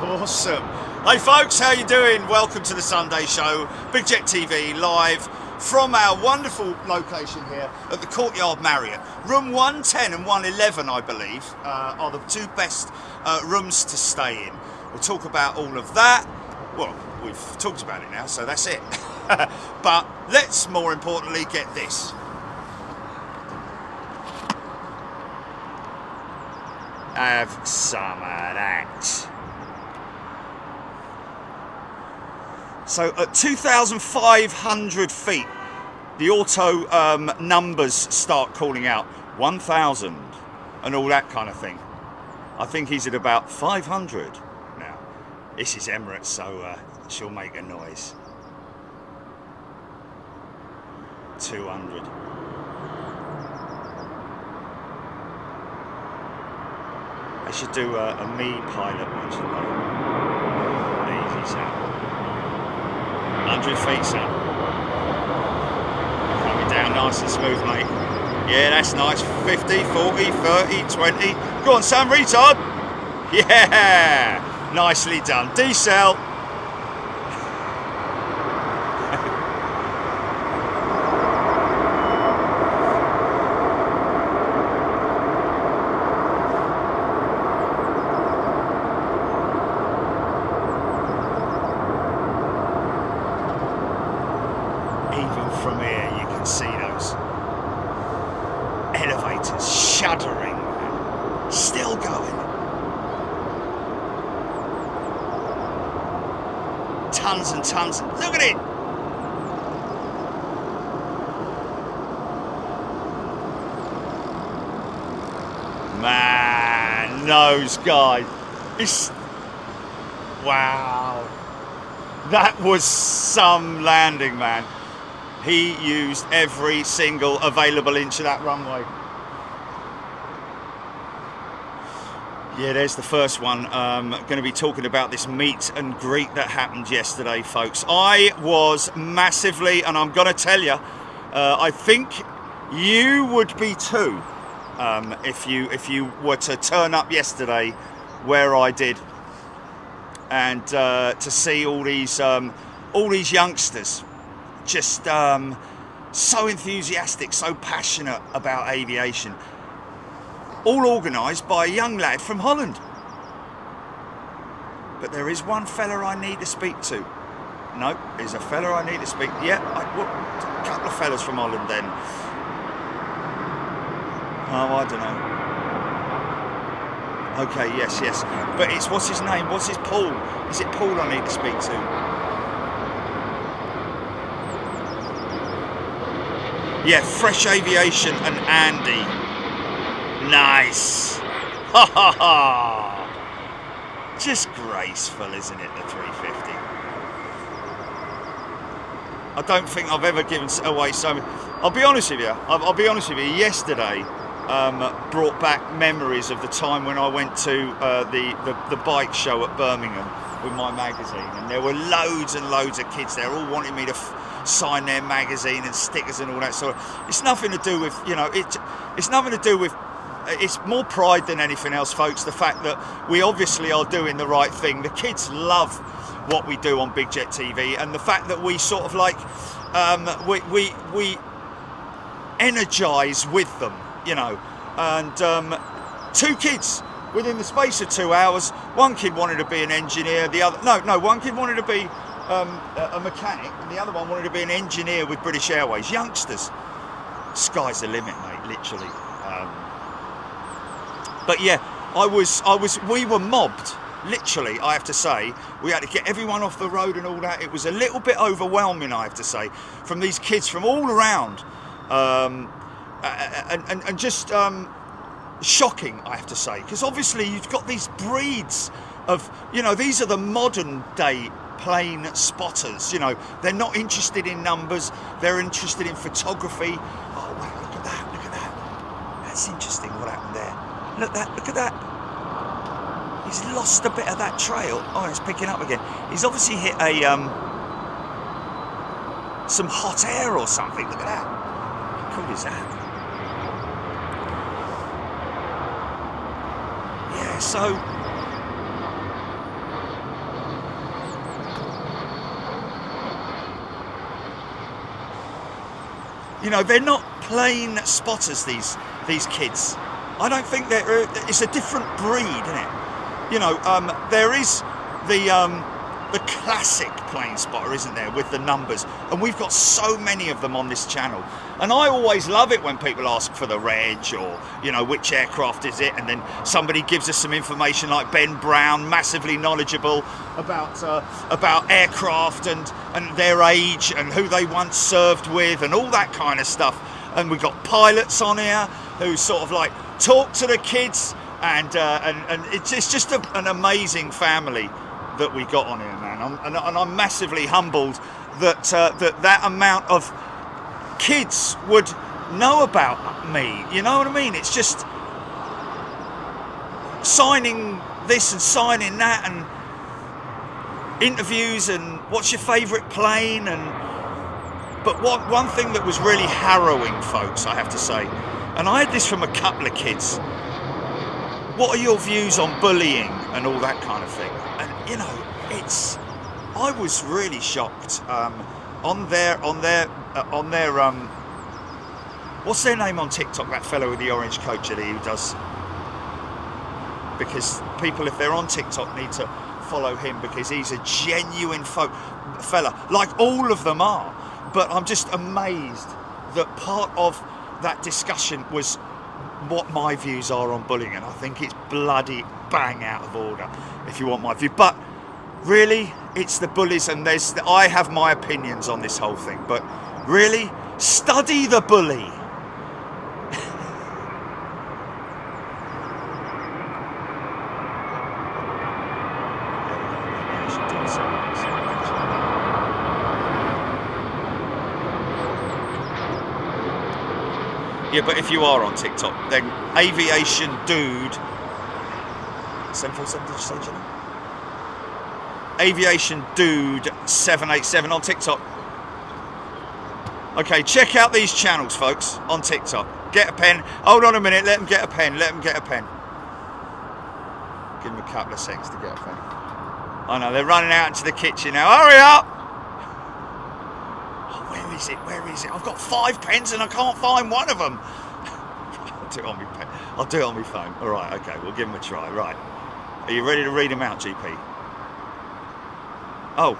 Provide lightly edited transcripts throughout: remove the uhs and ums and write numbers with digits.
Awesome. Hey folks, how you doing? Welcome to the Sunday show, Big Jet TV, live from our wonderful location here at the Courtyard Marriott. Room 110 and 111, I believe, are the two best rooms to stay in. We'll talk about all of that. Well, we've talked about it now, so that's it. But let's more importantly get this. Have some of that. So at 2,500 feet, the auto numbers start calling out 1,000 and all that kind of thing. I think he's at about 500 now. This is Emirates, so she'll make a noise. 200. I should do a me pilot one, shouldn't I? Easy sound. 100 feet, son. Coming down nice and smooth, mate. Yeah, that's nice. 50, 40, 30, 20. Go on, Sam, retard. Yeah, nicely done. Decel. From here you can see those elevators shuddering, still going. Tons and tons. Look at it! Man, those guys. Wow. That was some landing, man. He used every single available inch of that runway. Yeah, there's the first one. Going to be talking about this meet and greet that happened yesterday, folks. I was massively, and I'm going to tell you, I think you would be too, if you were to turn up yesterday where I did, and to see all these youngsters. Just so enthusiastic, so passionate about aviation. All organised by a young lad from Holland. But there is one fella I need to speak to. No, there's a fella I need to speak to. Yeah, a couple of fellas from Holland then. Oh, I don't know. Okay, yes. But it's, what's his name? What's his Paul? Is it Paul I need to speak to? Yeah, Fresh Aviation and Andy. Nice. Ha ha ha. Just graceful, isn't it, the 350? I don't think I've ever given away so many. I'll be honest with you. I'll be honest with you. Yesterday brought back memories of the time when I went to the bike show at Birmingham with my magazine, and there were loads and loads of kids there, all wanting me to sign their magazine and stickers and all that sort of. It's nothing to do with, you know, it's nothing to do with, it's more pride than anything else, folks, the fact that we obviously are doing the right thing. The kids love what we do on Big Jet TV, and the fact that we sort of like we energize with them, you know. And two kids within the space of 2 hours, one kid wanted to be an engineer, the other one kid wanted to be a mechanic, and the other one wanted to be an engineer with British Airways. Youngsters, sky's the limit, mate, literally. But yeah, we were mobbed, literally. I have to say, we had to get everyone off the road and all that. It was a little bit overwhelming, I have to say, from these kids from all around, and just shocking, I have to say, because obviously you've got these breeds of, you know, these are the modern day plane spotters, you know. They're not interested in numbers, they're interested in photography. Oh wow, look at that, that's interesting what happened there. Look at that. He's lost a bit of that trail. Oh, it's picking up again. He's obviously hit a some hot air or something. Look at that. How cool is that? Yeah, so You know, they're not plain spotters, these kids. I don't think it's a different breed, isn't it? You know, there is the classic plane spotter, isn't there, with the numbers, and we've got so many of them on this channel. And I always love it when people ask for the reg, or, you know, which aircraft is it, and then somebody gives us some information, like Ben Brown, massively knowledgeable about aircraft and their age and who they once served with and all that kind of stuff. And we've got pilots on here who sort of like talk to the kids, and it's just an amazing family that we got on here, man. And I'm massively humbled that that amount of kids would know about me. You know what I mean? It's just signing this and signing that, and interviews, and what's your favourite plane. But one thing that was really harrowing, folks, I have to say, and I had this from a couple of kids: what are your views on bullying and all that kind of thing? And you know, I was really shocked. On their what's their name on TikTok? That fellow with the orange coat, who does. Because people, if they're on TikTok, need to follow him, because he's a genuine fella, like all of them are. But I'm just amazed that part of that discussion was what my views are on bullying, and I think it's bloody bang out of order, if you want my view. But really, it's the bullies, and I have my opinions on this whole thing, but really, study the bully. Yeah, but if you are on TikTok, then Aviation Dude 747, did you say, Jenny? Aviation Dude 787 on TikTok. Okay, check out these channels, folks, on TikTok. Get a pen. Hold on a minute. Let them get a pen. Let them get a pen. Give them a couple of seconds to get a pen. I know, they're running out into the kitchen now. Hurry up! Oh, where is it? Where is it? I've got 5 pens and I can't find one of them. I'll do it on my pen. I'll do it on my phone. All right, okay, we'll give them a try. Right. Are you ready to read them out, GP? Oh.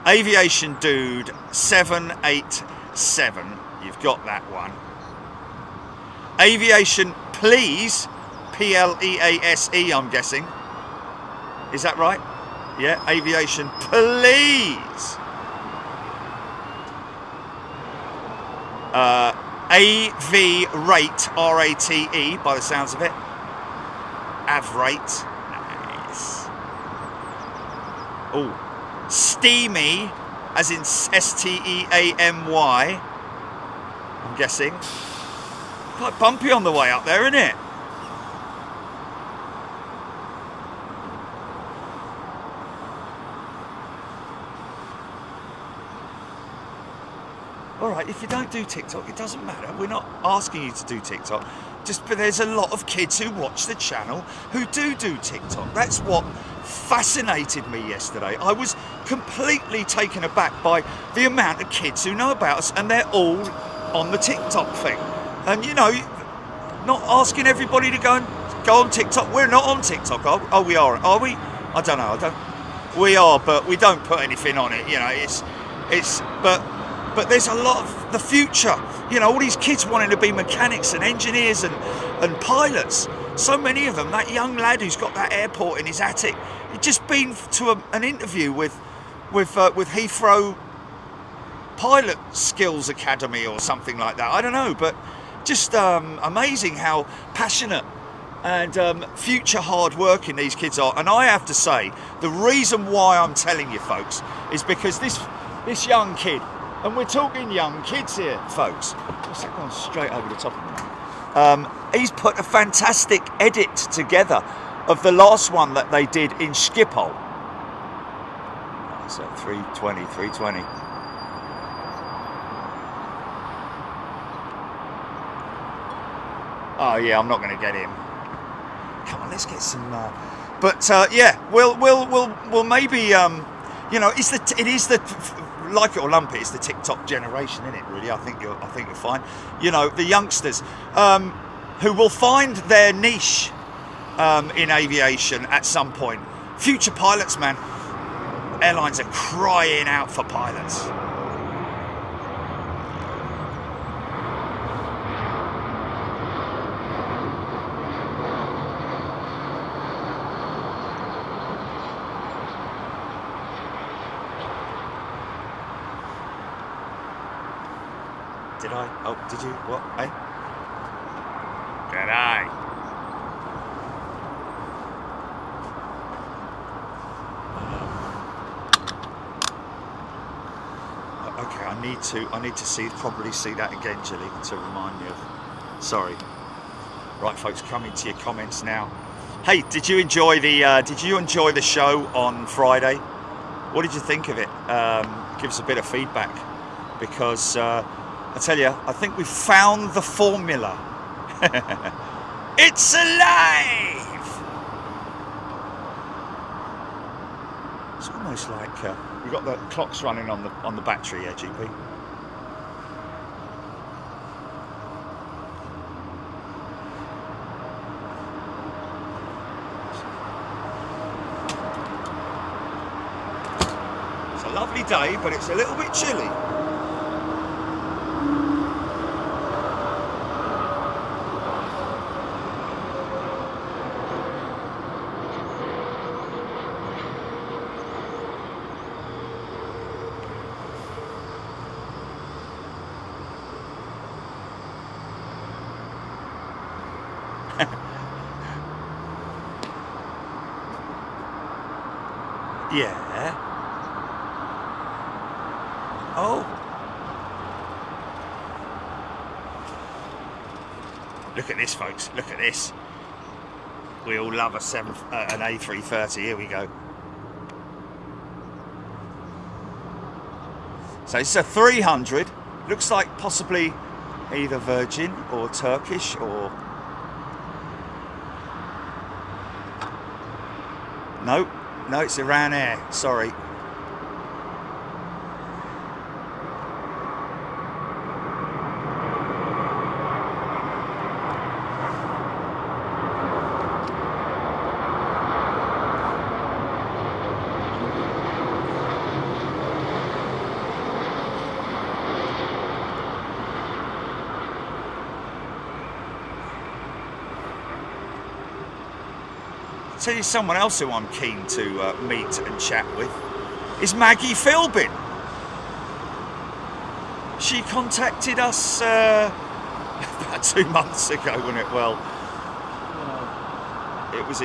Aviation Dude 787. You've got that one. Aviation Please, Please, I'm guessing. Is that right? Yeah, Aviation Please. AV Rate, R-A-T-E, by the sounds of it. Avrate. Nice. Oh. Steamy, as in S-T-E-A-M-Y. I'm guessing. Quite bumpy on the way up there, isn't it? Alright, if you don't do TikTok, it doesn't matter. We're not asking you to do TikTok. But there's a lot of kids who watch the channel who do TikTok. That's what fascinated me yesterday. I was completely taken aback by the amount of kids who know about us, and they're all on the TikTok thing. And you know, not asking everybody to go on TikTok. We're not on TikTok. Oh, we are. Are we? I don't know. We are, but we don't put anything on it. You know, but there's a lot of the future. You know, all these kids wanting to be mechanics and engineers and pilots. So many of them. That young lad who's got that airport in his attic, he'd just been to an interview with Heathrow Pilot Skills Academy or something like that. I don't know, but just amazing how passionate and future hard working these kids are. And I have to say, the reason why I'm telling you, folks, is because this young kid. And we're talking young kids here, folks. What's that going straight over the top of me? He's put a fantastic edit together of the last one that they did in Schiphol. So 320. Oh yeah, I'm not going to get him. Come on, let's get some. Yeah, we'll maybe. You know, it is the like it or lump it, it's the TikTok generation, isn't it? Really, I think you're fine. You know, the youngsters who will find their niche in aviation at some point. Future pilots, man. Airlines are crying out for pilots. Did I? Oh, did you? What? Eh? Did I? Okay, I need to probably see that again, Jilly, to remind me of. Sorry. Right, folks, coming to your comments now. Hey, did you enjoy the show on Friday? What did you think of it? Give us a bit of feedback, because I tell you, I think we found the formula. It's alive! It's almost like we've got the clocks running on the battery here, GP. It's a lovely day, but it's a little bit chilly. Yeah. Oh. Look at this, folks. Look at this. We all love an A330. Here we go. So it's a 300. Looks like possibly either Virgin or Turkish or... No, it's Iran Air. Sorry. Tell you someone else who I'm keen to meet and chat with is Maggie Philbin. She contacted us about 2 months ago, wasn't it? Well, it was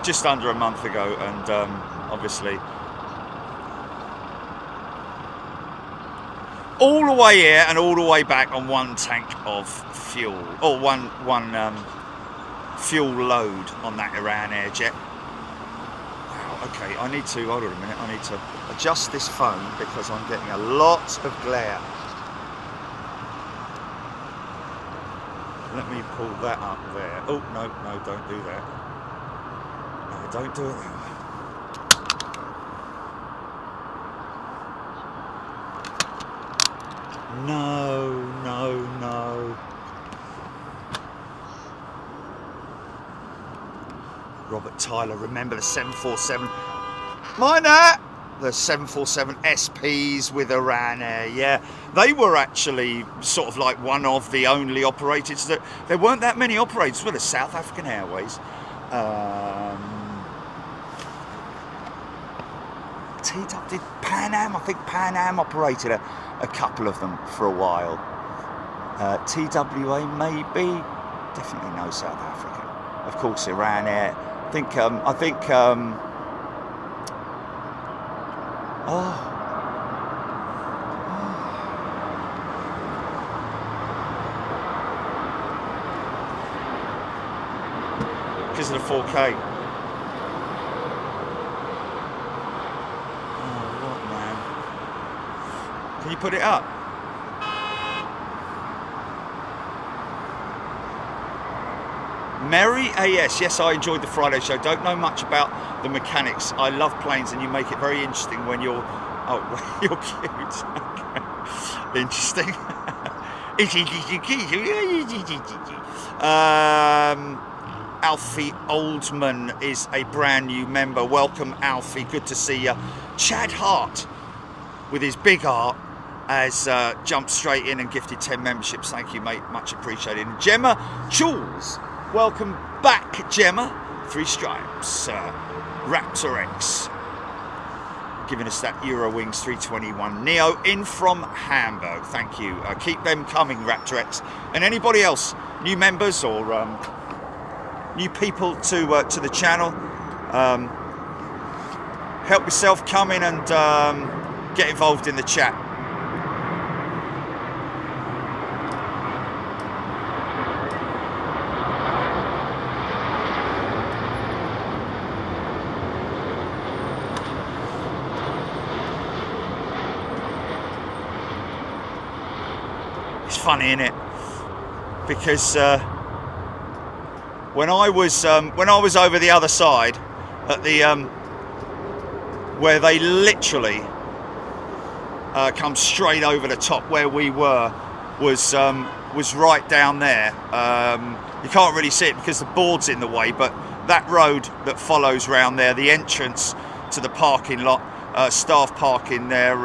just under a month ago, and obviously all the way here and all the way back on one tank of fuel, or one fuel load on that Iran Air jet. Wow, okay, hold on a minute, I need to adjust this phone because I'm getting a lot of glare. Let me pull that up there. Oh, no, don't do that. No, don't do it that way. No. Robert Tyler, remember the 747? Miner! The 747 SPs with Iran Air, yeah. They were actually sort of like one of the only operators. There weren't that many operators, were there? South African Airways. Did Pan Am? I think Pan Am operated a couple of them for a while. TWA maybe, definitely no South African. Of course, Iran Air. I think because of the 4K. Oh, what, man? Can you put it up? Mary AS, yes, I enjoyed the Friday show. Don't know much about the mechanics. I love planes, and you make it very interesting when you're Oh, you're cute. Okay. Interesting. Alfie Oldman is a brand new member. Welcome, Alfie. Good to see you. Chad Hart, with his big heart, has jumped straight in and gifted 10 memberships. Thank you, mate. Much appreciated. And Gemma Jules, welcome back, Gemma. 3 stripes. Raptor X, giving us that Eurowings 321 Neo in from Hamburg. Thank you. Keep them coming, Raptor X. And anybody else, new members or new people to the channel, help yourself, come in and get involved in the chat. It's funny, isn't it? Because when I was over the other side at the where they literally come straight over the top where we were was right down there. You can't really see it because the board's in the way, but that road that follows round there, the entrance to the parking lot, staff parking there,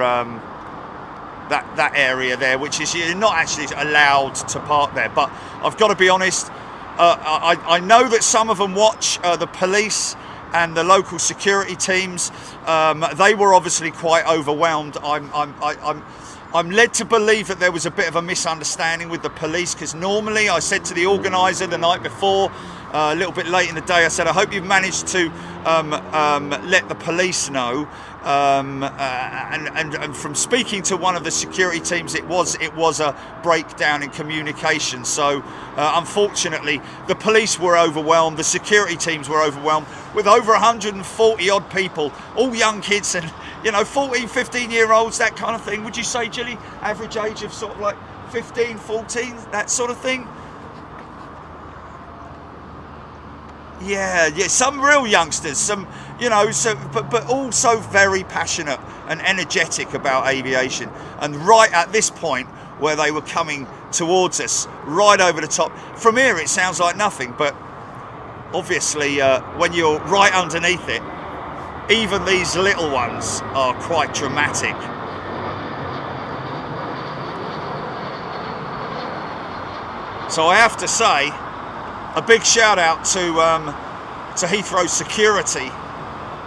that area there, which is, you're not actually allowed to park there. But I've got to be honest, I know that some of them watch, the police and the local security teams. They were obviously quite overwhelmed. I'm led to believe that there was a bit of a misunderstanding with the police, because normally I said to the organizer the night before, a little bit late in the day, I said, I hope you've managed to let the police know. And from speaking to one of the security teams, it was a breakdown in communication. So unfortunately, the police were overwhelmed, the security teams were overwhelmed, with over 140 odd people, all young kids, and 14, 15-year-olds, that kind of thing. Would you say, Gilly, average age of sort of like 15, 14, that sort of thing? Yeah, some real youngsters, some, but also very passionate and energetic about aviation. And right at this point where they were coming towards us, right over the top, from here it sounds like nothing, but obviously when you're right underneath it, even these little ones are quite dramatic. So I have to say, a big shout out to Heathrow security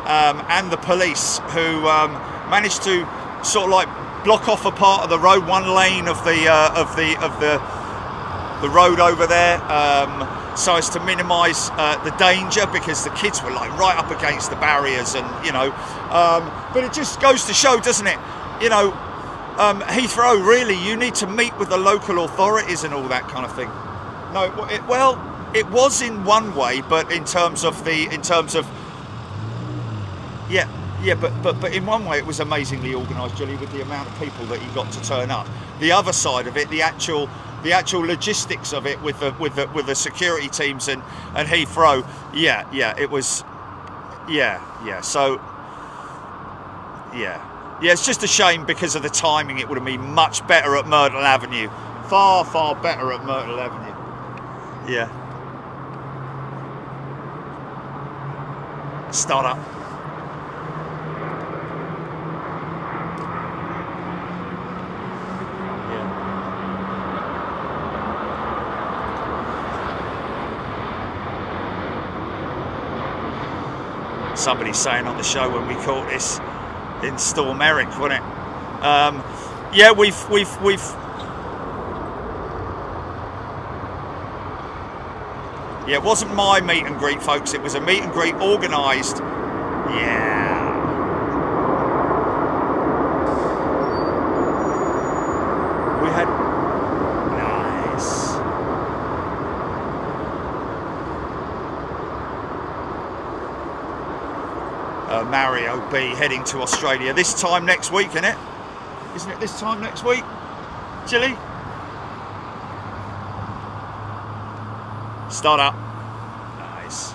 and the police, who managed to sort of like block off a part of the road, one lane of the road over there, so as to minimise the danger, because the kids were like right up against the barriers, and but it just goes to show, doesn't it? Heathrow, really, you need to meet with the local authorities and all that kind of thing. No, it was in one way, but in terms of but in one way it was amazingly organised, Julie, with the amount of people that you got to turn up. The other side of it, the actual logistics of it with the security teams and Heathrow, it was, so it's just a shame because of the timing. It would have been much better at Myrtle Avenue, far better at Myrtle Avenue. Start up. Somebody saying on the show when we caught this in Storm Eric, wasn't it? We've it wasn't my meet and greet, folks. It was a meet and greet organised. We had nice. Mario B heading to Australia this time next week, isn't it? Isn't it this time next week, Chile? Start up. Nice.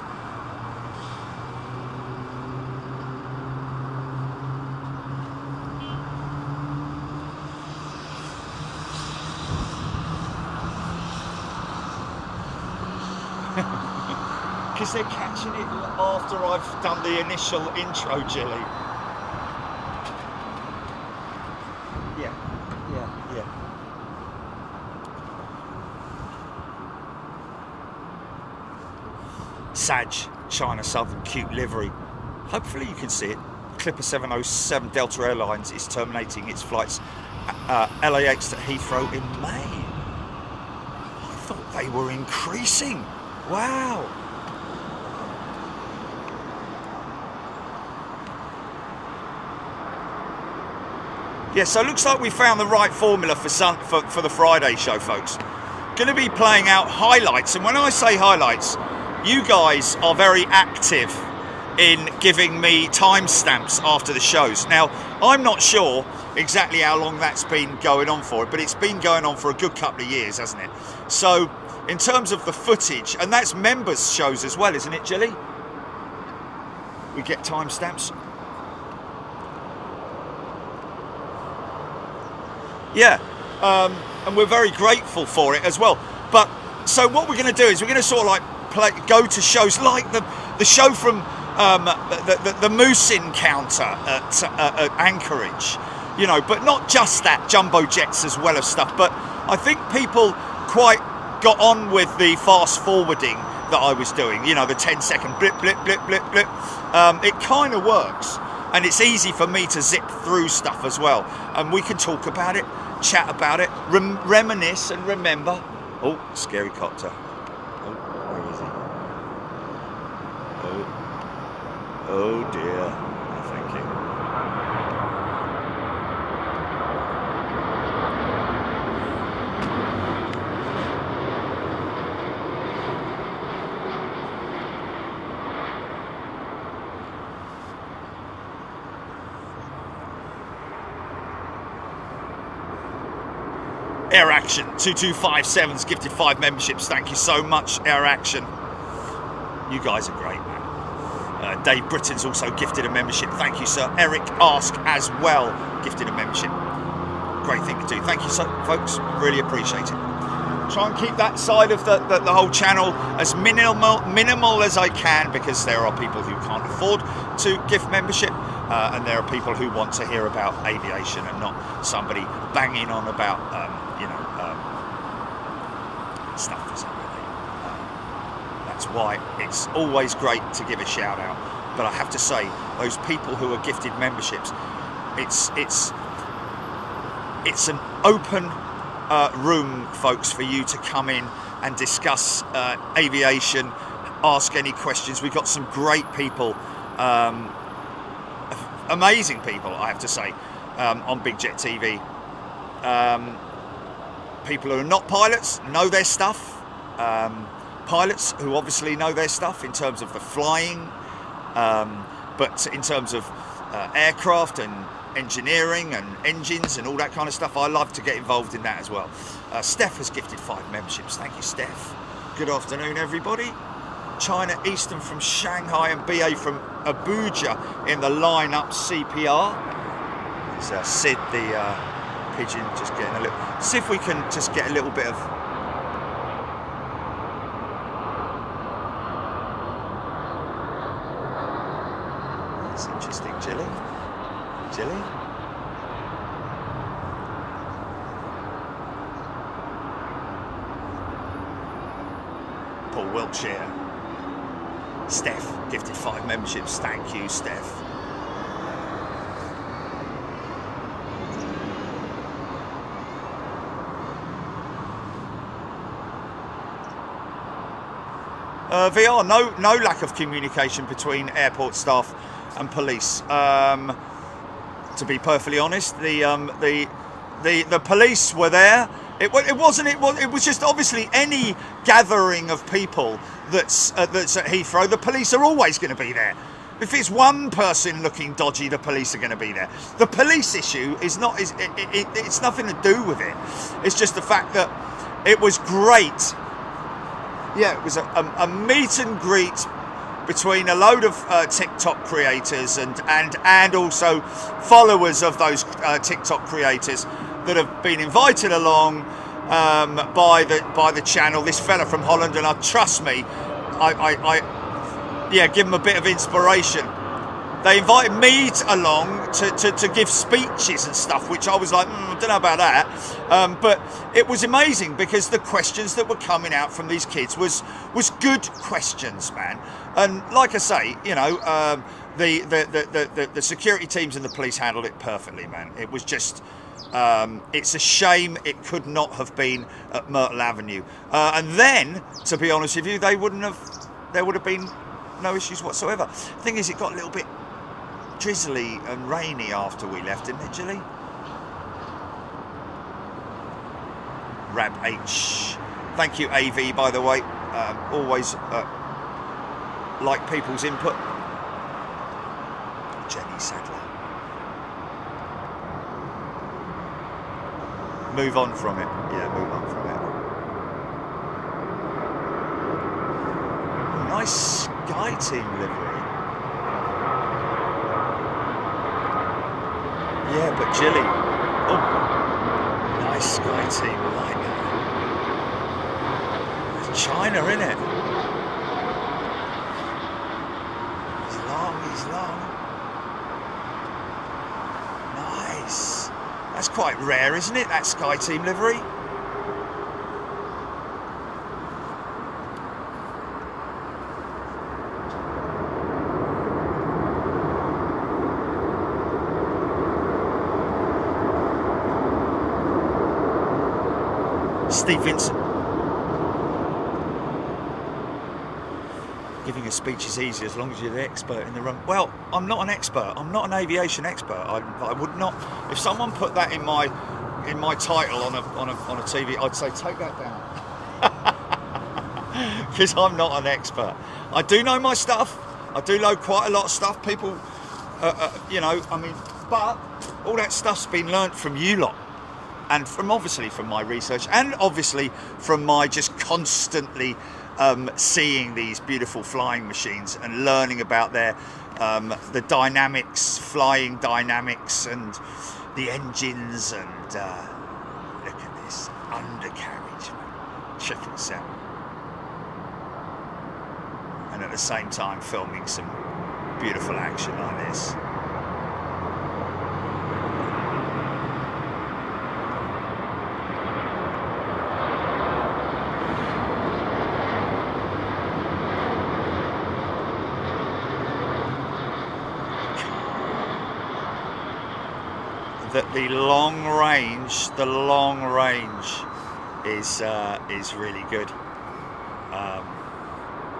because they're catching it after I've done the initial intro, Jilly. Yeah. Sag, China Southern, cute livery. Hopefully you can see it. Clipper 707 Delta Airlines is terminating its flights LAX to Heathrow in May. I thought they were increasing. Wow. Yeah, so it looks like we found the right formula for the Friday show, folks. Going to be playing out highlights, and when I say highlights, you guys are very active in giving me timestamps after the shows. Now, I'm not sure exactly how long that's been going on for, but it's been going on for a good couple of years, hasn't it? So, in terms of the footage, and that's members' shows as well, isn't it, Jilly? We get timestamps. Yeah, and we're very grateful for it as well. But so what we're going to do is we're going to sort of like go to shows like the show from the Moose Encounter at Anchorage, you know, but not just that, jumbo jets as well as stuff. But I think people quite got on with the fast forwarding that I was doing, you know, the 10-second blip, blip, blip, blip, blip. It kind of works, and it's easy for me to zip through stuff as well, and we can talk about it, chat about it, reminisce and remember. Oh, scary copter. Oh, where is he? Oh dear. No, thank you. Air Action 2257's gifted 5 memberships. Thank you so much, Air Action. You guys are great, man. Dave Britton's also gifted a membership. Thank you, sir. Eric Ask as well gifted a membership. Great thing to do. Thank you, so folks. Really appreciate it. Try and keep that side of the whole channel as minimal as I can, because there are people who can't afford to gift membership, and there are people who want to hear about aviation and not somebody banging on about stuff isn't really. That's why it's always great to give a shout out. But I have to say, those people who are gifted memberships, it's an open room, folks, for you to come in and discuss aviation, ask any questions. We've got some great people, amazing people, I have to say, on Big Jet TV. People who are not pilots know their stuff. Pilots who obviously know their stuff in terms of the flying, but in terms of aircraft and engineering and engines and all that kind of stuff, I love to get involved in that as well. Steph has gifted 5 memberships. Thank you, Steph. Good afternoon, everybody. China Eastern from Shanghai and BA from Abuja in the line-up CPR. It's Sid, the pigeon, just getting a little... See if we can just get a little bit of... That's interesting. Jilly? Jilly? Paul Wiltshire. Steph gifted 5 memberships. Thank you, Steph. VR, no lack of communication between airport staff and police. To be perfectly honest, the police were there. It was just obviously any gathering of people that's at Heathrow. The police are always going to be there. If it's one person looking dodgy, the police are going to be there. The police issue is not. It's nothing to do with it. It's just the fact that it was great. Yeah, it was a meet and greet between a load of TikTok creators and also followers of those TikTok creators that have been invited along by the channel. This fella from Holland, and trust me, yeah, give them a bit of inspiration. They invited me along to give speeches and stuff, which I was like, I don't know about that. But it was amazing because the questions that were coming out from these kids was good questions, man. And like I say, you know, the security teams and the police handled it perfectly, man. It was just, it's a shame it could not have been at Myrtle Avenue. And then, to be honest with you, there would have been no issues whatsoever. The thing is, it got a little bit drizzly and rainy after we left, didn't it, Jilly? Rab H. Thank you, AV, by the way. Always like people's input. Jenny Sadler. Move on from it. Yeah, move on from it. Nice Sky Team livery. Yeah, but Jilly. Oh, nice Sky Team like that. It's China, innit? He's long. Nice. That's quite rare, isn't it? That Sky Team livery. Steve Vincent. Giving a speech is easy as long as you're the expert in the room. Well, I'm not an expert. I'm not an aviation expert. I would not. If someone put that in my title on a TV, I'd say take that down, because I'm not an expert. I do know my stuff. I do know quite a lot of stuff. People, you know, I mean, but all that stuff's been learnt from you lot. And obviously from my research, and obviously from my just constantly seeing these beautiful flying machines and learning about their the dynamics, flying dynamics, and the engines. And look at this undercarriage, 777, and at the same time filming some beautiful action like this. That the long range is really good.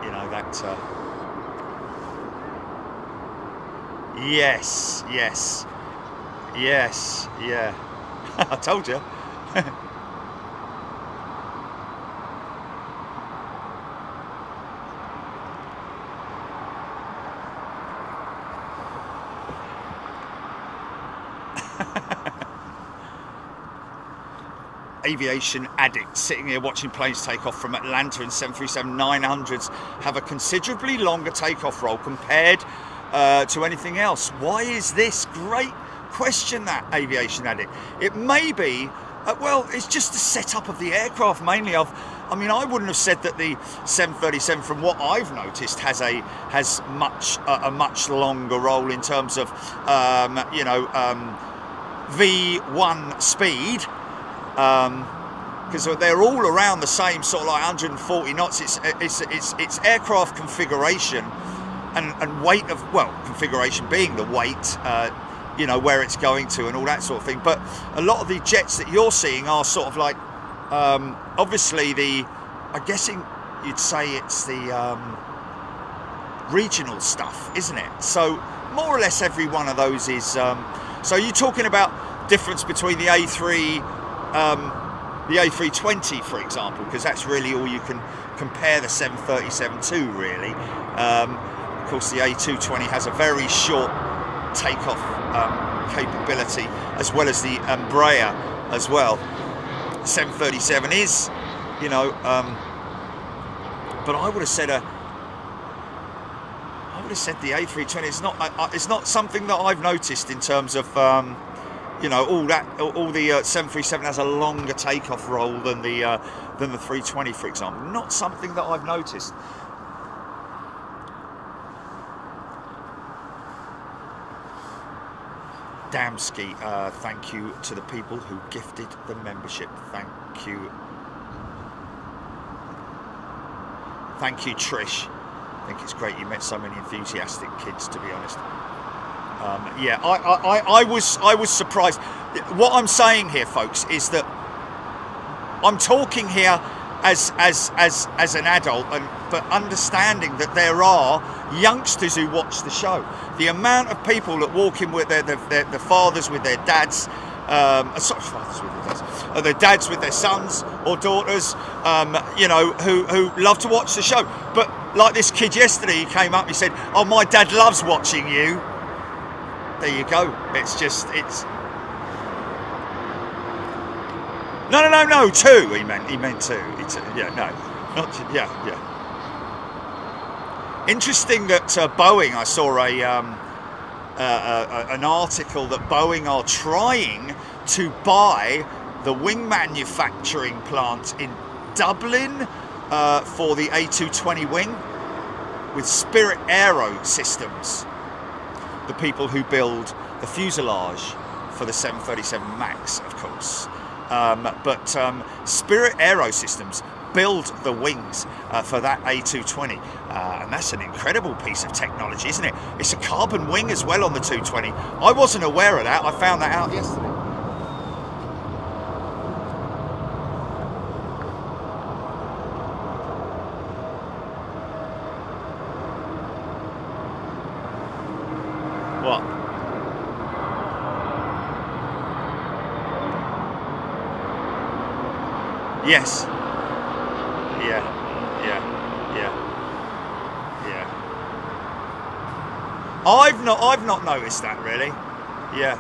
You know that. Yes, yeah. I told you. Aviation addict sitting here watching planes take off from Atlanta in 737-900s have a considerably longer takeoff roll compared to anything else. Why is this? Great question, that Aviation addict. It may be, well, it's just the setup of the aircraft mainly. I mean, I wouldn't have said that the 737, from what I've noticed, has a much longer roll in terms of you know, V1 speed. Because they're all around the same sort of like 140 knots. It's aircraft configuration and weight of, well, configuration being the weight, you know, where it's going to and all that sort of thing. But a lot of the jets that you're seeing are sort of like, obviously I'm guessing you'd say it's the regional stuff, isn't it? So more or less every one of those is, so you're talking about difference between the A320, for example, because that's really all you can compare the 737 to, really. Of course, the A220 has a very short takeoff capability, as well as the Embraer as well. 737 is, you know, but I would have said the A320 is not. It's not something that I've noticed in terms of. You know, all the 737 has a longer takeoff roll than the 320, for example. Not something that I've noticed. Damski, thank you to the people who gifted the membership. Thank you. Thank you, Trish. I think it's great you met so many enthusiastic kids, to be honest. Yeah, I was surprised. What I'm saying here, folks, is that I'm talking here as an adult, but understanding that there are youngsters who watch the show. The amount of people that walk in with their fathers, with their dads, fathers with their dads, their dads with their sons or daughters, you know, who love to watch the show. But like this kid yesterday, he came up, he said, "Oh, my dad loves watching you." There you go. It's no, two. He meant two. Yeah, no, not yeah. Interesting that Boeing. I saw an article that Boeing are trying to buy the wing manufacturing plant in Dublin for the A220 wing with Spirit Aero Systems, the people who build the fuselage for the 737 MAX, of course. But Spirit Aero Systems build the wings for that A220, and that's an incredible piece of technology, isn't it? It's a carbon wing as well on the 220. I wasn't aware of that. I found that out yesterday. What? Yes. Yeah. I've not noticed that really. Yeah.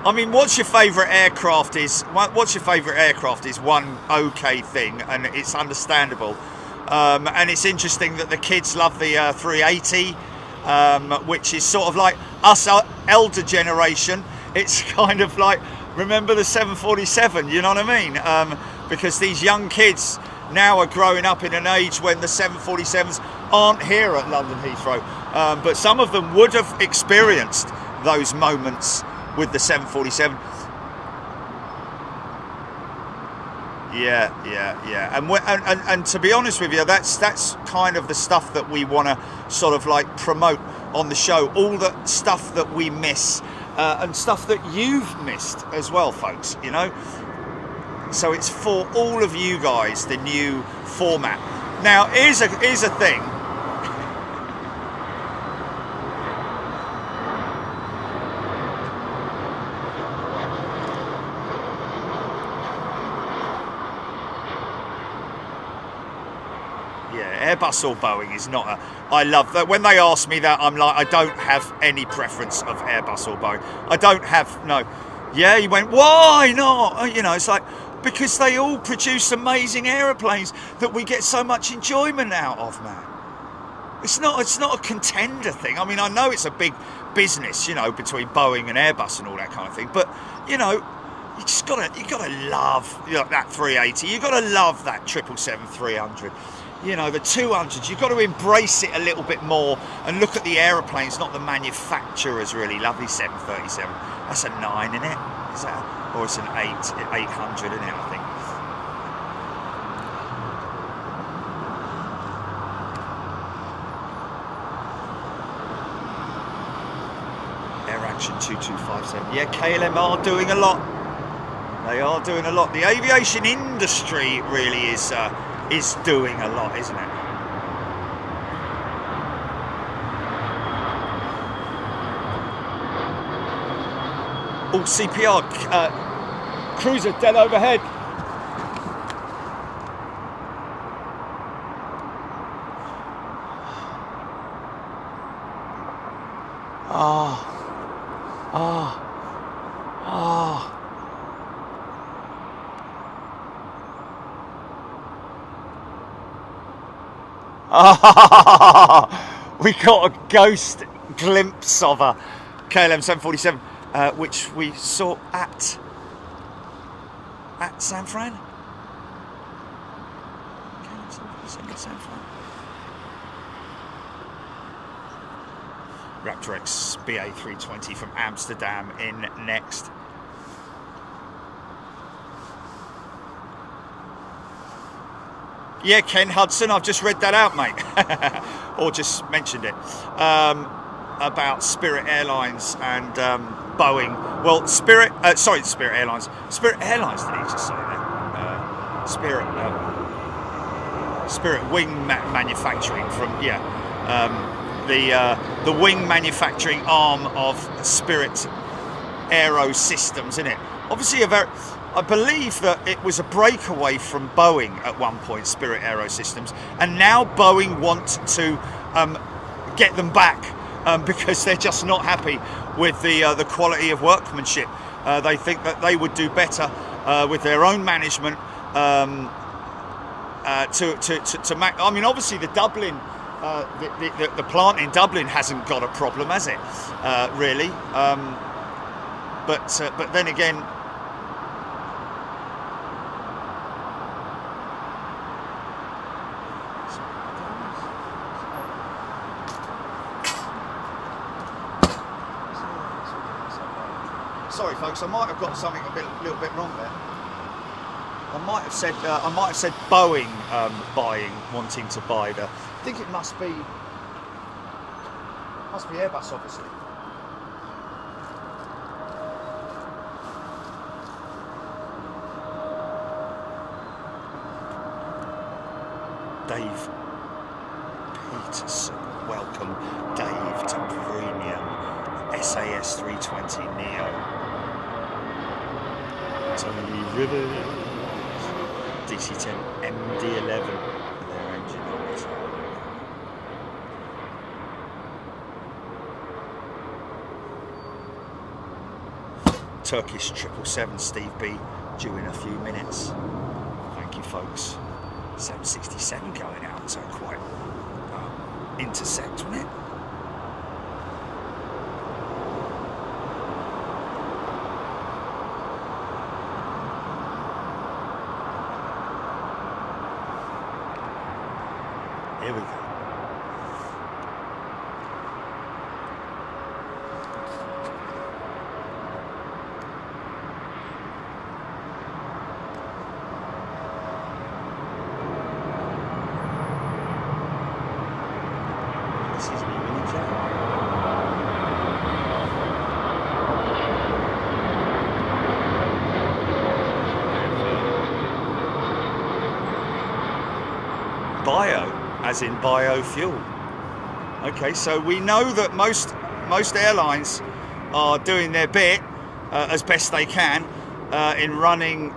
I mean, what's your favourite aircraft is one okay thing, and it's understandable. And it's interesting that the kids love the 380, which is sort of like us elder generation. It's kind of like, remember the 747, you know what I mean? Because these young kids now are growing up in an age when the 747s aren't here at London Heathrow. But some of them would have experienced those moments with the 747. Yeah. And to be honest with you, that's kind of the stuff that we want to sort of like promote on the show. All the stuff that we miss. And stuff that you've missed as well, folks, you know. So it's for all of you guys, the new format. Now, here's a thing. Yeah, Airbus or Boeing is not a... I love that. When they ask me that, I'm like, I don't have any preference of Airbus or Boeing. I don't have, no. Yeah, he went, why not? You know, it's like, because they all produce amazing aeroplanes that we get so much enjoyment out of, man. It's not a contender thing. I mean, I know it's a big business, you know, between Boeing and Airbus and all that kind of thing. But, you know, you gotta love, you know, that 380. You gotta love that 777-300. You know, the 200s, you've got to embrace it a little bit more and look at the aeroplanes, not the manufacturers, really. Lovely 737. That's a 9, isn't it? Is that, or it's an 800, isn't it, I think. Air Action 2257. Yeah, KLM are doing a lot. They are doing a lot. The aviation industry really is doing a lot, isn't it? All CPR, cruiser dead overhead. We got a ghost glimpse of a KLM 747, which we saw at San Fran. KLM 747 at San Fran. Raptor X BA320 from Amsterdam in next. Yeah, Ken Hudson, I've just read that out, mate. Or just mentioned it. About Spirit Airlines and Boeing. Well, Spirit Airlines. Spirit Airlines, did he just say that? Spirit Wing Manufacturing from, the wing manufacturing arm of Spirit Aero Systems, isn't it? Obviously I believe that it was a breakaway from Boeing at one point, Spirit Aero Systems, and now Boeing want to get them back because they're just not happy with the quality of workmanship. They think that they would do better with their own management I mean, obviously the Dublin, the plant in Dublin hasn't got a problem, has it? Really, but then again. Sorry, folks. I might have got something a little bit wrong there. I might have said Boeing wanting to buy the. I think it must be Airbus, obviously. Dave Peterson, welcome, Dave, to Premium SAS 320 Neo. Tony Rivers, DC-10 MD-11, their engine on it. Turkish 777 Steve B, due in a few minutes. Thank you, folks. 767 going out, so quite intersect, wasn't it? Here we go. This is me winning jet. Bio. As in biofuel. Okay, so we know that most airlines are doing their bit as best they can in running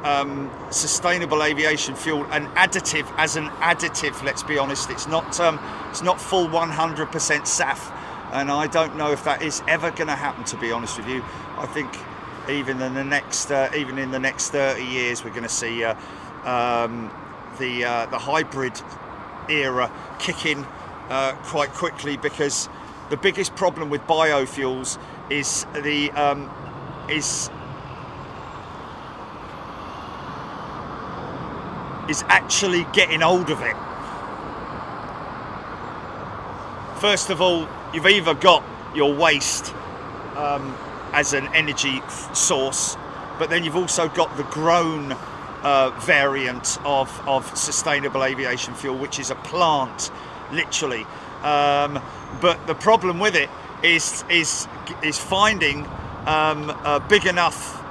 sustainable aviation fuel, an additive as an additive. Let's be honest, it's not full 100% SAF, and I don't know if that is ever going to happen. To be honest with you, I think even in the next 30 years, we're going to see the hybrid era kick in quite quickly, because the biggest problem with biofuels is actually getting hold of it. First of all, you've either got your waste as an energy source, but then you've also got the grown variant of sustainable aviation fuel, which is a plant, literally. But the problem with it is finding big enough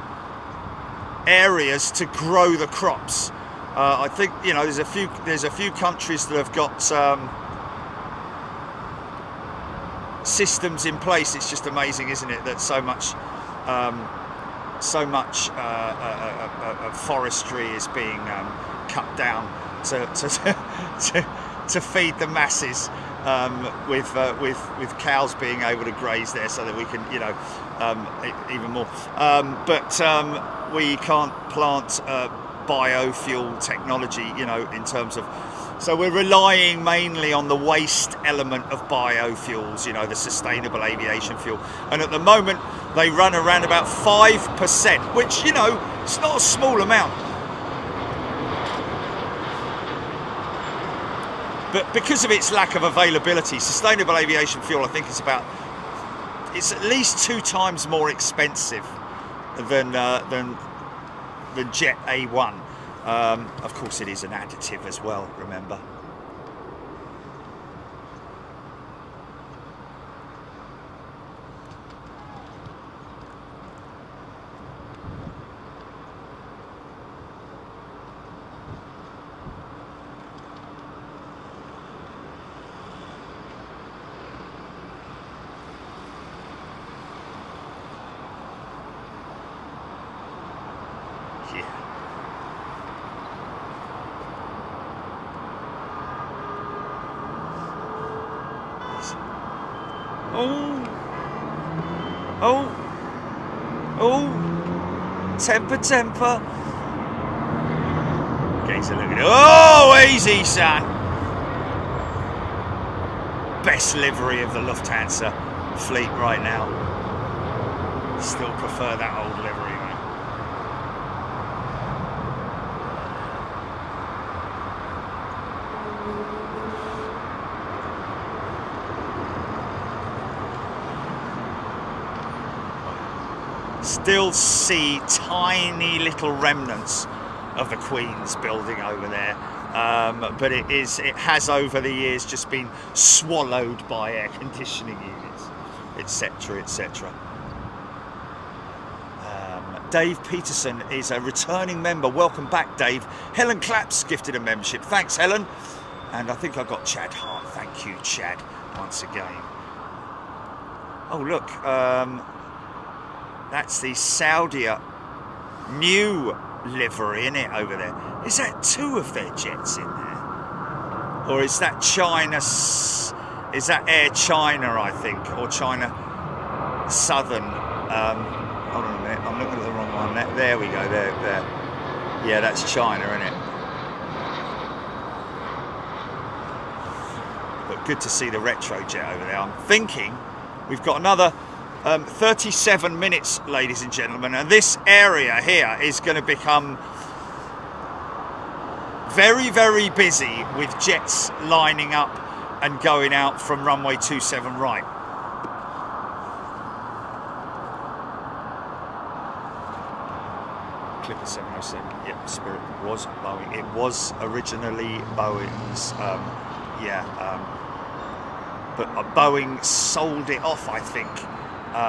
areas to grow the crops. I think, you know, there's a few countries that have got systems in place. It's just amazing, isn't it, that so much forestry is being cut down to feed the masses, with cows being able to graze there, so that we can, you know, even more. But we can't plant biofuel technology, you know, in terms of. So we're relying mainly on the waste element of biofuels, you know, the sustainable aviation fuel. And at the moment, they run around about 5%, which, you know, it's not a small amount. But because of its lack of availability, sustainable aviation fuel, I think, is about it's at least 2 times more expensive than Jet A1. Of course, it is an additive as well, remember. Temper. Okay, so look at it. Oh, easy, son. Best livery of the Lufthansa fleet right now. Still prefer that old livery, man. Still see tiny little remnants of the Queen's building over there, but it has over the years just been swallowed by air conditioning units, etc., etc. Dave Peterson is a returning member. Welcome back, Dave. Helen Claps gifted a membership. Thanks, Helen. And I think I got Chad Hart. Thank you, Chad, once again. Oh, look. That's the Saudi new livery, isn't it, over there? Is that 2 of their jets in there? Or is that China? Is that Air China, I think? Or China Southern? Hold on a minute, I'm looking at the wrong one. There we go, there. Yeah, that's China, isn't it? But good to see the retro jet over there. I'm thinking we've got another 37 minutes, ladies and gentlemen, and this area here is going to become very, very busy with jets lining up and going out from runway 27 right. Clipper 707, yep, Spirit was Boeing. It was originally Boeing's, but Boeing sold it off, I think. In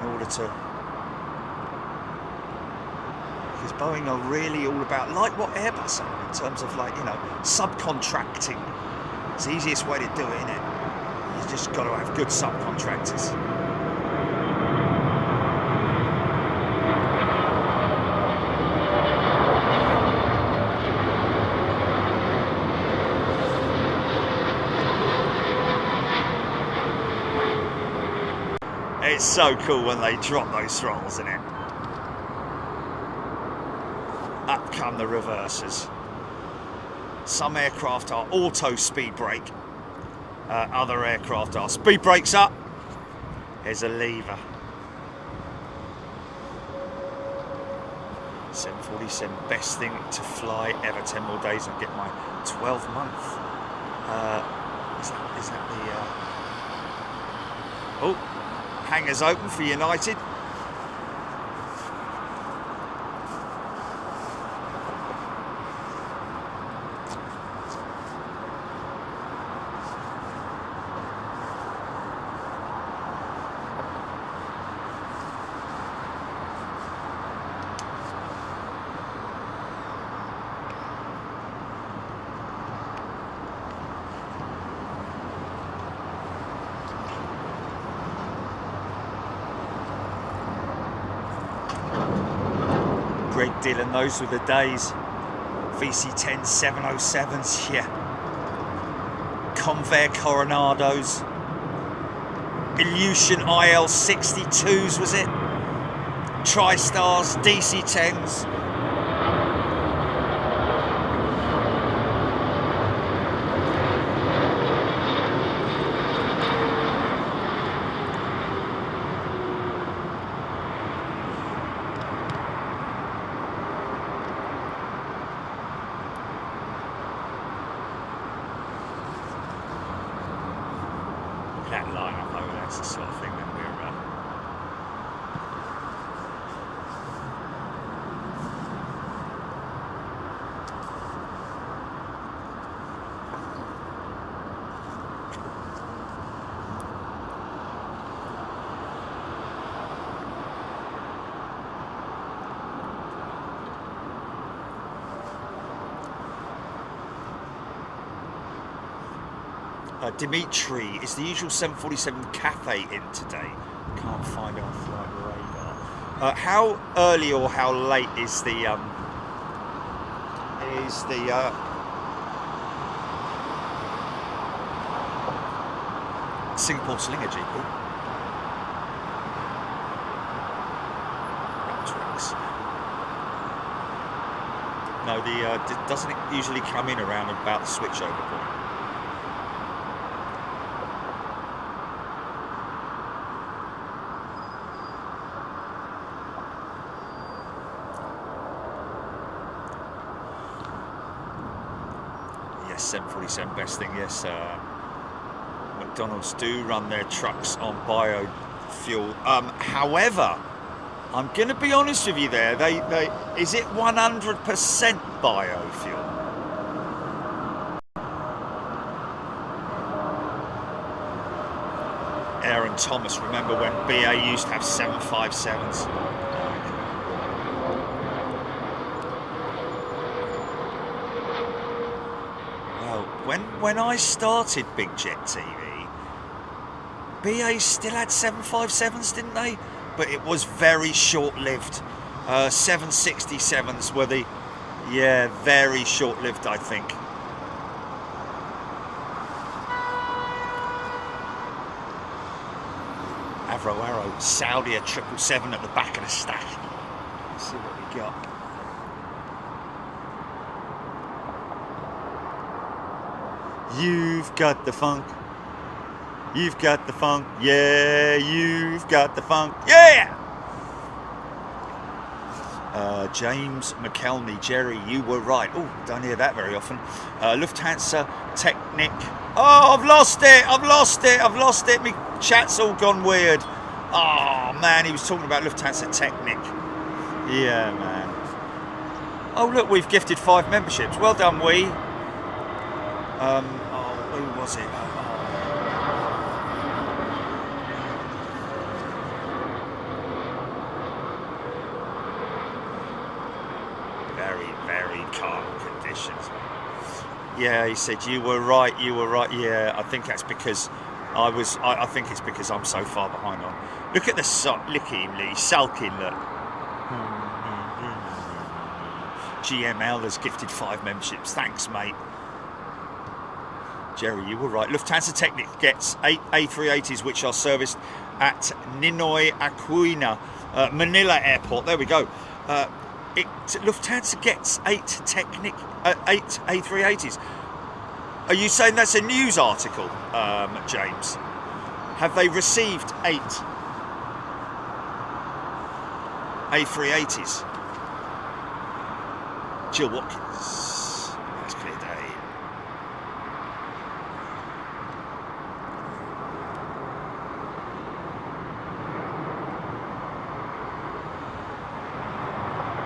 order to, because Boeing are really all about, like what Airbus are, in terms of subcontracting. It's the easiest way to do it, isn't it? You've just got to have good subcontractors. It's so cool when they drop those throttles, isn't it? Up come the reversers. Some aircraft are auto speed brake. Other aircraft are speed brakes up. There's a lever. 747, best thing to fly ever. 10 more days and get my 12-month. Is that the? Oh. Hangars open for United. Greg Dillon, those were the days. VC-10 707s, yeah. Convair Coronados. Ilyushin IL-62s, was it? TriStars, DC-10s. that line up over there. It's the sort of thing that we're Dimitri, is the usual 747 cafe in today? Can't find it on flight radar. How early or how late is the Singapore Slinger GP? No, doesn't it usually come in around about the switchover point? Yes, 747 best thing. Yes, McDonald's do run their trucks on biofuel. However, I'm going to be honest with you there. Is it 100% biofuel? Aaron Thomas, remember when BA used to have 757s? Well, when I started Big Jet TV, BA still had 757s, didn't they? But it was very short-lived. 767s were very short-lived, I think. Arrow, Saudi 777 at the back of the stack. Let's see what we got. You've got the funk. You've got the funk, yeah, you've got the funk, yeah! James McKelney, Jerry, you were right. Oh, don't hear that very often. Lufthansa Technic. Oh, I've lost it. My chat's all gone weird. Oh, man, he was talking about Lufthansa Technic. Yeah, man. Oh, look, we've gifted 5 memberships. Well done, we. Who was it? Very calm conditions. Yeah, he said you were right. Yeah, I think that's because I think it's because I'm so far behind on. Look at the look at him, Lee, sulking. Look. GML has gifted 5 memberships. Thanks, mate. Jerry, you were right. Lufthansa Technic gets 8 A380s, which are serviced at Ninoy Aquina, Manila Airport. There we go. Lufthansa gets 8 A380s. Are you saying that's a news article, James? Have they received 8 A380s? Jill Watkins. That's clear day.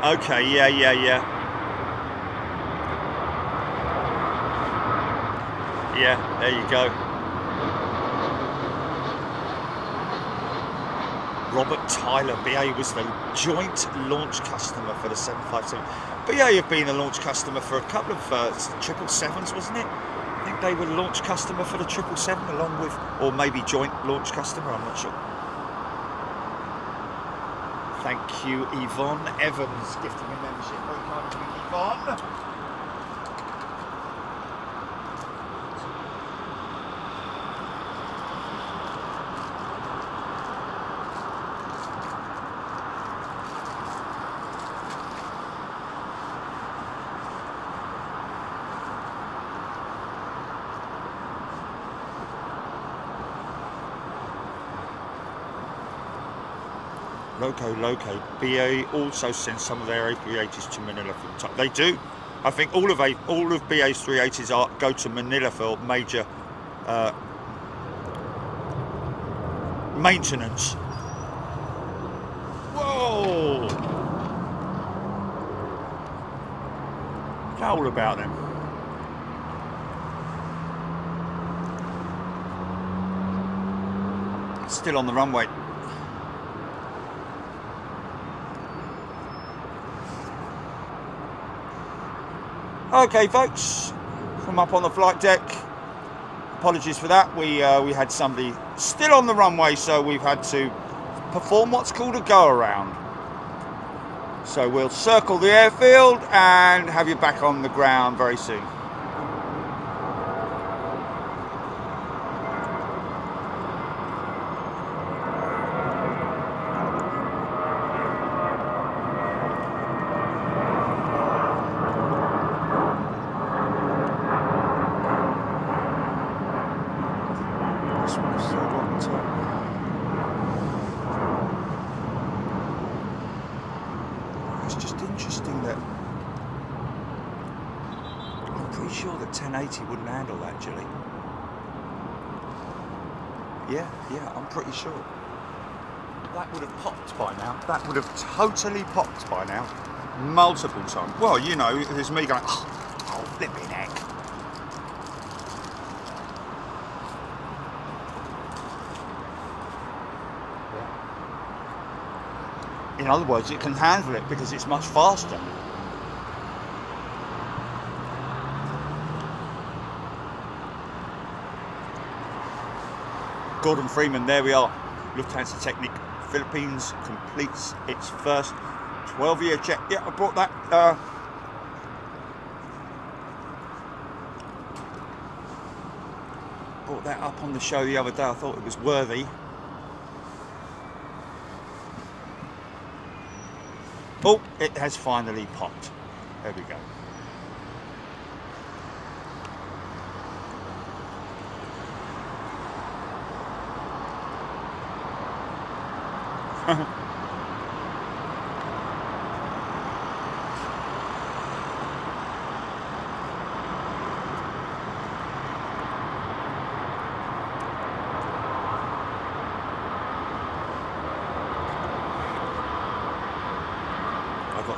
Okay, yeah. Yeah, there you go. Robert Tyler, BA was the joint launch customer for the 757. BA have been a launch customer for a couple of 777s, wasn't it? I think they were launch customer for the 777 along with, or maybe joint launch customer, I'm not sure. Thank you, Yvonne Evans, gifting a membership. Very kind of you, Yvonne. Loco. BA also sends some of their A380s to Manila from time. They do. I think all of BA's 380s go to Manila for major maintenance. Whoa! What's all about them? Still on the runway. Okay, folks, from up on the flight deck. Apologies for that. We had somebody still on the runway, so we've had to perform what's called a go around. So we'll circle the airfield and have you back on the ground very soon. It's just interesting that I'm pretty sure that 1080 wouldn't handle that, Julie. Yeah, I'm pretty sure. That would have popped by now. That would have totally popped by now. Multiple times. Well, you know, there's me going, oh flipping heck. In other words, it can handle it because it's much faster. Gordon Freeman, there we are. Lufthansa Technik Philippines completes its first 12-year check. Yeah, I brought that. Brought that up on the show the other day. I thought it was worthy. Oh, it has finally popped. There we go.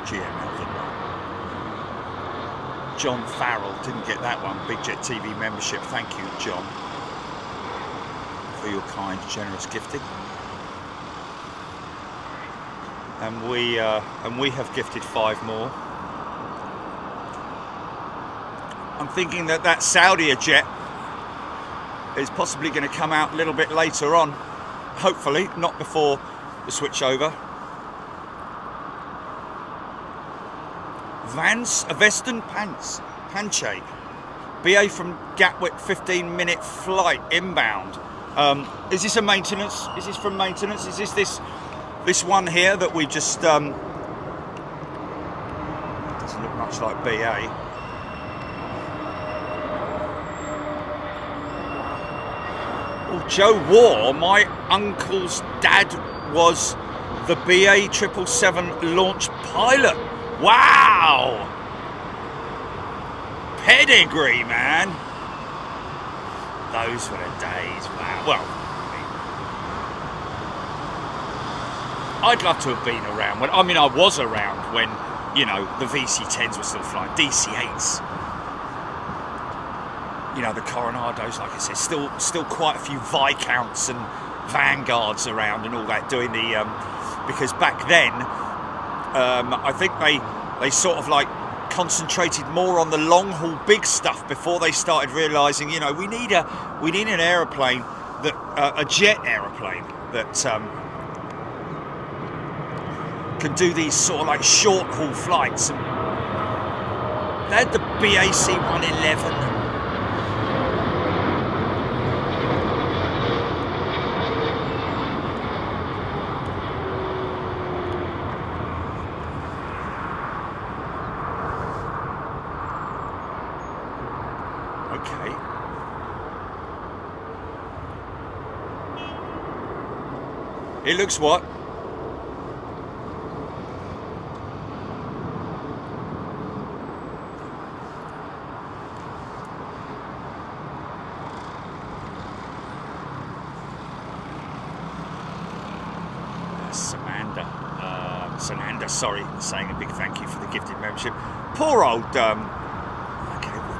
GML, didn't I? John Farrell didn't get that one. Big Jet TV membership. Thank you, John, for your kind, generous gifting. And we have gifted 5 more. I'm thinking that Saudi jet is possibly going to come out a little bit later on. Hopefully, not before the switchover. Vesten Panche, BA from Gatwick, 15-minute flight inbound. Is this a maintenance? Is this from maintenance? Is this one here that we just doesn't look much like BA? Oh, Joe War, my uncle's dad was the BA 777 launch pilot. Wow! Pedigree, man. Those were the days. Wow. Well, I'd love to have been around when. I mean, I was around when, you know, the VC-10s were still flying. DC-8s. You know, the Coronados, like I said, still quite a few Viscounts and Vanguards around and all that doing the. Because back then. I think they sort of like concentrated more on the long haul big stuff before they started realising, you know, we need an aeroplane that a jet aeroplane that can do these sort of like short haul flights. And they had the BAC 111. It looks what? Sananda, sorry, saying a big thank you for the gifted membership. Poor old, okay,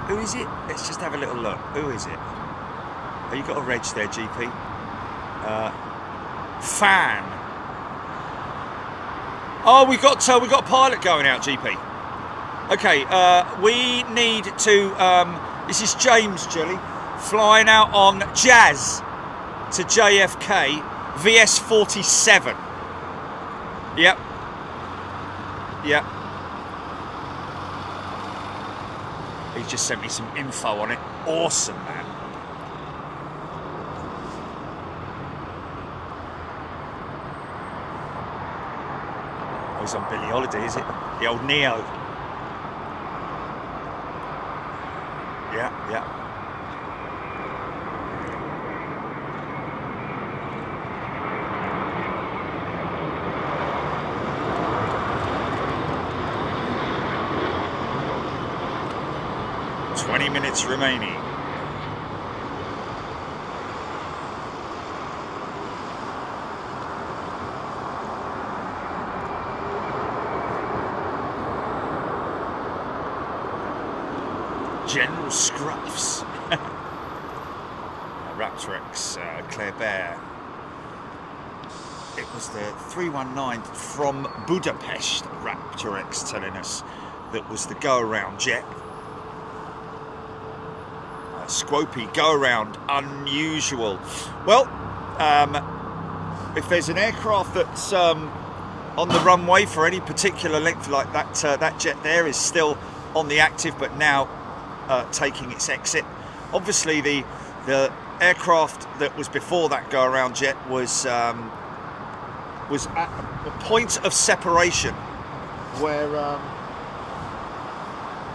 who is it? Let's just have a little look. Who is it? Oh, you got a reg there, GP. Fan. Oh, we got a pilot going out, GP. Okay, we need to. This is James Jelly flying out on Jazz to JFK VS 47. Yep. Yep. He just sent me some info on it. Awesome, man. Oh, he's on Billy Holiday, is it? The old Neo. Yeah, yeah. Minutes remaining. General Scruffs. Raptor X, Claire Bear. It was the 319 from Budapest, Raptor X telling us that was the go-around jet. Squopy go-around, unusual. Well, if there's an aircraft that's on the runway for any particular length like that, that jet there is still on the active, but now taking its exit. Obviously, the aircraft that was before that go-around jet was at a point of separation where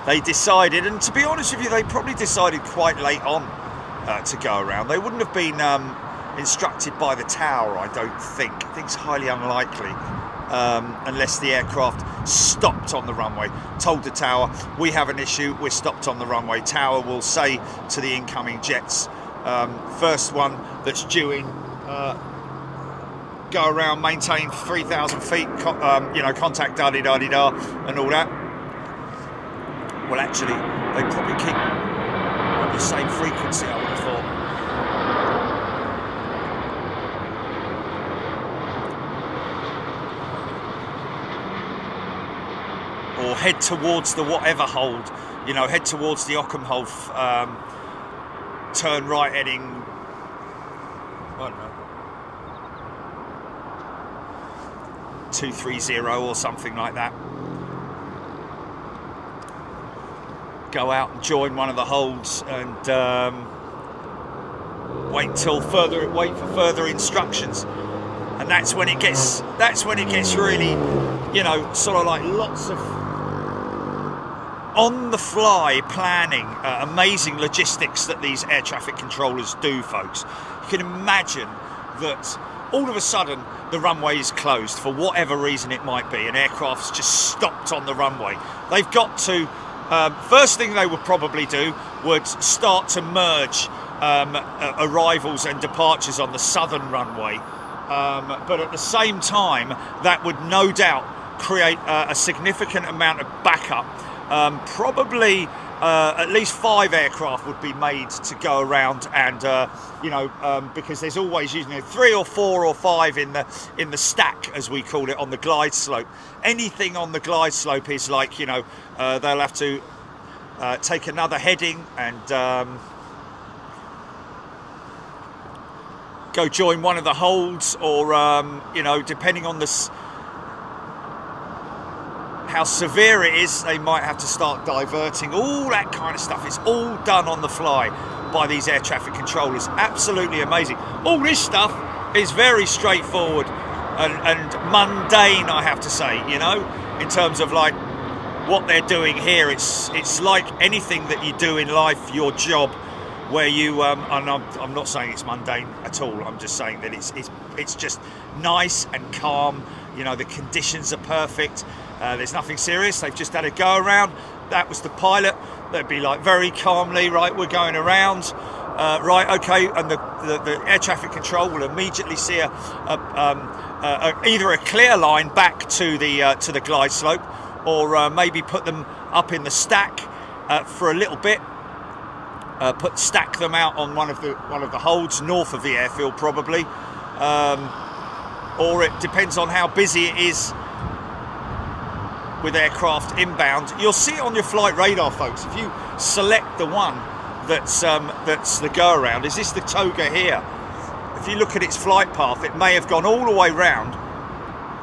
they decided, and to be honest with you, they probably decided quite late on to go around. They wouldn't have been instructed by the tower, I don't think. I think it's highly unlikely, unless the aircraft stopped on the runway, told the tower, we have an issue, we're stopped on the runway. Tower will say to the incoming jets, first one that's due in, go around, maintain 3,000 feet, you know, contact da-di-da-di-da and all that. Well, actually, they probably keep on the same frequency, I would have thought. Or head towards the whatever hold, you know, head towards the Ockham hold, turn right heading, I don't know, 230 or something like that. Go out and join one of the holds and wait for further instructions, and that's when it gets really, you know, sort of like lots of on the fly planning, amazing logistics that these air traffic controllers do, folks. You can imagine that all of a sudden the runway is closed for whatever reason it might be, and aircraft's just stopped on the runway. They've got to first thing they would probably do would start to merge arrivals and departures on the southern runway, but at the same time that would no doubt create a significant amount of backup. Probably at least 5 aircraft would be made to go around, and you know, because there's always usually 3 or 4 or 5 in the stack, as we call it, on the glide slope. Anything on the glide slope is like, you know, they'll have to take another heading and go join one of the holds, or you know, depending on how severe it is, they might have to start diverting, all that kind of stuff. It's all done on the fly by these air traffic controllers. Absolutely amazing. All this stuff is very straightforward and mundane, I have to say, you know, in terms of like what they're doing here. It's like anything that you do in life, your job, where you and I'm not saying it's mundane at all. I'm just saying that it's just nice and calm. You know, the conditions are perfect. There's nothing serious. They've just had a go around. That was the pilot. They'd be like very calmly, right, we're going around. right, okay, and the air traffic control will immediately see either a clear line back to the glide slope, or maybe put them up in the stack for a little bit. Stack them out on one of the holds north of the airfield, probably, or it depends on how busy it is with aircraft inbound. You'll see it on your flight radar, folks. If you select the one that's the go around, is this the toga here? If you look at its flight path, it may have gone all the way round.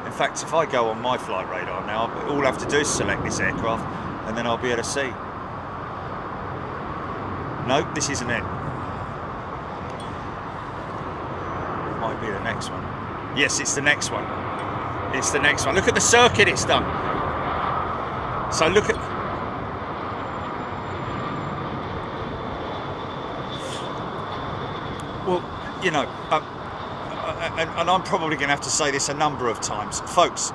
In fact, if I go on my flight radar now, all I have to do is select this aircraft, and then I'll be able to see. No, this isn't it. Might be the next one. Yes, it's the next one. It's the next one. Look at the circuit it's done. So look at... Well, you know, and I'm probably going to have to say this a number of times. Folks,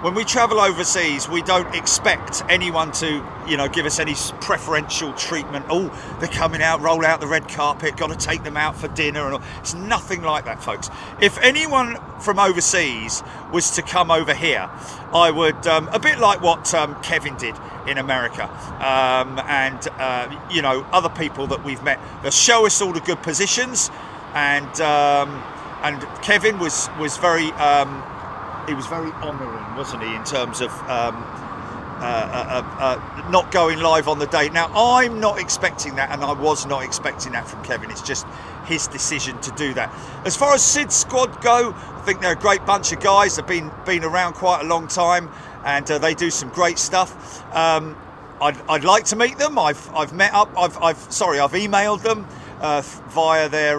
when we travel overseas, we don't expect anyone to, you know, give us any preferential treatment. Oh, they're coming out, roll out the red carpet, got to take them out for dinner and all. It's nothing like that, folks. If anyone from overseas was to come over here, I would, a bit like what Kevin did in America, you know, other people that we've met, they'll show us all the good positions, and Kevin was very... he was very honouring, wasn't he, in terms of not going live on the day. Now, I'm not expecting that, and I was not expecting that from Kevin. It's just his decision to do that. As far as Sid's squad go, I think they're a great bunch of guys. They've been around quite a long time, and they do some great stuff. I'd like to meet them. I've met up. I've emailed them via their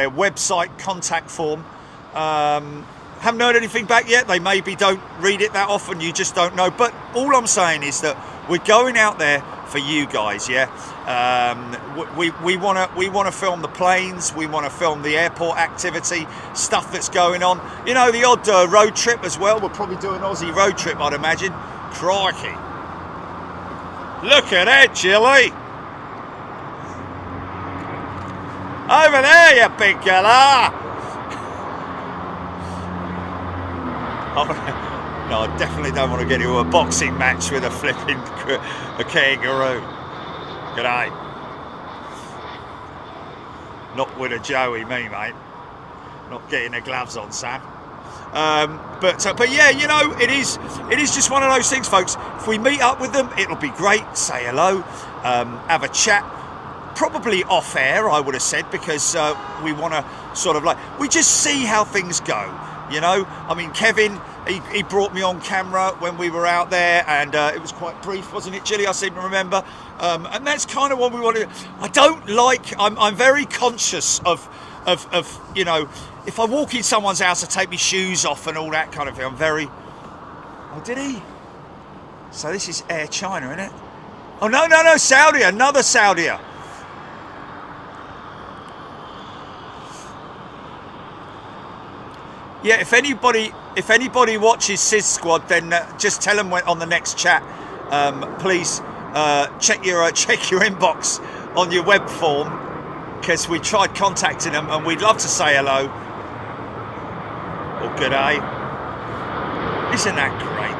website contact form. Haven't heard anything back yet. They maybe don't read it that often, you just don't know. But all I'm saying is that we're going out there for you guys, yeah. We want to film the planes, we want to film the airport activity, stuff that's going on. You know, the odd road trip as well. We'll probably do an Aussie road trip, I'd imagine. Crikey. Look at that, Chile. Over there, you big girl. Oh, no, I definitely don't want to get into a boxing match with a flipping kangaroo. G'day. Not with a Joey, me, mate. Not getting the gloves on, Sam. But yeah, you know, it is just one of those things, folks. If we meet up with them, it'll be great. Say hello, have a chat. Probably off air, I would have said, because we want to sort of we just see how things go. You know, I mean, Kevin, he brought me on camera when we were out there, and it was quite brief, wasn't it, Chilly? I seem to remember. And that's kind of what we want to do. I don't like, I'm very conscious of, you know, if I walk in someone's house, I take my shoes off and all that kind of thing. I'm very, oh, did he? So this is Air China, isn't it? Oh, no, Saudi, another Saudi. Yeah, if anybody watches Sid's squad, then just tell them on the next chat. Please check your inbox on your web form, because we tried contacting them and we'd love to say hello or good day. Isn't that great?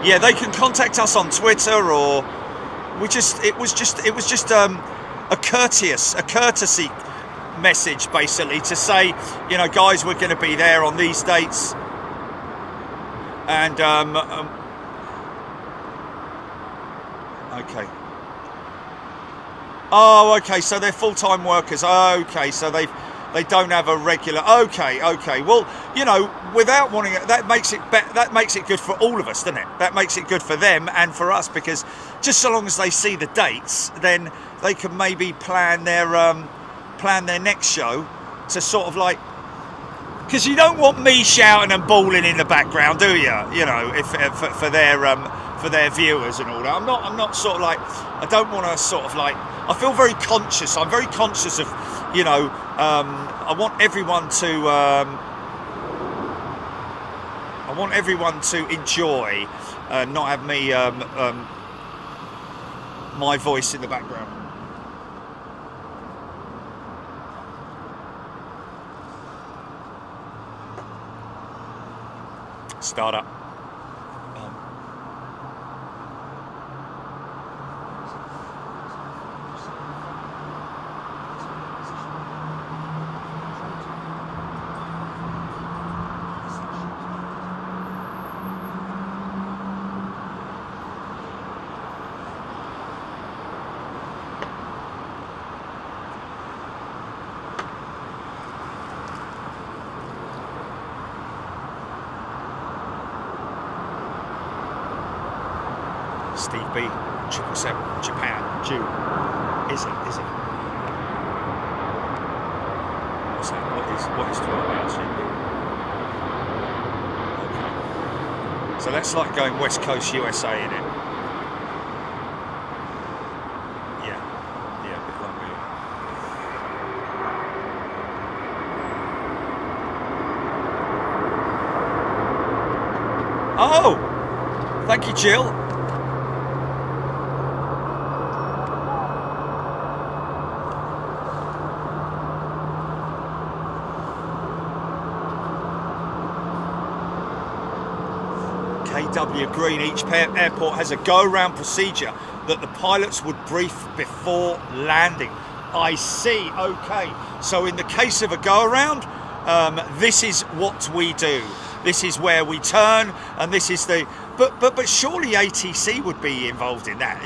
Yeah, they can contact us on Twitter, or it was just a courtesy message, basically, to say, you know, guys, we're going to be there on these dates, and okay. Oh, okay, so they're full-time workers. Okay, so they don't have a regular. Okay. Well, you know, without wanting it, that makes it good for all of us, doesn't it? That makes it good for them and for us, because just so long as they see the dates, then they can maybe plan their next show to sort of because you don't want me shouting and bawling in the background, do you? You know, if for their viewers and all that. I'm not sort of I don't want to sort of I feel very conscious. I'm very conscious of, you know, I want everyone to enjoy, not have me my voice in the background. Start up. Steve B, 777, Japan, June. Is it? What's that? What is 12 hours? Okay. So that's like going West Coast USA, in it. Yeah, a bit longer. Oh, thank you, Jill. KW Green, each airport has a go-around procedure that the pilots would brief before landing. I see, okay. So in the case of a go-around, this is what we do. This is where we turn, and this is the... But surely ATC would be involved in that,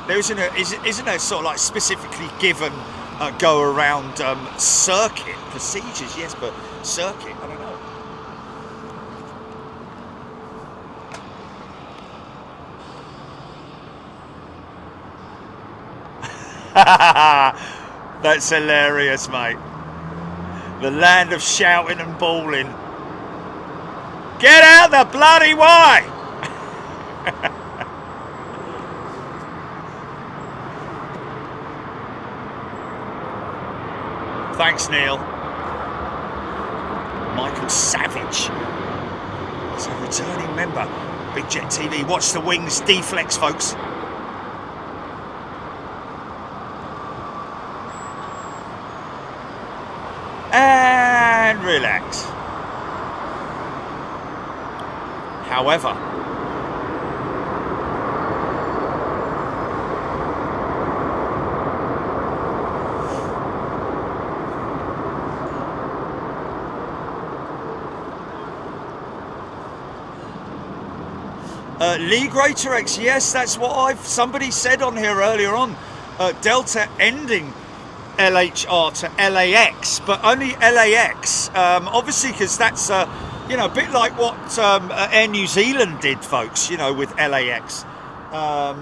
there isn't there sort of like specifically given go-around circuit procedures? Yes, but circuit, I don't know. That's hilarious, mate. The land of shouting and bawling. Get out the bloody way! Thanks, Neil. Michael Savage. It's a returning member. Big Jet TV. Watch the wings deflex, folks. And relax. However, Lee Greater X, yes, that's what somebody said on here earlier on. Delta ending LHR to LAX, but only LAX, obviously, because that's a bit like what Air New Zealand did, folks, with LAX. I'll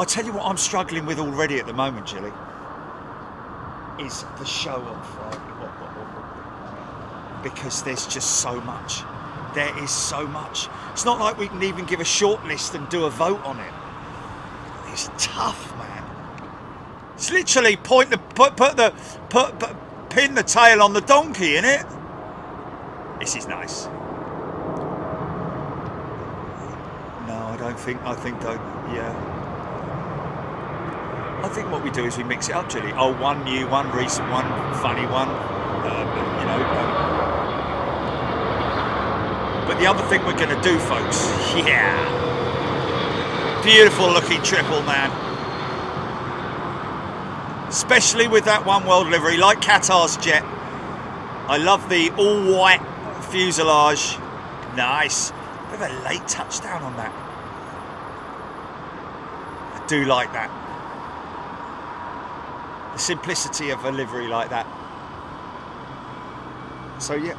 tell you what I'm struggling with already at the moment, Jilly, is the show on Friday. Because there's just so much. There is so much. It's not like we can even give a short list and do a vote on it. It's tough, man. It's literally pin the tail on the donkey, innit? This is nice. No, I think what we do is we mix it up, Julie. Oh, one new one, recent one, funny one, But the other thing we're going to do, folks, beautiful looking triple, man. Especially with that one world livery, like Qatar's jet. I love the all-white fuselage. Nice. Bit of a late touchdown on that. I do like that. The simplicity of a livery like that. So yeah,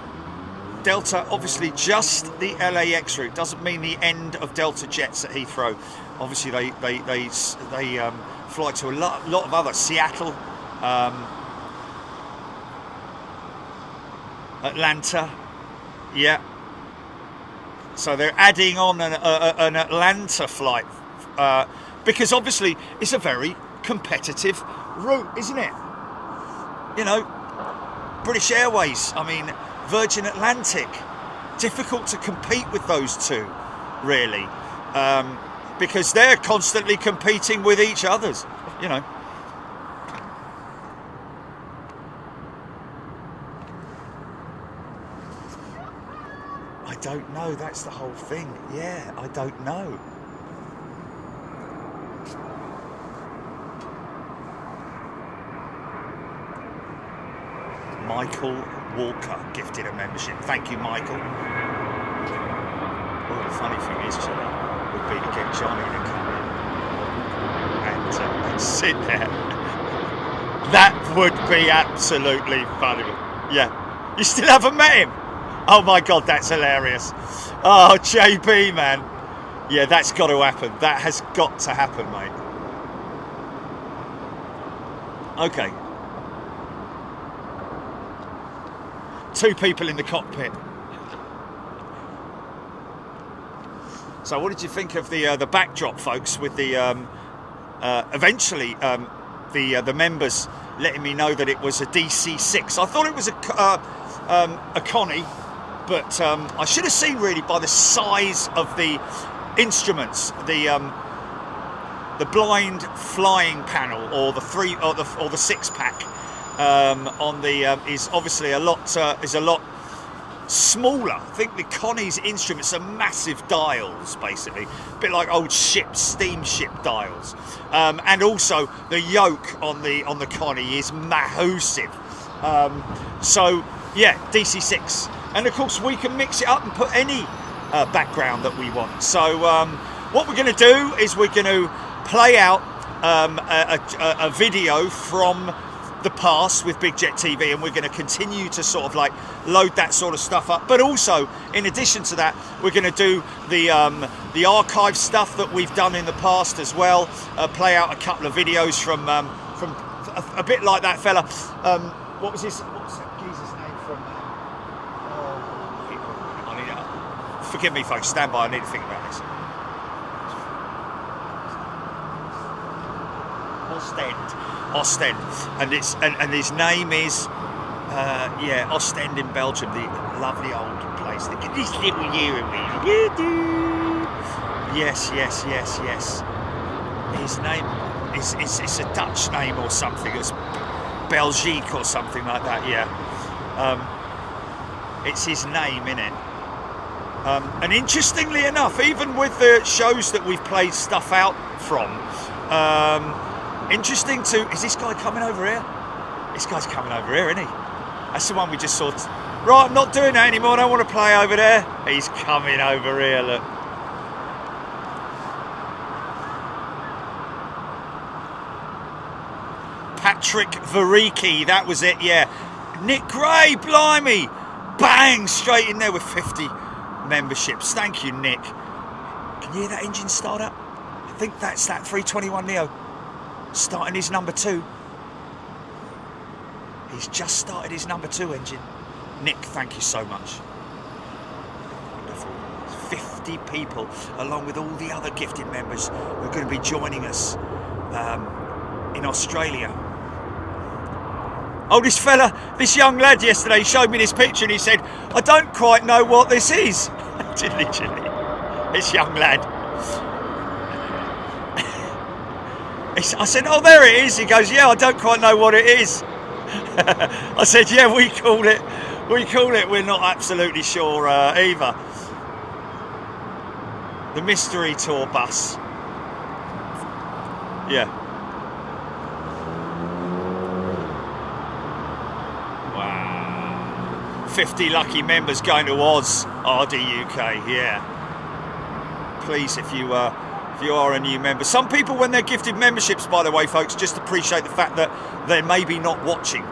Delta obviously just the LAX route. Doesn't mean the end of Delta jets at Heathrow. Obviously they fly to a lot of other, Seattle, Atlanta, yeah. So they're adding on an Atlanta flight because obviously it's a very competitive route, isn't it? British Airways, I mean, Virgin Atlantic, difficult to compete with those two, really. because they're constantly competing with each other's, you know. I don't know, that's the whole thing. Yeah, I don't know. Michael Walker gifted a membership. Thank you, Michael. Well, the funny thing is, Chile, would be to get Johnny to come in and sit there. That would be absolutely funny. Yeah. You still haven't met him? Oh my God, that's hilarious. Oh, JB, man. Yeah, that's got to happen. That has got to happen, mate. Okay. 2 people in the cockpit. So what did you think of the backdrop, folks, with the eventually the members letting me know that it was a DC-6. I thought it was a Connie, but I should have seen really by the size of the instruments, the blind flying panel, or the 6-pack on the is obviously a lot smaller. I think the Connie's instruments are massive dials, basically, a bit like old ships, steamship dials, and also the yoke on the Connie is massive. So yeah, DC-6, and of course we can mix it up and put any background that we want. So what we're going to do is we're going to play out a video from the past with Big Jet TV, and we're going to continue to sort of like load that sort of stuff up, but also in addition to that we're going to do the archive stuff that we've done in the past as well, play out a couple of videos from a bit like that fella, what was that geezer's name from forgive me folks, stand by, I need to think about this. Ostend, and his name is Ostend in Belgium, the lovely old place. Look at this little yes. His name is it's a Dutch name or something. It's Belgique or something like that. Yeah, it's his name, innit? And interestingly enough, even with the shows that we've played stuff out from. Interesting to... Is this guy coming over here? This guy's coming over here, isn't he? That's the one we just saw. Right, I'm not doing that anymore. I don't want to play over there. He's coming over here, look. Patrick Variki, that was it, yeah. Nick Gray, blimey. Bang, straight in there with 50 memberships. Thank you, Nick. Can you hear that engine start up? I think that's that 321neo. Starting his number 2. He's just started his number 2 engine. Nick, thank you so much. Wonderful. 50 people, along with all the other gifted members who are going to be joining us in Australia. Oh, this young lad yesterday showed me this picture and he said, I don't quite know what this is. Literally, this young lad. I said, oh, there it is. He goes, yeah, I don't quite know what it is. I said, yeah, we call it. We're not absolutely sure either. The mystery tour bus. Yeah. Wow. 50 lucky members going to Oz, RDUK, yeah. Please, if you are a new member. Some people, when they're gifted memberships, by the way, folks, just appreciate the fact that they're maybe not watching.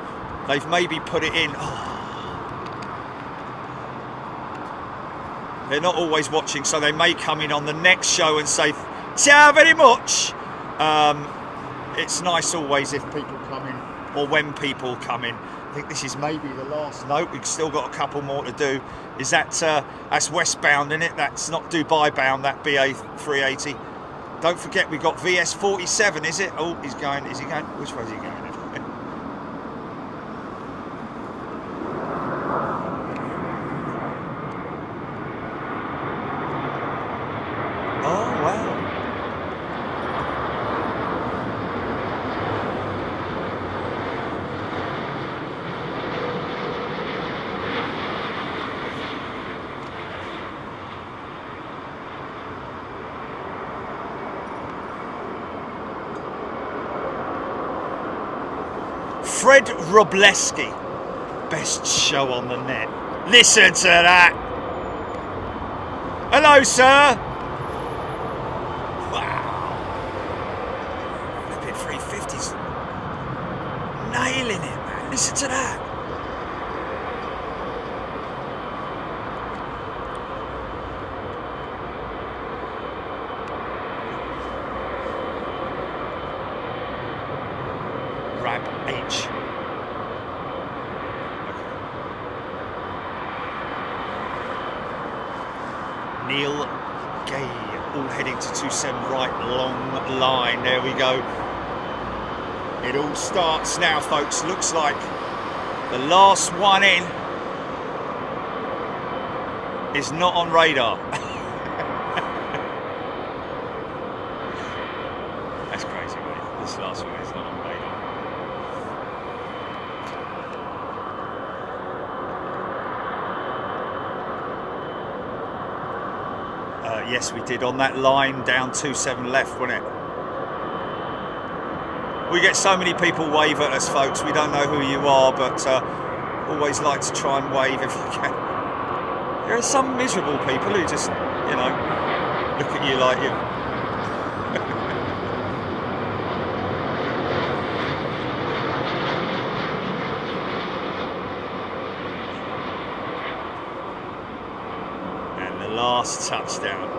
They've maybe put it in. Oh. They're not always watching, so they may come in on the next show and say, ciao very much. It's nice always if people come in, or when people come in. I think this is maybe the last. Nope, we've still got a couple more to do. Is that's westbound, isn't it? That's not Dubai bound, that BA 380. Don't forget we got VS47, is it? Oh, is he going? Which way is he going? Oh, wow. Fred Robleski, best show on the net. Listen to that. Hello, sir. Wow. Flipping 350s. Nailing it, man. Listen to that. Rab H. Neil Gay, all heading to 27 right, long line. There we go. It all starts now, folks. Looks like the last one in is not on radar. That's crazy, mate. This last one is not on radar. Yes, we did on that line down 27 left, wasn't it? We get so many people wave at us, folks. We don't know who you are, but always like to try and wave if you can. There are some miserable people who just, you know, look at you like you. And the last touchdown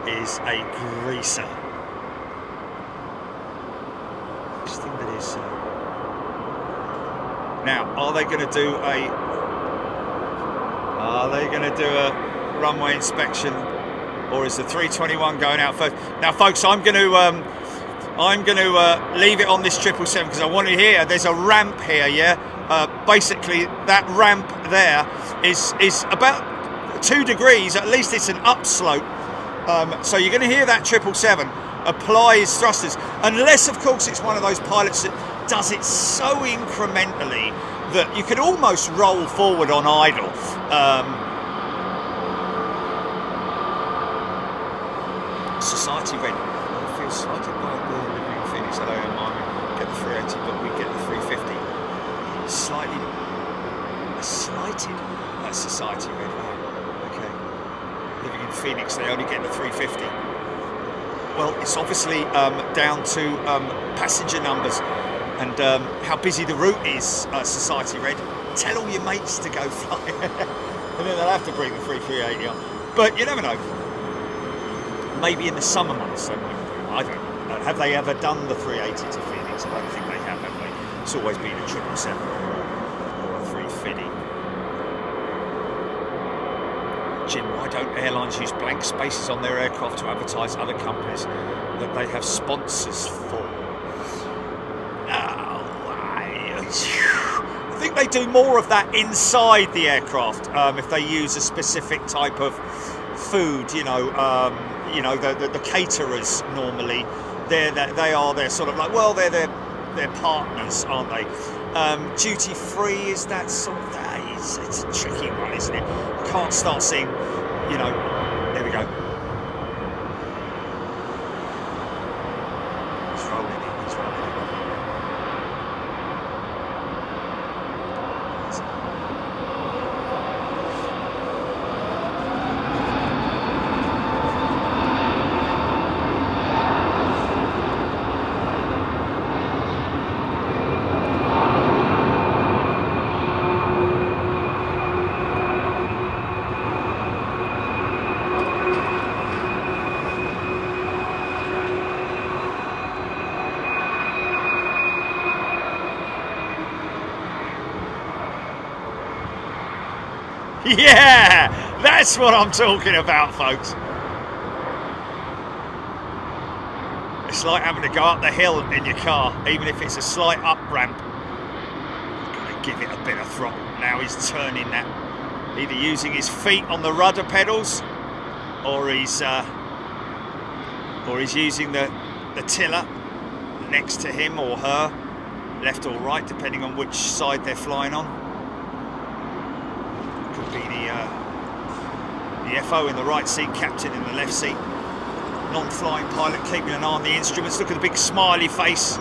is a greaser. Now, are they going to do a runway inspection, or is the 321 going out first? Now, folks, I'm going to leave it on this 777 because I want to hear. There's a ramp here, yeah. Basically, that ramp there is about 2 degrees. At least it's an upslope. So you're going to hear that 777 apply his thrusters, unless, of course, it's one of those pilots that does it so incrementally that you could almost roll forward on idle. Society Red, I feel slighted by the living in Phoenix. Hello, Mark. Get the 380, but we get the 350. Slighted. That's Society Red. Okay. Living in Phoenix, they only get the 350. Well, it's obviously down to passenger numbers and how busy the route is, Society Red. Tell all your mates to go fly. And then they'll have to bring the 380 on. But you never know. Maybe in the summer months they might do. I don't know. Have they ever done the 380 to Phoenix? I don't think they have they? It's always been a 777 or a 350. Jim, why don't airlines use blank spaces on their aircraft to advertise other companies that they have sponsors for? I think they do more of that inside the aircraft if they use a specific type of food. The caterers normally they're sort of like, well, they're partners, aren't they? Duty free is that sort of it's a tricky one, isn't it? You can't start seeing, there we go. He's rolling it. Yeah, that's what I'm talking about, folks. It's like having to go up the hill in your car, even if it's a slight up ramp. Gotta give it a bit of throttle. Now he's turning that, either using his feet on the rudder pedals, or he's using the tiller next to him or her, left or right, depending on which side they're flying on. Could be the FO in the right seat, captain in the left seat, non-flying pilot keeping an eye on the instruments. Look at the big smiley face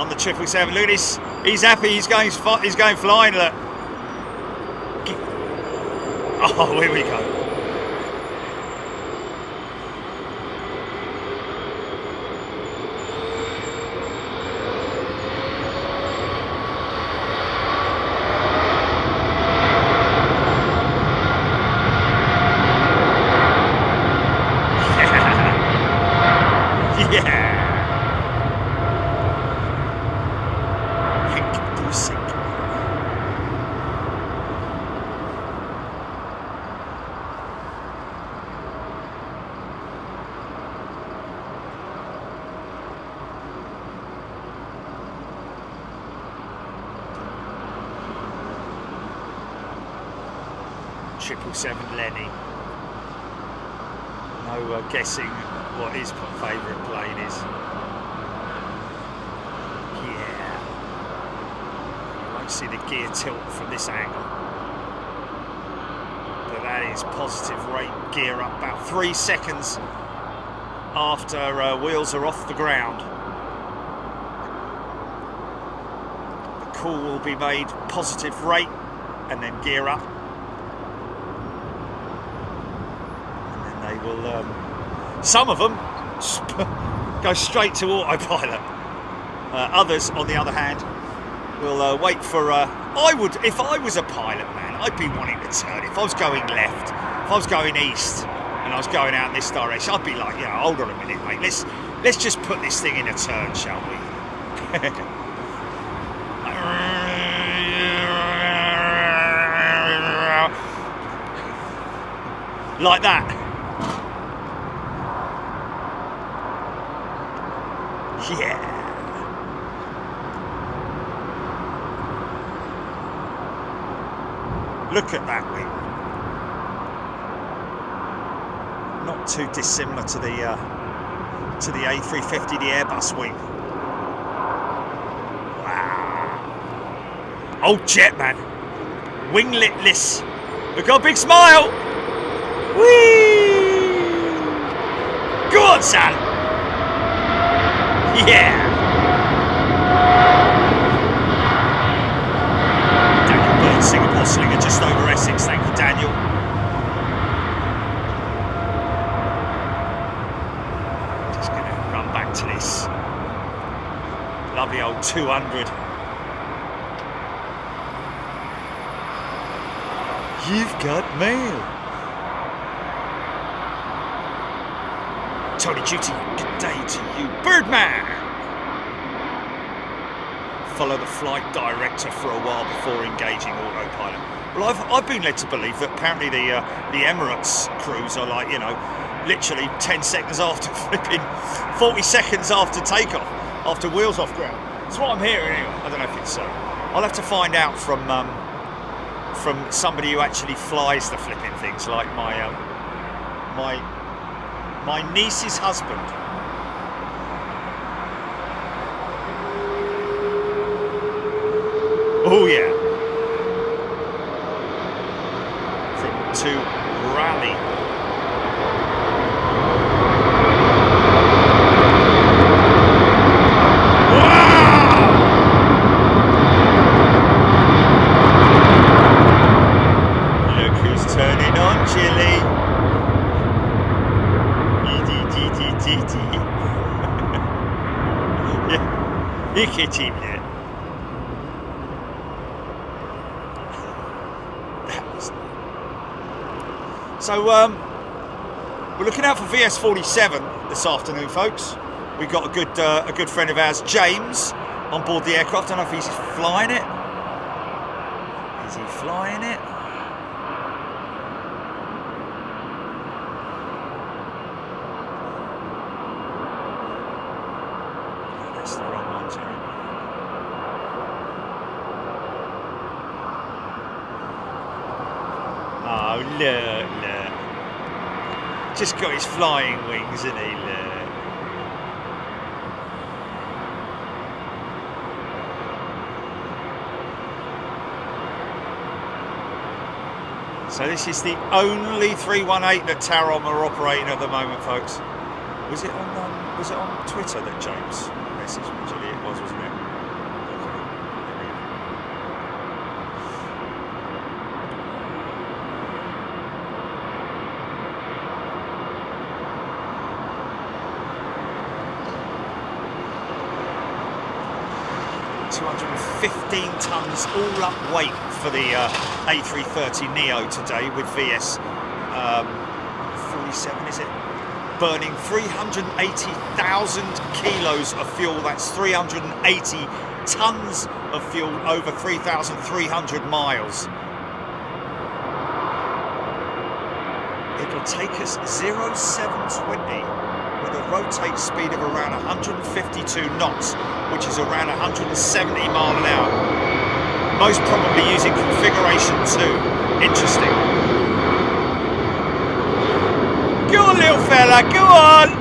on the 777. Look at this. He's happy. He's going flying. Look. Oh, here we go. Lenny. No guessing what his favourite plane is. Yeah. You won't see the gear tilt from this angle. But that is positive rate gear up about 3 seconds after wheels are off the ground. The call will be made positive rate and then gear up. Will some of them go straight to autopilot. Others, on the other hand, will wait for. If I was a pilot, man, I'd be wanting to turn. If I was going left, if I was going east, and I was going out in this direction, I'd be like, hold on a minute, mate. Let's just put this thing in a turn, shall we? Like that. Yeah. Look at that wing. Not too dissimilar to the A350, the Airbus wing. Wow. Old jet, man. Winglitless. Look at a big smile. Whee! Go on, son. Yeah! Daniel Byrne, Singapore Slinger, just over Essex. Thank you, Daniel. Just going to run back to this lovely old 200. You've got mail. Tony Duty, good day to you. Birdman! Follow the flight director for a while before engaging autopilot. Well, I've been led to believe that apparently the Emirates crews are like, literally 10 seconds after flipping, 40 seconds after takeoff, after wheels off ground. That's what I'm hearing anyway. I don't know if it's so. I'll have to find out from somebody who actually flies the flipping things, like my niece's husband. Oh yeah. To rally. Wow! Look who's turning on, Chili. Yeah, you can team it. So we're looking out for VS47 this afternoon, folks. We've got a good friend of ours, James, on board the aircraft. I don't know if he's flying it. Is he flying it? That's the wrong one, Jerry. Oh, look. Just got his flying wings, isn't he? Look. So this is the only 318 that Tarom are operating at the moment, folks. Was it on Twitter that James messaged me? It was, wasn't it? 215 tonnes all up weight for the A330neo today with VS 47, is it? Burning 380,000 kilos of fuel. That's 380 tonnes of fuel over 3,300 miles. It'll take us 0720 with a rotate speed of around 152 knots, which is around 170 mile an hour. Most probably using configuration 2. Interesting. Go on, little fella, go on!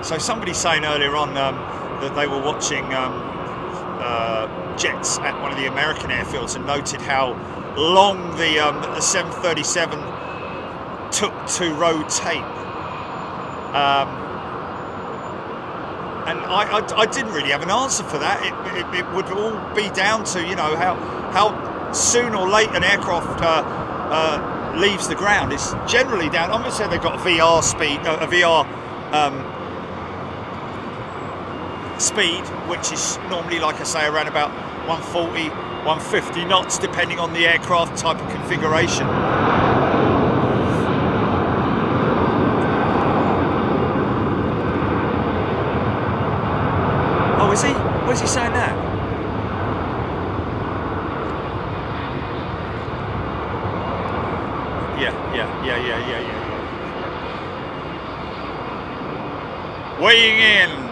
So somebody saying earlier on that they were watching jets at one of the American airfields and noted how long the 737 took to rotate. And I didn't really have an answer for that. It would all be down to, you know, how soon or late an aircraft leaves the ground. It's generally down. I'm going to say they've got a VR speed, which is normally, like I say, around about 140, 150 knots, depending on the aircraft type of configuration. Oh, is he? Where's he saying that? Yeah. Weighing in.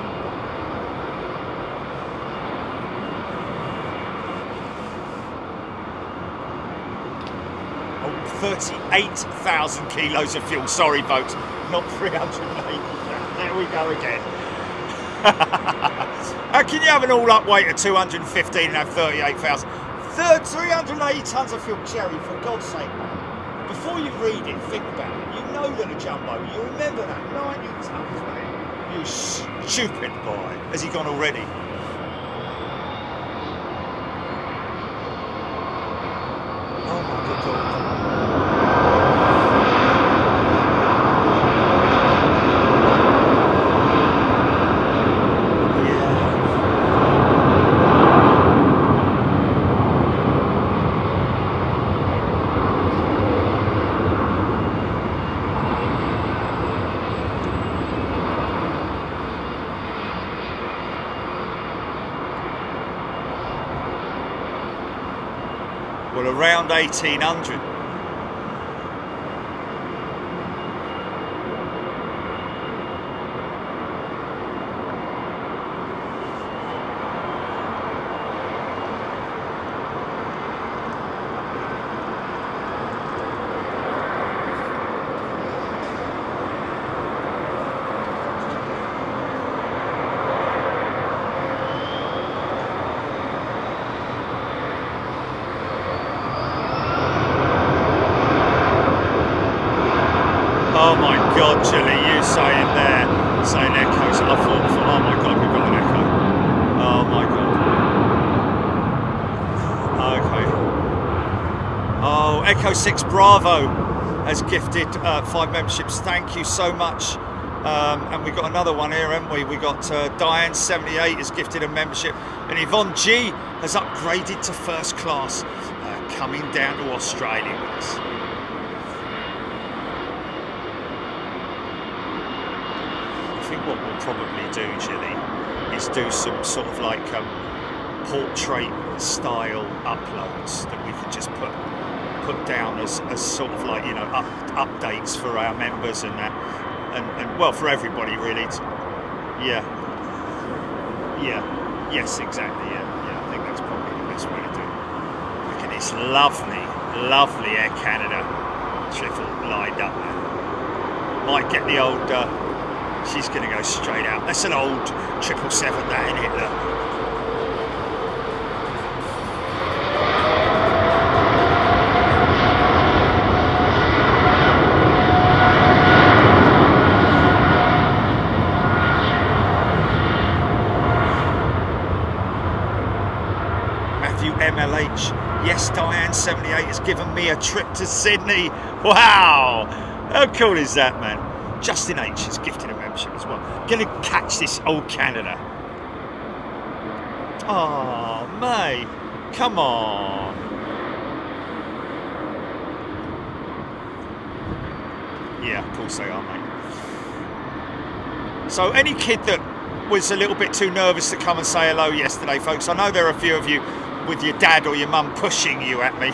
38,000 kilos of fuel. Sorry, folks, not 380. There we go again. How can you have an all-up weight of 215 and have 38,000? 380 tonnes of fuel, Jerry, for God's sake, man. Before you read it, think about it. You know that a jumbo, you remember that 90 tonnes, mate. You stupid boy. Has he gone already? Oh my good God. Well, around 1800. Oh my God, Julie, you saying echoes. I thought, oh my God, we've got an echo. Oh my God. Okay. Oh, Echo 6 Bravo has gifted 5 memberships. Thank you so much. And we got another one here, haven't we? We got Diane 78 has gifted a membership, and Yvonne G has upgraded to first class, coming down to Australia with us. What we'll probably do, Gilly, is do some sort of like portrait style uploads that we can just put down as sort of like, you know, updates for our members and that, and well, for everybody really. Yes, exactly. Yeah, I think that's probably the best way to do it. Look at this lovely Air Canada triple lined up there. Might get the old. She's going to go straight out. That's an old 777, that, isn't it? Look. love you, MLH. Yes, Diane78 has given me a trip to Sydney. Wow, how cool is that, man? Justin H has gifted a membership as well. Gonna catch this old Canada. Oh, mate, come on. Yeah, of course they are, mate. So any kid that was a little bit too nervous to come and say hello yesterday, folks, I know there are a few of you with your dad or your mum pushing you at me.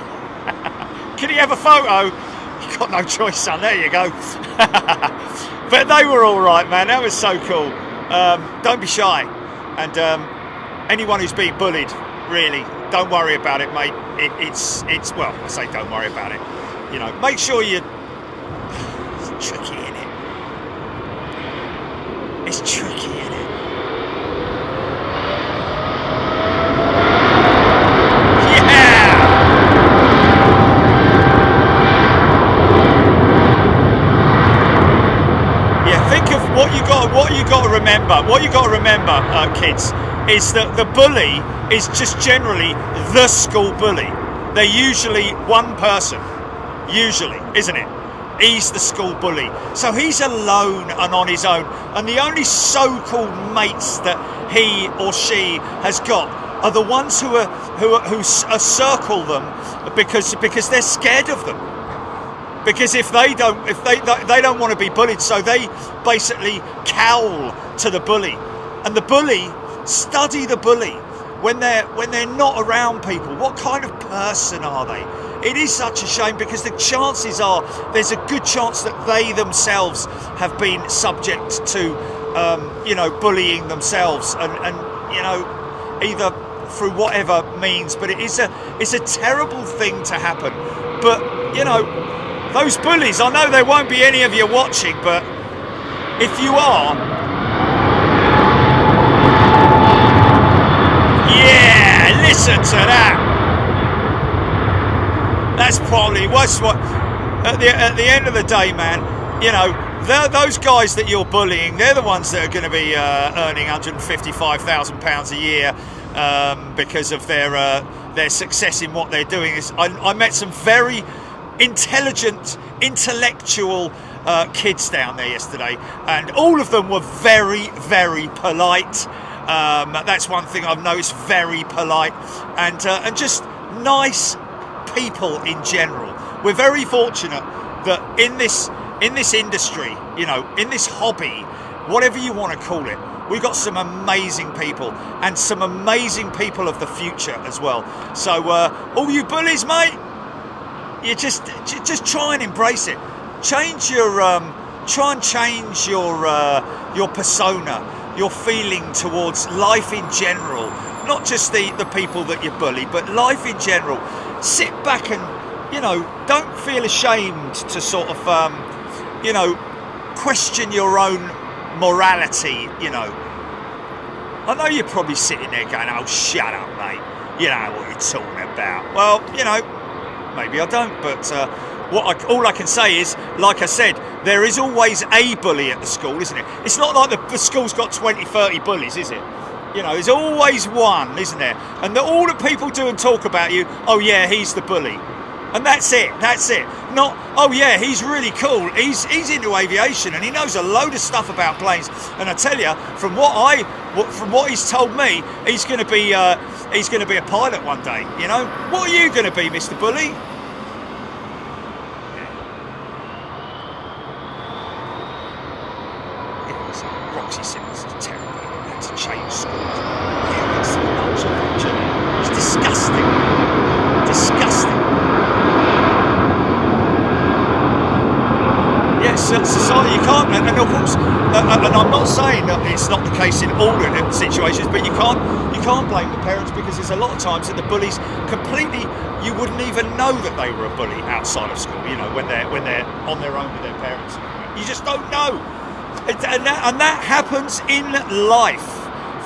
Can you have a photo? You got no choice, son. There you go. But they were all right, man. That was so cool. Don't be shy. And anyone who's being bullied, really, don't worry about it, mate. It's well, I say don't worry about it. You know, make sure you. It's tricky, innit? It's tricky, innit? What you got to remember, kids, is that the bully is just generally the school bully. They're usually one person, usually, isn't it? He's the school bully, so he's alone and on his own. And the only so-called mates that he or she has got are the ones who circle them because they're scared of them. Because if they don't want to be bullied, so they basically cowl to the bully, and the bully study the bully when they're not around people. What kind of person are they? It is such a shame, because the chances are there's a good chance that they themselves have been subject to bullying themselves, and either through whatever means. But it's a terrible thing to happen. But those bullies, I know there won't be any of you watching, but if you are, yeah, listen to that. That's probably what at the end of the day, man. Those guys that you're bullying, they're the ones that are going to be earning £155,000 a year because of their success in what they're doing. I met some very intelligent, intellectual kids down there yesterday, and all of them were very, very polite. That's one thing I've noticed, very polite, and just nice people in general. We're very fortunate that in this industry, in this hobby, whatever you want to call it, we've got some amazing people, and some amazing people of the future as well. So all you bullies, mate, you just try and embrace it. Try and change your persona, your feeling towards life in general. Not just the people that you bully, but life in general. Sit back and don't feel ashamed to sort of question your own morality. I know you're probably sitting there going, "Oh, shut up, mate. You know what you're talking about." Well, maybe I don't, but all I can say is, like I said, there is always a bully at the school, isn't it? It's not like the school's got 20, 30 bullies, is it? There's always one, isn't there? And all that people do and talk about you, oh yeah, he's the bully. And that's it. Not, oh yeah, he's really cool. He's into aviation and he knows a load of stuff about planes. And I tell you, from what he's told me, he's going to be a pilot one day. What are you going to be, Mr. Bully? Roxy Simmons is terrible. He had to change schools. It's disgusting. Yes, society, you can't, and of course, and I'm not saying that it's not the case in all situations, but you can't blame the parents, because there's a lot of times that the bullies completely, you wouldn't even know that they were a bully outside of school. When they're on their own with their parents, you just don't know. And that happens in life,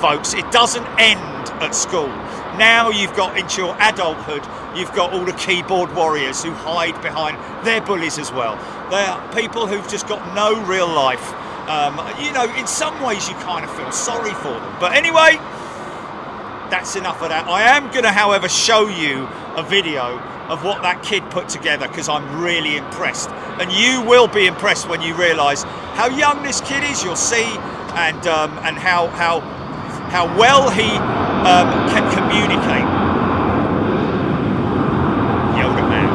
folks. It doesn't end at school. Now you've got into your adulthood, you've got all the keyboard warriors who hide behind their bullies as well. They are people who've just got no real life. In some ways you kind of feel sorry for them. But anyway, that's enough of that. I am going to, however, show you a video of what that kid put together because I'm really impressed. And you will be impressed when you realise how young this kid is. You'll see, and how well he can communicate. Yoda Man.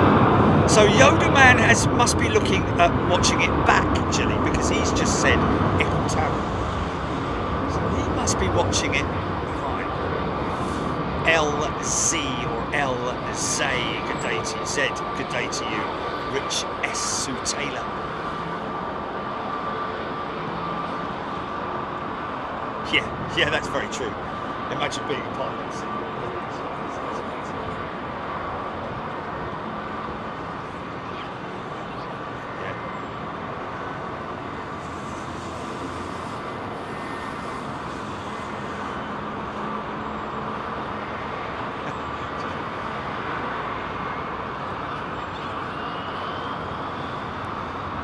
So Yoda Man must be looking at watching it back actually, because he's just said Equal Tower. So he must be watching it behind. LZ or LZ. Good day to you. Z. Good day to you. Rich S. Sue Taylor. Yeah, that's very true. Imagine being a pilot.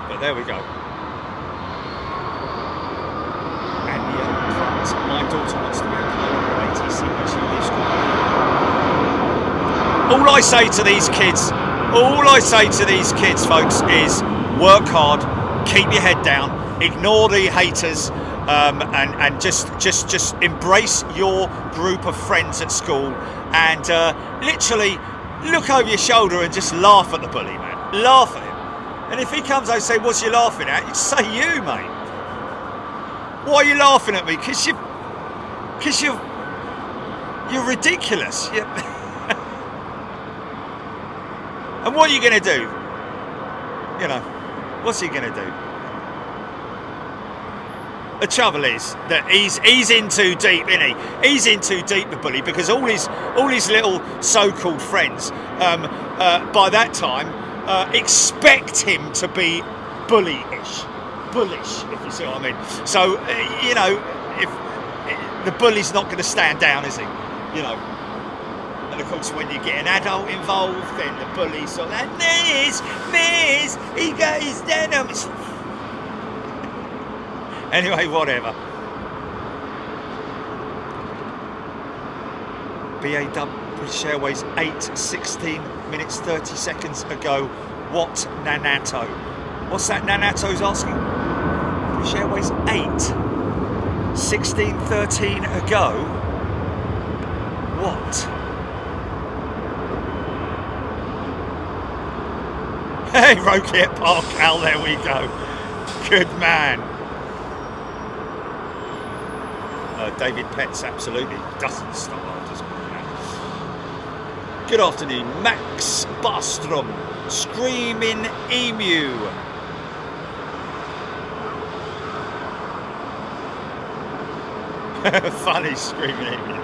But there we go. My daughter wants to be a pilot at ATC when she leaves school. All I say to these kids, folks, is work hard, keep your head down, ignore the haters, and just embrace your group of friends at school, and literally look over your shoulder and just laugh at the bully, man. Laugh at him. And if he comes out and say, "What's you laughing at?" you say, "You, mate. Why are you laughing at me? Because you're ridiculous." Yeah. And what are you going to do? You know, what's he going to do? The trouble is that he's in too deep, isn't he? He's in too deep, the bully, because all his little so-called friends by that time expect him to be bullish, if you see what I mean. So you know, if the bully's not going to stand down, is he? You know. And of course, when you get an adult involved, then the bully's sort of like, Miss, he got his denim. Anyway, whatever. BAW British Airways 8:16 minutes 30 seconds ago. What Nanato? What's that Nanato's asking? British Airways 8:16:13 ago. What? Hey, Roquette Park, Al, there we go. Good man. David Petts absolutely doesn't stop after school. Good afternoon, Max Barstrom, Screaming Emu. Funny, Screaming Emu.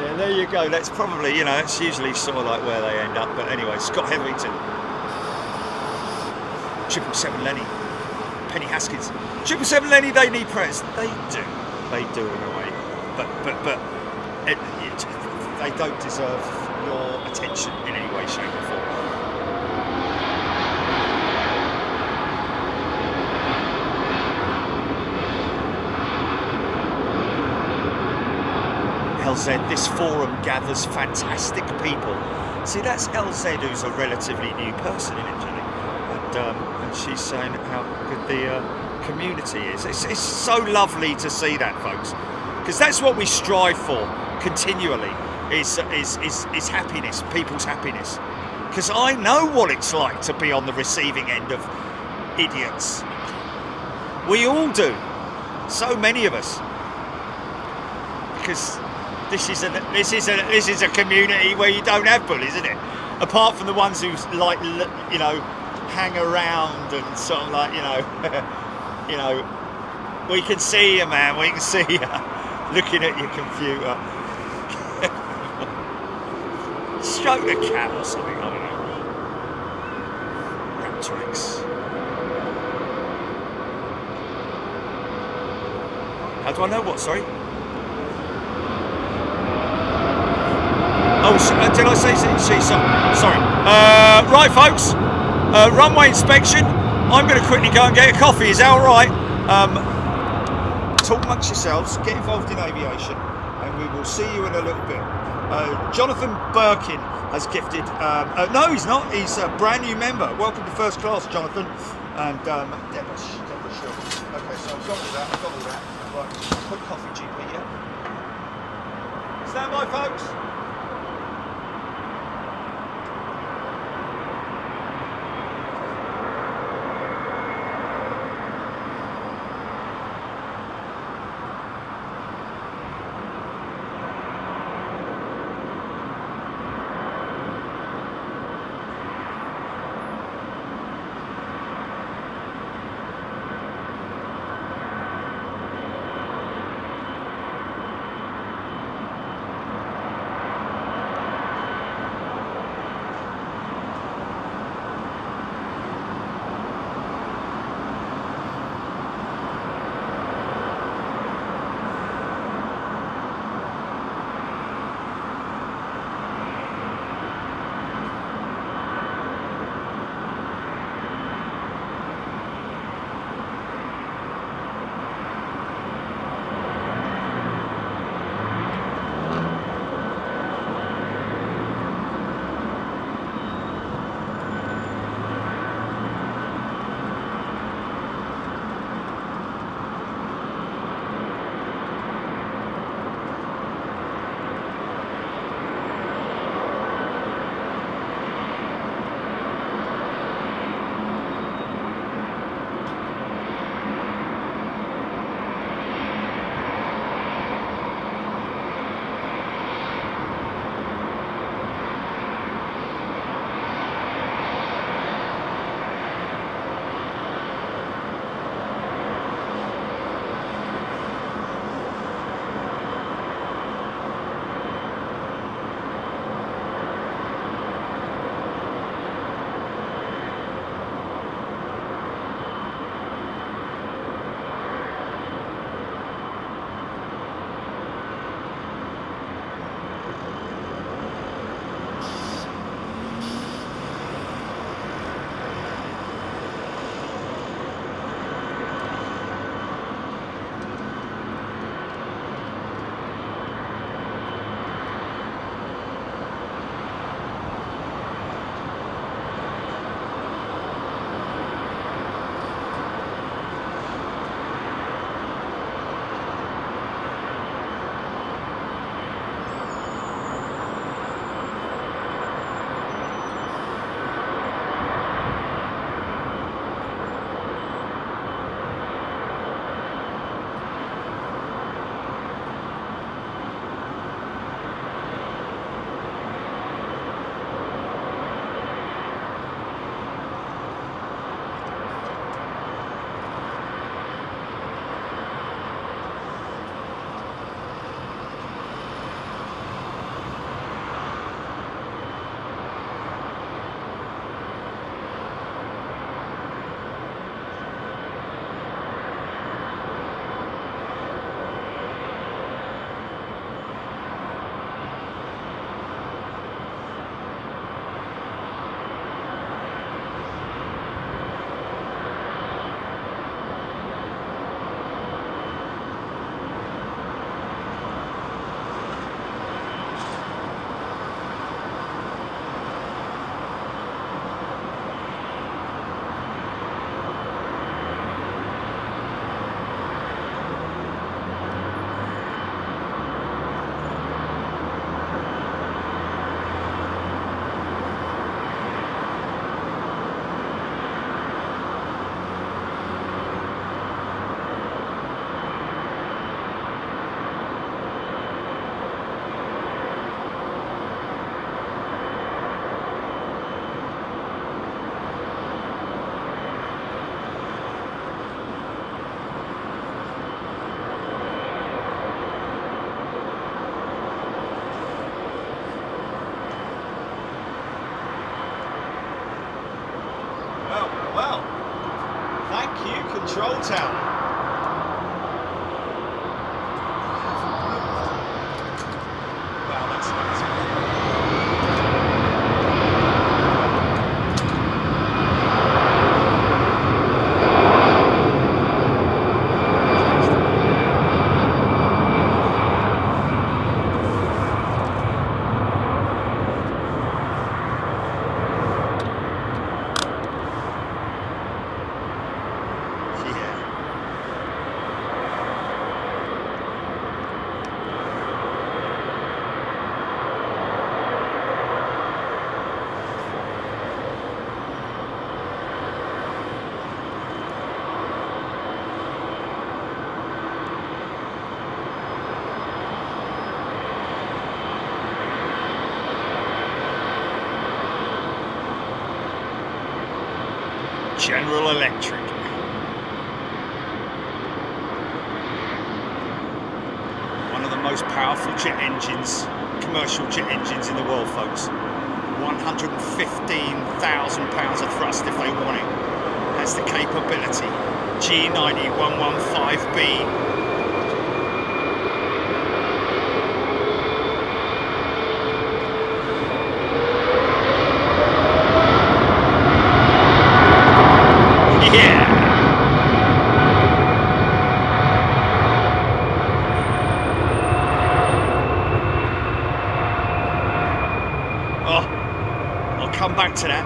Yeah, there you go. That's probably, you know, it's usually sort of like where they end up. But anyway, Scott Hetherington. 777 Lenny, Penny Haskins. 777 Lenny, they need prayers. They do in a way, but they don't deserve your attention in any way, shape or form. LZ, this forum gathers fantastic people. See, that's LZ, who's a relatively new person in it, and she's saying how good the community is. It's so lovely to see that, folks, because that's what we strive for continually. Is happiness, people's happiness. Because I know what it's like to be on the receiving end of idiots. We all do. So many of us. Because this is a community where you don't have bullies, isn't it? Apart from the ones who, like, you know, hang around and sort of like, you know, we can see you, man. We can see you looking at your computer. Stroke the cat or something. I don't know. Raptorix. How do I know what? Sorry. Oh, did I say sorry? Right, folks. Runway inspection. I'm going to quickly go and get a coffee. Is that all right? Talk amongst yourselves. Get involved in aviation, and we will We'll see you in a little bit. Jonathan Birkin has gifted. No, he's not. He's a brand new member. Welcome to First Class, Jonathan. And Deborah Shaw. Okay, so I've got all that. Right, put coffee, GP. Yeah. Stand by, folks. Control Tower. Wow, that's amazing. General Electric. One of the most powerful jet engines, commercial jet engines in the world, folks. 115,000 pounds of thrust if they want it. Has the capability. G90-115B. Come back to that.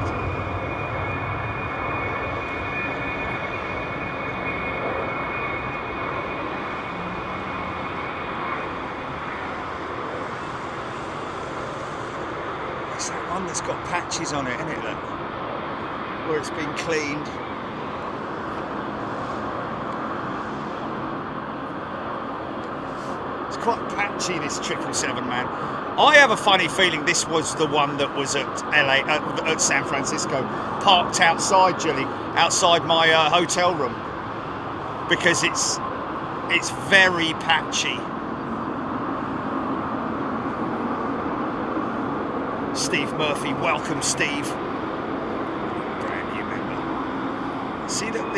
It's that one that's got patches on it, isn't it? Look, where it's been cleaned. It's quite patchy, this 777, man. I have a funny feeling this was the one that was at at San Francisco, parked outside, Jilly, outside my hotel room, because it's very patchy. Steve Murphy, welcome, Steve. Brand new member. See that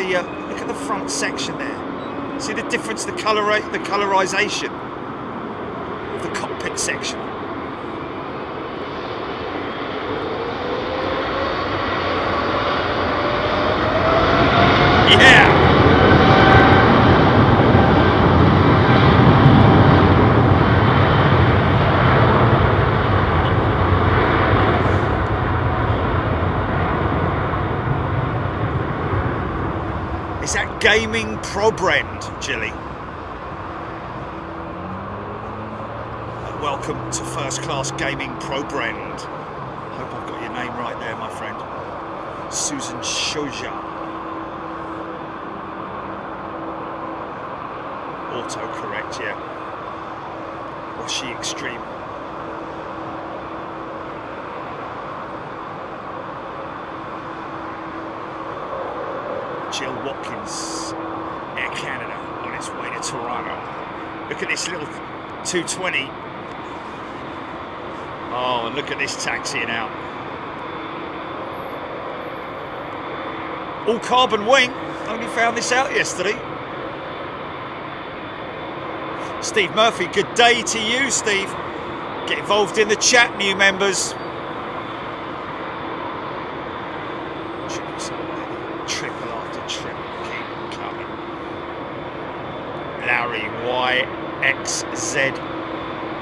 look at the front section there. See the difference, the colorization of the cockpit section. Yeah! Is that gaming pro brand, Jilly? Welcome to First Class Gaming Pro Brand. Hope I've got your name right there, my friend. Susan Shoja. Auto-correct, yeah. Washi Extreme. Jill Watkins, Air Canada, on its way to Toronto. Look at this little 220. Oh, and look at this taxiing out. All carbon wing. Only found this out yesterday. Steve Murphy, good day to you, Steve. Get involved in the chat, new members. Triple after triple, keep coming. Larry YXZ,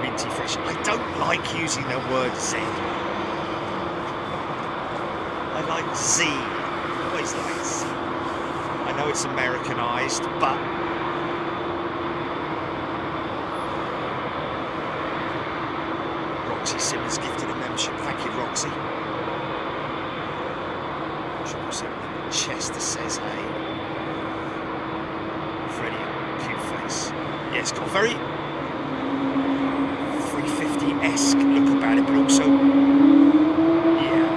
minty fresh. I don't like using the word Z. I like Z. Always like Z. I know it's Americanized, but Roxy Simmons gifted a membership. Thank you, Roxy. Chester says, hey. Freddie, cute face. Yeah, it's got a very 350-esque look about it, but also, yeah,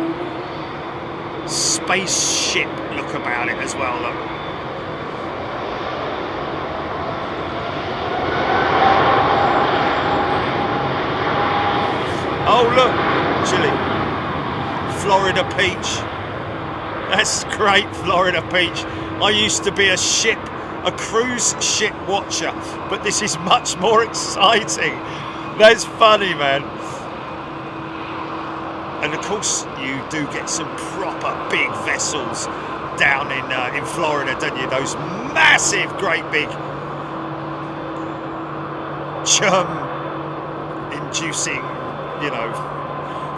spaceship look about it as well, look. Oh, look, Chile. Florida Peach. That's great, Florida Peach. I used to be a cruise ship watcher, but this is much more exciting. That's funny, man. And of course, you do get some proper big vessels down in Florida, don't you? Those massive, great big germ-inducing,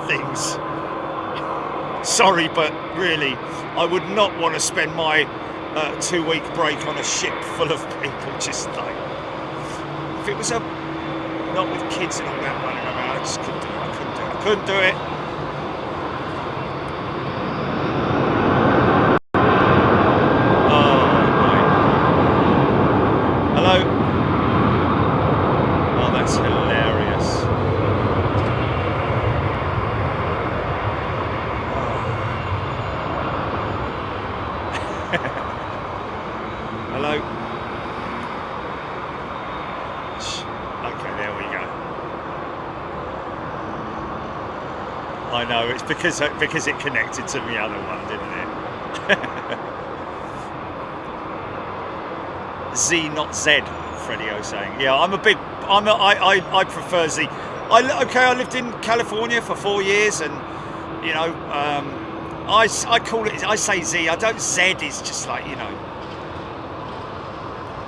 things. Sorry, but really, I would not want to spend my 2-week break on a ship full of people. Just like, if it was not with kids and all that running around, I just couldn't do it. I couldn't do it. Oh my! Hello. Oh, that's hilarious. I know, it's because it connected to the other one, didn't it? Z, not Z, Freddie O saying. Yeah, I prefer Z. I lived in California for 4 years, and you know, I call it. I say Z. I don't. Z is just like, you know.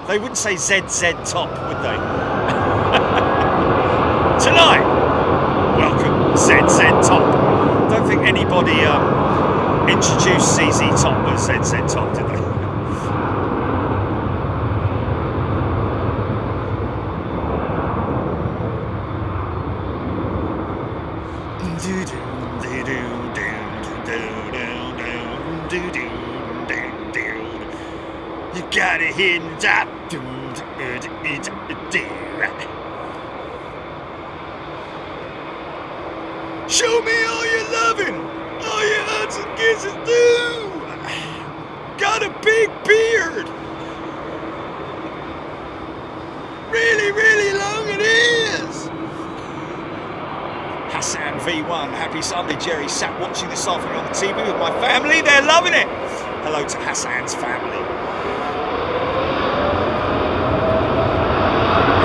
They wouldn't say ZZ top, would they? Tonight, welcome ZZ top. Don't think anybody introduced ZZ top as ZZ top, did they? You got it in the top. Show me all your loving, all your hugs and kisses too. Got a big beard. Really, really long it is. Hassan V1, happy Sunday, Jerry. Sat watching this afternoon on the TV with my family. They're loving it. Hello to Hassan's family.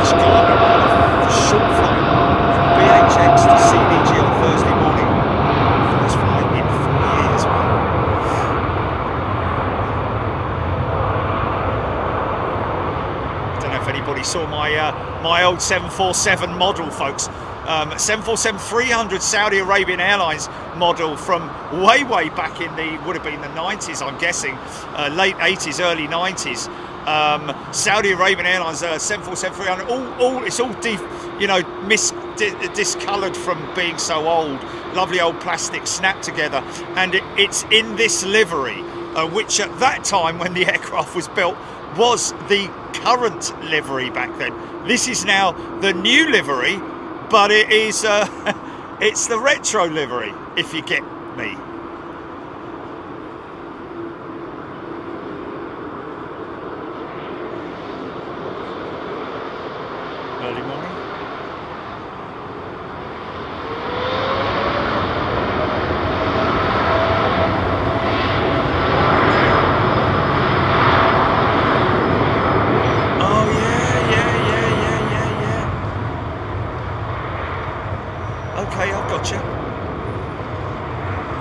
Ash Gardner on a short flight from BHX to CDG on Thursday morning. First flight in 4 years, man. I don't know if anybody saw my old 747 model, folks. 747-300 Saudi Arabian Airlines model from way back in would have been the 90s, I'm guessing, late 80s, early 90s. Saudi Arabian Airlines 747-300, it's all discoloured from being so old. Lovely old plastic snapped together, and it's in this livery, which at that time when the aircraft was built was the current livery back then. This is now the new livery, but it is it's the retro livery, if you get me. Early morning.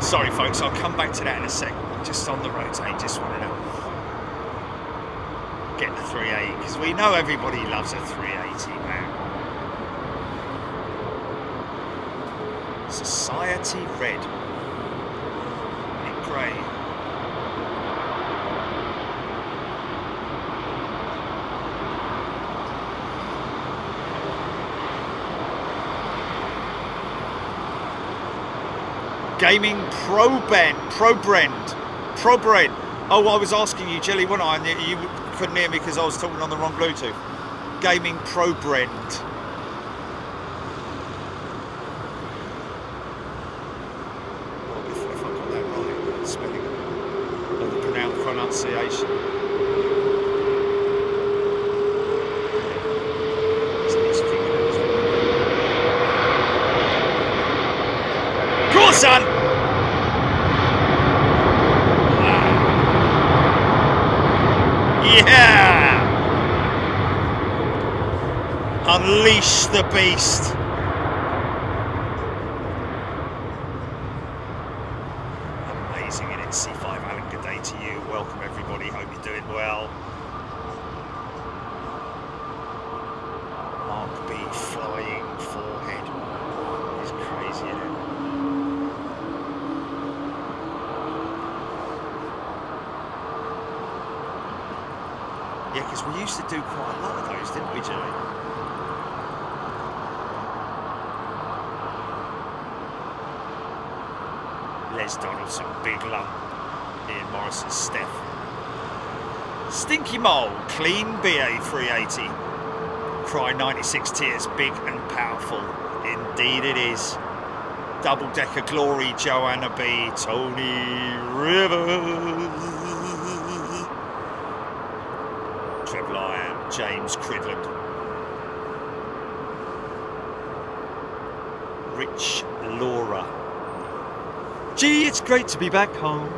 Sorry folks, I'll come back to that in a sec. Just on the roads, I just want to get the 380, because we know everybody loves a 380, man. Society Red in grey. Gaming ProBrend. Oh, I was asking you, Jelly, wasn't I? And you couldn't hear me because I was talking on the wrong Bluetooth. Gaming ProBrend. If I got that right, spelling or the pronunciation. Son. Yeah! Unleash the beast. Amazing, isn't it? C5 Alan, good day to you. Welcome everybody, hope you're doing well. Mark B flying forehead. It's crazy, isn't it? Yeah, because we used to do quite a lot of those, didn't we, Joey? Les Donaldson, big lump. Ian Morrison, Steph. Stinky Mole, clean BA 380. Cry 96 tears, big and powerful. Indeed it is. Double Decker Glory, Joanna B, Tony Rivers. Trev Lyon, James Cridland, Rich Laura, Gee, it's great to be back home.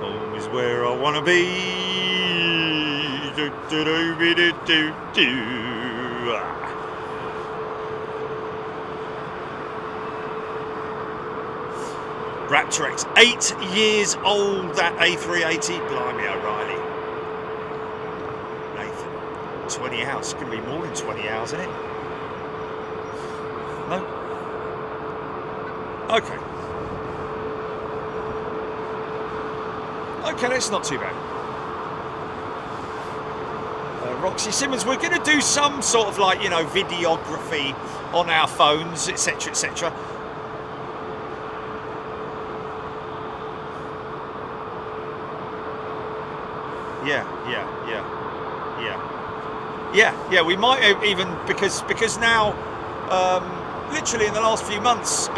Home is where I want to be. Do, do, do, do, do, do, do. Raptor X, 8 years old, that A380. Blimey, O'Reilly. Nathan, 20 hours. It's going to be more than 20 hours, isn't it? No? Okay. Okay, that's not too bad. Roxy Simmons, we're going to do some sort of like, you know, videography on our phones, etc., etc. Yeah, we might even, because now, literally in the last few months,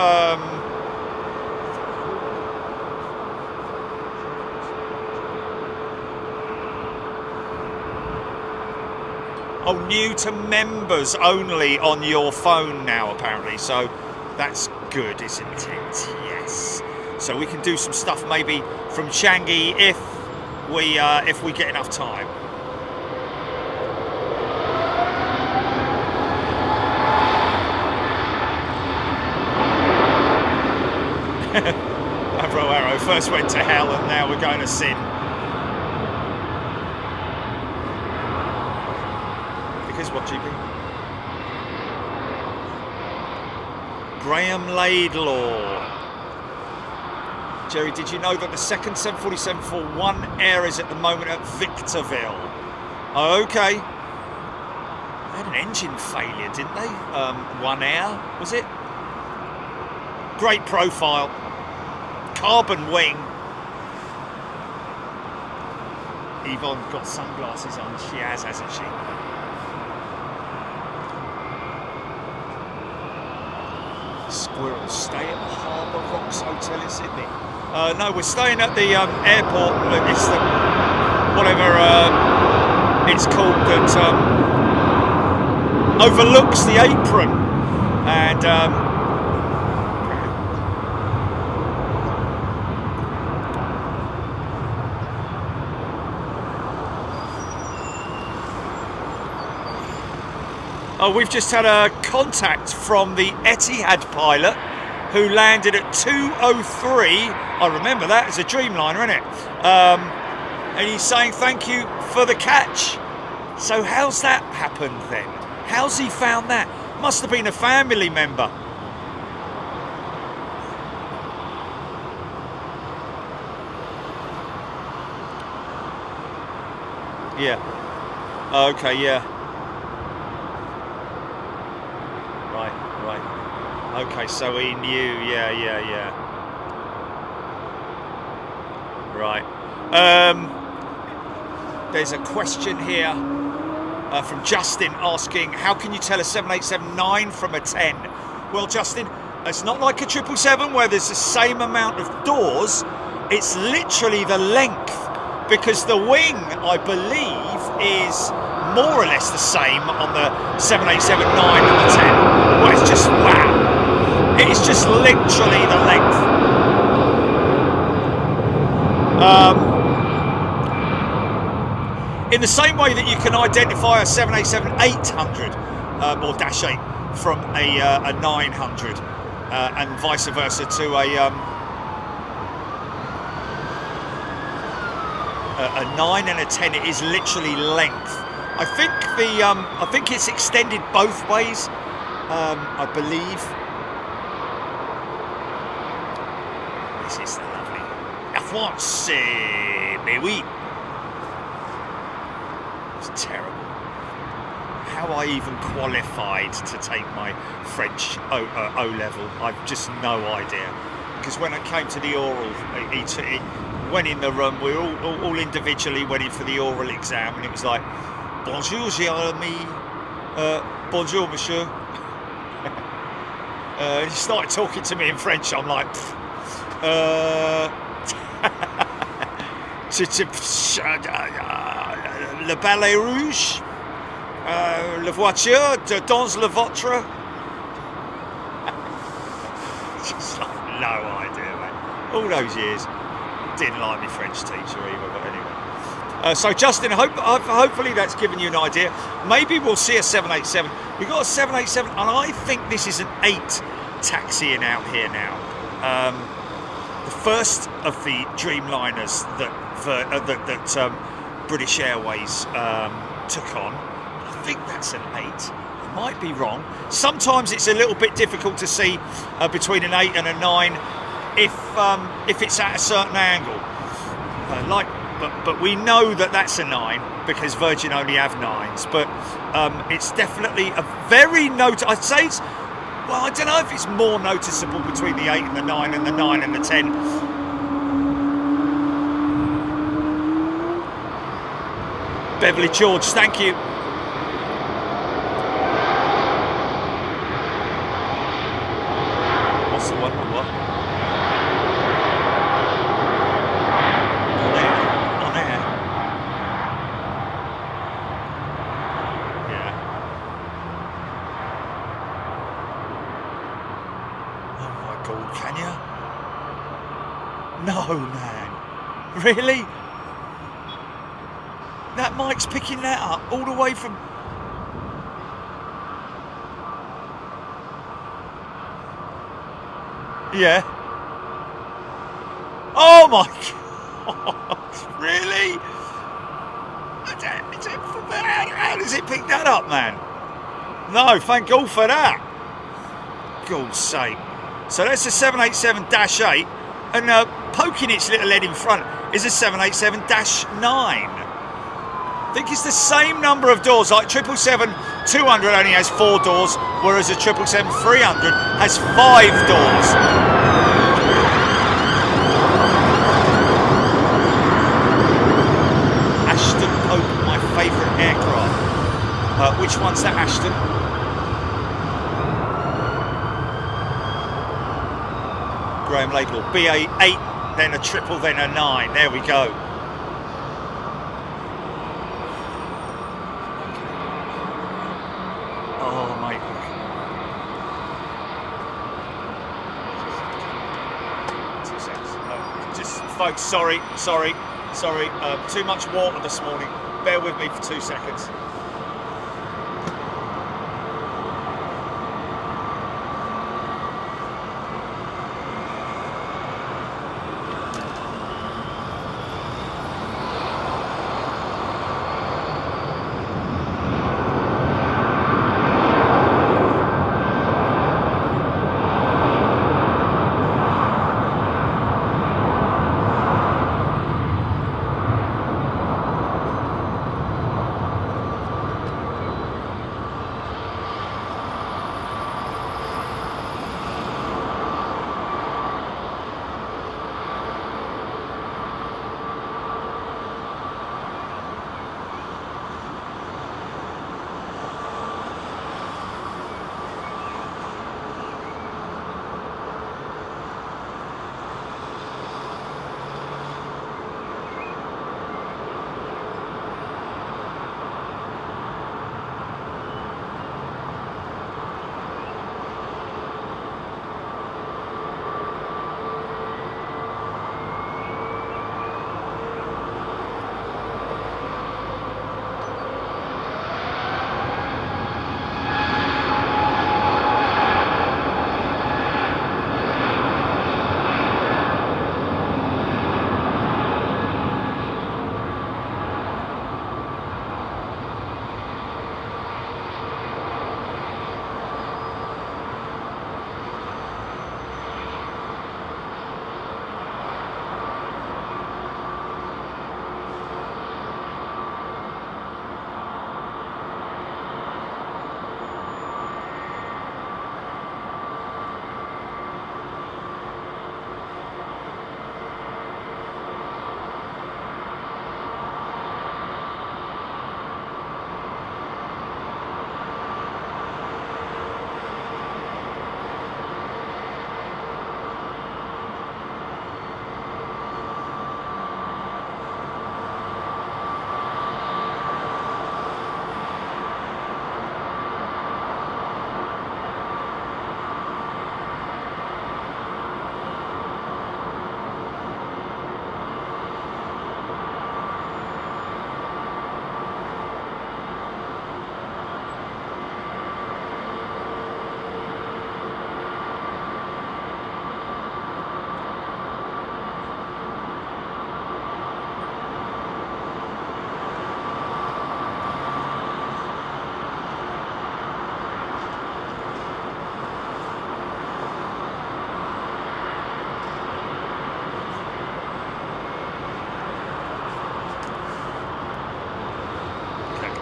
oh, new to members only on your phone now, apparently. So that's good, isn't it? Yes. So we can do some stuff maybe from Changi if we get enough time. Avro Arrow first went to hell and now we're going to sin. Because what, GP? Graham Laidlaw. Jerry, did you know that the second 747-41 Air is at the moment at Victorville? Okay. They had an engine failure, didn't they? One Air, was it? Great profile. Carbon wing. Yvonne got sunglasses on. She has, hasn't she? Squirrels stay at the Harbour Rocks Hotel in Sydney. No, we're staying at the airport. It's the whatever it's called that overlooks the apron, and oh, we've just had a contact from the Etihad pilot who landed at 2:03. I remember that as a Dreamliner, isn't it? And he's saying thank you for the catch. So how's that happened then? How's he found that? Must have been a family member. Yeah. Okay, yeah. Right. Okay, so he knew, yeah. Right. There's a question here from Justin asking, how can you tell a 787-9 from a 10? Well, Justin, it's not like a 777 where there's the same amount of doors. It's literally the length, because the wing, I believe, is more or less the same on the 787-9 and the 10. Well, it's just, wow. It is just literally the length. In the same way that you can identify a 787-800 or Dash 8 from a 900 and vice versa to a 9 and a 10, it is literally length. I think it's extended both ways. I believe. This is the lovely La France, mais oui. It's terrible. How I even qualified to take my French O level, I've just no idea. Because when I came to the oral, it went in the room. We all individually went in for the oral exam, and it was like, "Bonjour, Jérémy. Bonjour, monsieur." He started talking to me in French. I'm like, le balai rouge, la voiture dans le vôtre. Just like, no idea, man. All those years, didn't like my French teacher either, but anyway. So Justin, hopefully that's given you an idea. Maybe we'll see a 787. We've got a 787, and I think this is an 8 taxiing out here now. The first of the Dreamliners that British Airways took on. I think that's an 8. I might be wrong. Sometimes it's a little bit difficult to see between an 8 and a 9 if it's at a certain angle. But we know that that's a 9 because Virgin only have 9s. But it's definitely a very I'd say it's. Well, I don't know if it's more noticeable between the 8 and the 9 and the 9 and the 10. Beverly George, thank you. What's the one? What? On air. Yeah. Oh my God, can you? No, man. Really? That mic's picking that up all the way from... Yeah. Oh my God. Really? How does it pick that up, man? No, thank God for that. God's sake. So that's a 787-8, and poking its little head in front is a 787-9. I think it's the same number of doors. Like 777-200 only has 4 doors, whereas a 777-300 has 5 doors. Ashton Pope, my favourite aircraft. Which one's that, Ashton? Graham Laidlaw. BA8, then a 777, then a 9. There we go. Folks, sorry. Too much water this morning. Bear with me for 2 seconds.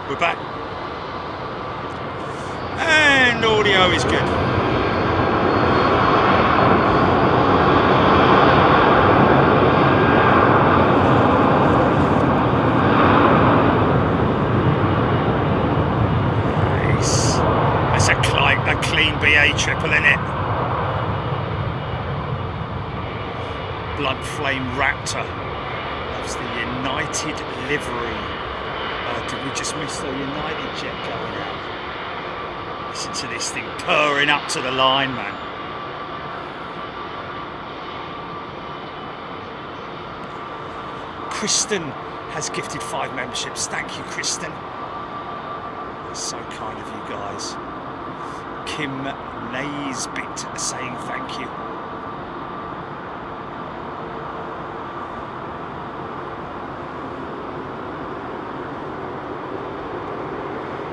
We're back. And audio is good. Nice. That's a clean BA triple, isn't it? Blood Flame Raptor. That's the United livery. Did we just miss the United jet going out? Listen to this thing purring up to the line, man. Kristen has gifted 5 memberships. Thank you, Kristen. That's so kind of you guys. Kim Naisbit saying thank you.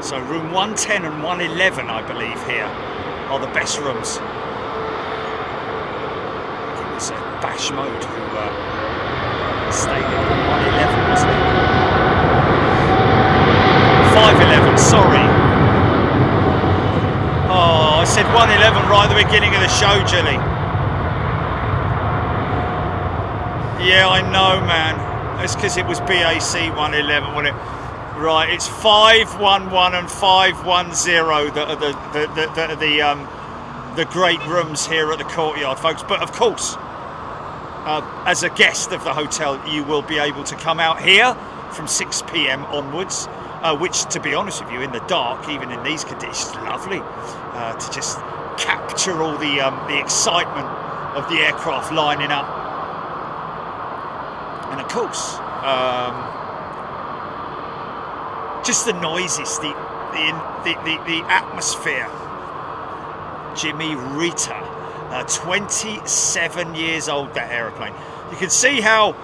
So room 110 and 111, I believe, here are the best rooms. I think it's Bash Mode who stayed in 111, wasn't it? 511, sorry. Oh, I said 111 right at the beginning of the show, Jilly. Yeah, I know, man. It's because it was BAC 111, wasn't it? Right, it's 511 and 510 that are the great rooms here at the Courtyard, folks. But of course, as a guest of the hotel, you will be able to come out here from 6 p.m. onwards, which, to be honest with you, in the dark, even in these conditions, lovely to just capture all the excitement of the aircraft lining up, and of course. Just the noises, the atmosphere. Jimmy Rita, 27 years old, that aeroplane. You can see how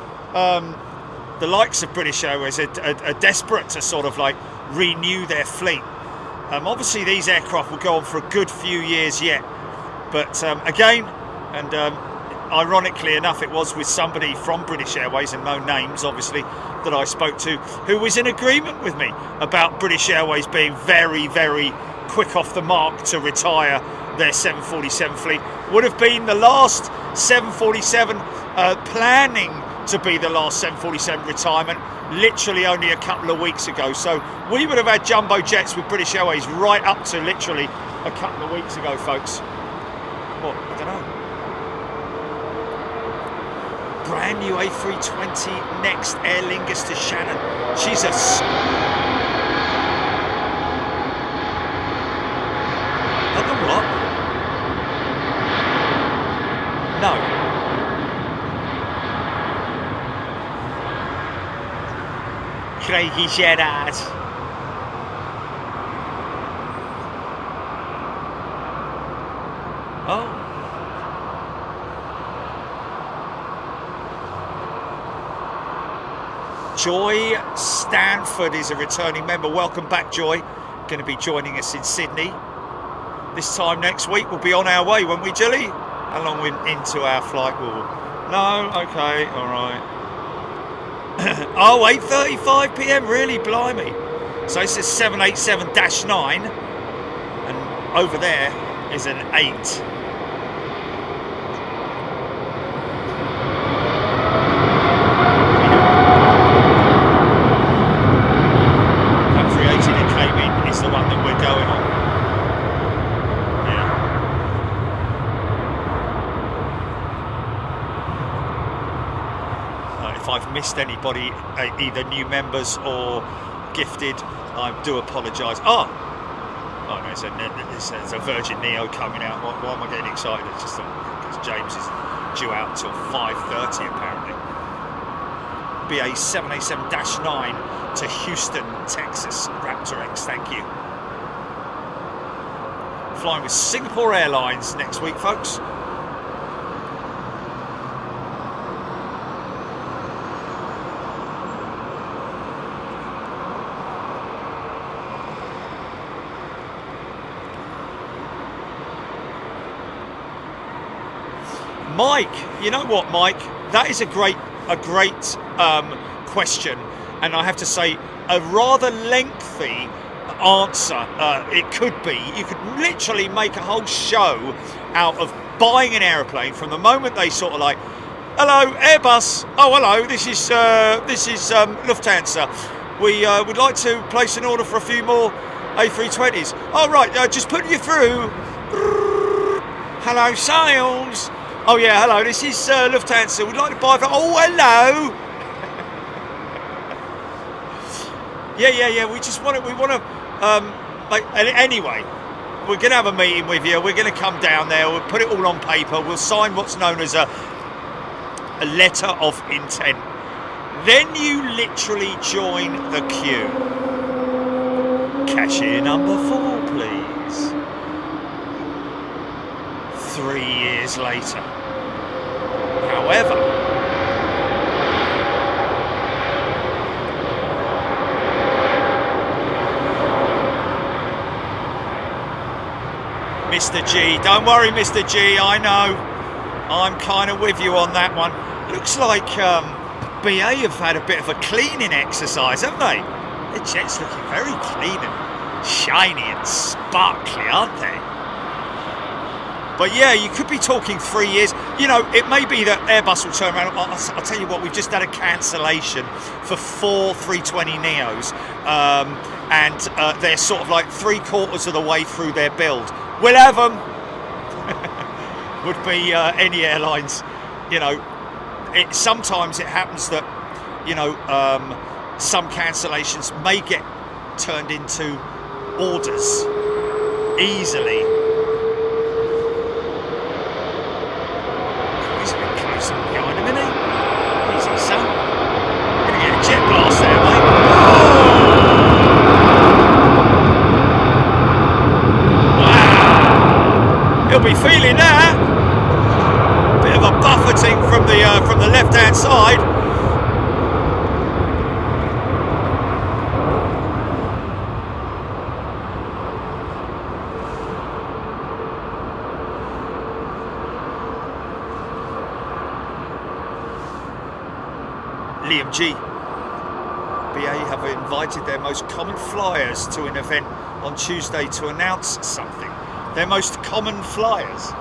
the likes of British Airways are desperate to sort of like renew their fleet. Obviously these aircraft will go on for a good few years yet. But again, and ironically enough, it was with somebody from British Airways, and no names obviously, that I spoke to, who was in agreement with me about British Airways being very, very quick off the mark to retire their 747 fleet. Would have been the last 747 planning to be the last 747 retirement literally only a couple of weeks ago. So we would have had jumbo jets with British Airways right up to literally a couple of weeks ago, folks. What? I don't know. Brand new A320 next, Aer Lingus to Shannon. She's a... At the what? No. Craigie Gerard. Oh. Joy Stanford is a returning member. Welcome back, Joy. Going to be joining us in Sydney. This time next week we'll be on our way, won't we, Jilly? How long we're into our flight? No? Okay, all right. Oh, 8:35 p.m, really? Blimey. So it says 787-9, and over there is an 8. Missed anybody, either new members or gifted, I do apologise. Oh no, it's a Virgin Neo coming out. Why am I getting excited? It's just because James is due out till 5:30 apparently. BA 787-9 to Houston, Texas. Raptor X, thank you. Flying with Singapore Airlines next week, folks. Mike, you know what, Mike? That is a great question, and I have to say, a rather lengthy answer. It could be. You could literally make a whole show out of buying an aeroplane from the moment they sort of like, hello, Airbus. Oh, hello. This is Lufthansa. We would like to place an order for a few more A320s. Oh, right. Just put you through. Hello, sales. Oh, yeah. Hello. This is Lufthansa. We'd like to buy. Oh, hello. Yeah. We just want to. We want to. Anyway, we're going to have a meeting with you. We're going to come down there. We'll put it all on paper. We'll sign what's known as a letter of intent. Then you literally join the queue. Cashier number 4, please. 3 years later. However, Mr. G, don't worry, Mr. G, I know. I'm kind of with you on that one. Looks like BA have had a bit of a cleaning exercise, haven't they? The jet's looking very clean and shiny and sparkly, aren't they? But yeah, you could be talking 3 years. You know, it may be that Airbus will turn around. I'll tell you what, we've just had a cancellation for 4 320neos, and they're sort of like 3/4 of the way through their build. We'll have them. Would be any airlines, you know. Sometimes it happens that, you know, some cancellations may get turned into orders easily. He's a bit close behind him, isn't he? Easy, son. Gonna get a jet blast there, mate. Wow! He'll be feeling that. Bit of a buffeting from the left-hand side. Liam G. BA have invited their most common flyers to an event on Tuesday to announce something. Their most common flyers.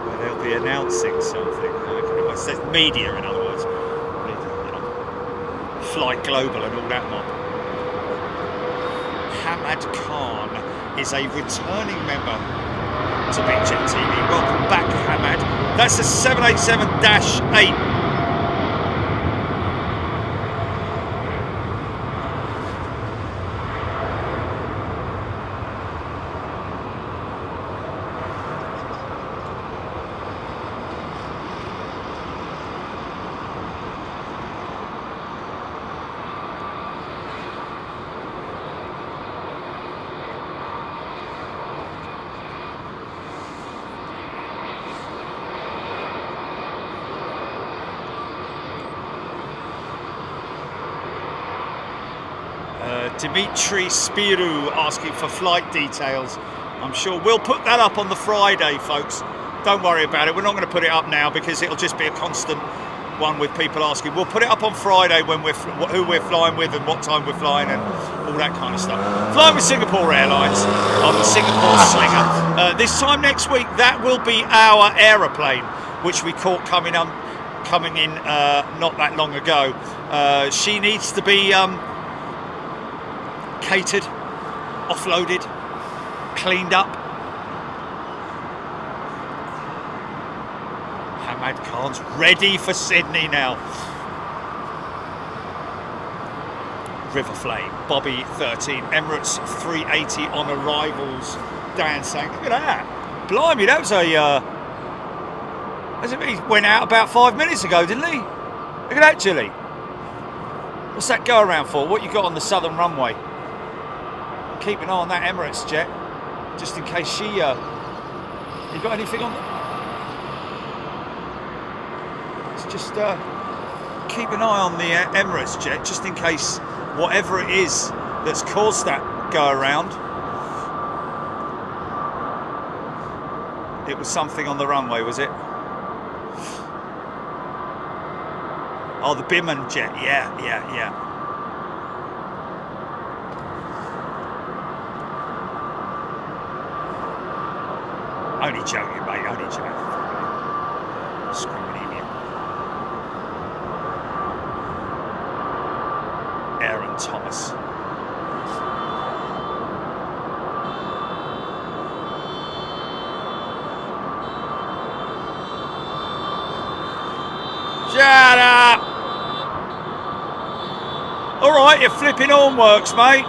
Well, they'll be announcing something. It says media, in other words. You know, Flight Global and all that mob. Hamad Khan is a returning member to Big Jet TV. Welcome back, Hamad. That's a 787-8. Dimitri Spiru asking for flight details. I'm sure we'll put that up on the Friday, folks. Don't worry about it. We're not going to put it up now because it'll just be a constant one with people asking. We'll put it up on Friday when who we're flying with and what time we're flying and all that kind of stuff. Flying with Singapore Airlines on the Singapore Slinger. This time next week, that will be our aeroplane, which we caught coming in not that long ago. She needs to be catered, offloaded, cleaned up. Hamad Khan's ready for Sydney now. River Flame, Bobby 13, Emirates 380 on arrivals. Dan saying, look at that. Blimey, that was he went out about 5 minutes ago, didn't he? Look at that, Jilly. What's that go around for? What you got on the southern runway? Keep an eye on that Emirates jet, just in case she. You got anything on? Let's just keep an eye on the Emirates jet, just in case whatever it is that's caused that go around. It was something on the runway, was it? Oh, the Bimman jet. Yeah. Only joking, mate. Only joking. Screaming idiot. Aaron Thomas. Shut up! Alright, your flipping horn works, mate.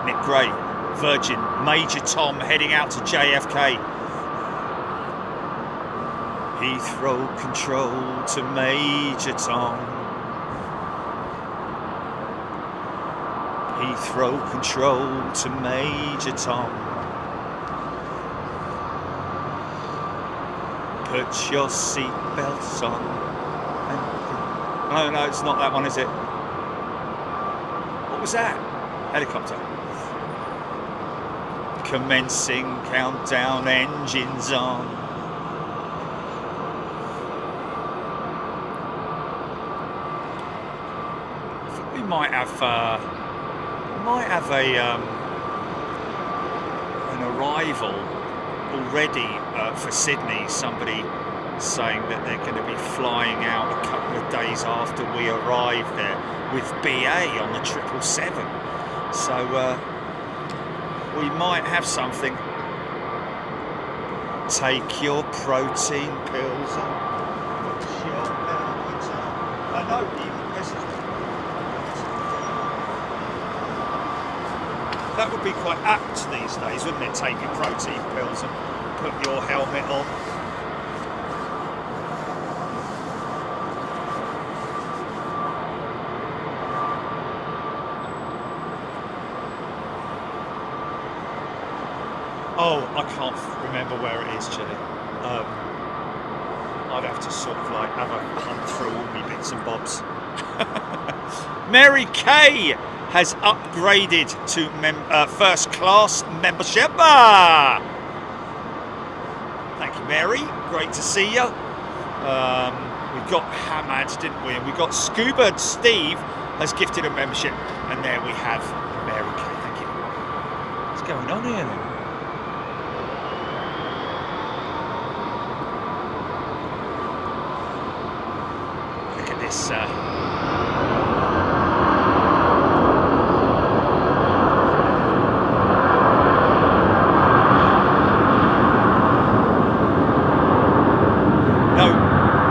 Nick Gray, Virgin, Major Tom heading out to JFK. Heathrow control to Major Tom. Heathrow control to Major Tom. Put your seatbelts on. No, it's not that one, is it? What was that? Helicopter. Commencing countdown, engines on. I think we might have an arrival already for Sydney. Somebody saying that they're going to be flying out a couple of days after we arrive there with BA on the 777. So we might have something. Take your protein pills and put your helmet on. I know, even message. That would be quite apt these days, wouldn't it? Take your protein pills and put your helmet on. Oh, I can't remember where it is, Chile. I'd have to sort of like have a hunt through all my bits and bobs. Mary Kay has upgraded to first class membership. Thank you, Mary. Great to see you. We got Hamad, didn't we? And we got Scuba Steve has gifted a membership. And there we have Mary Kay. Thank you. What's going on here then? Look at this.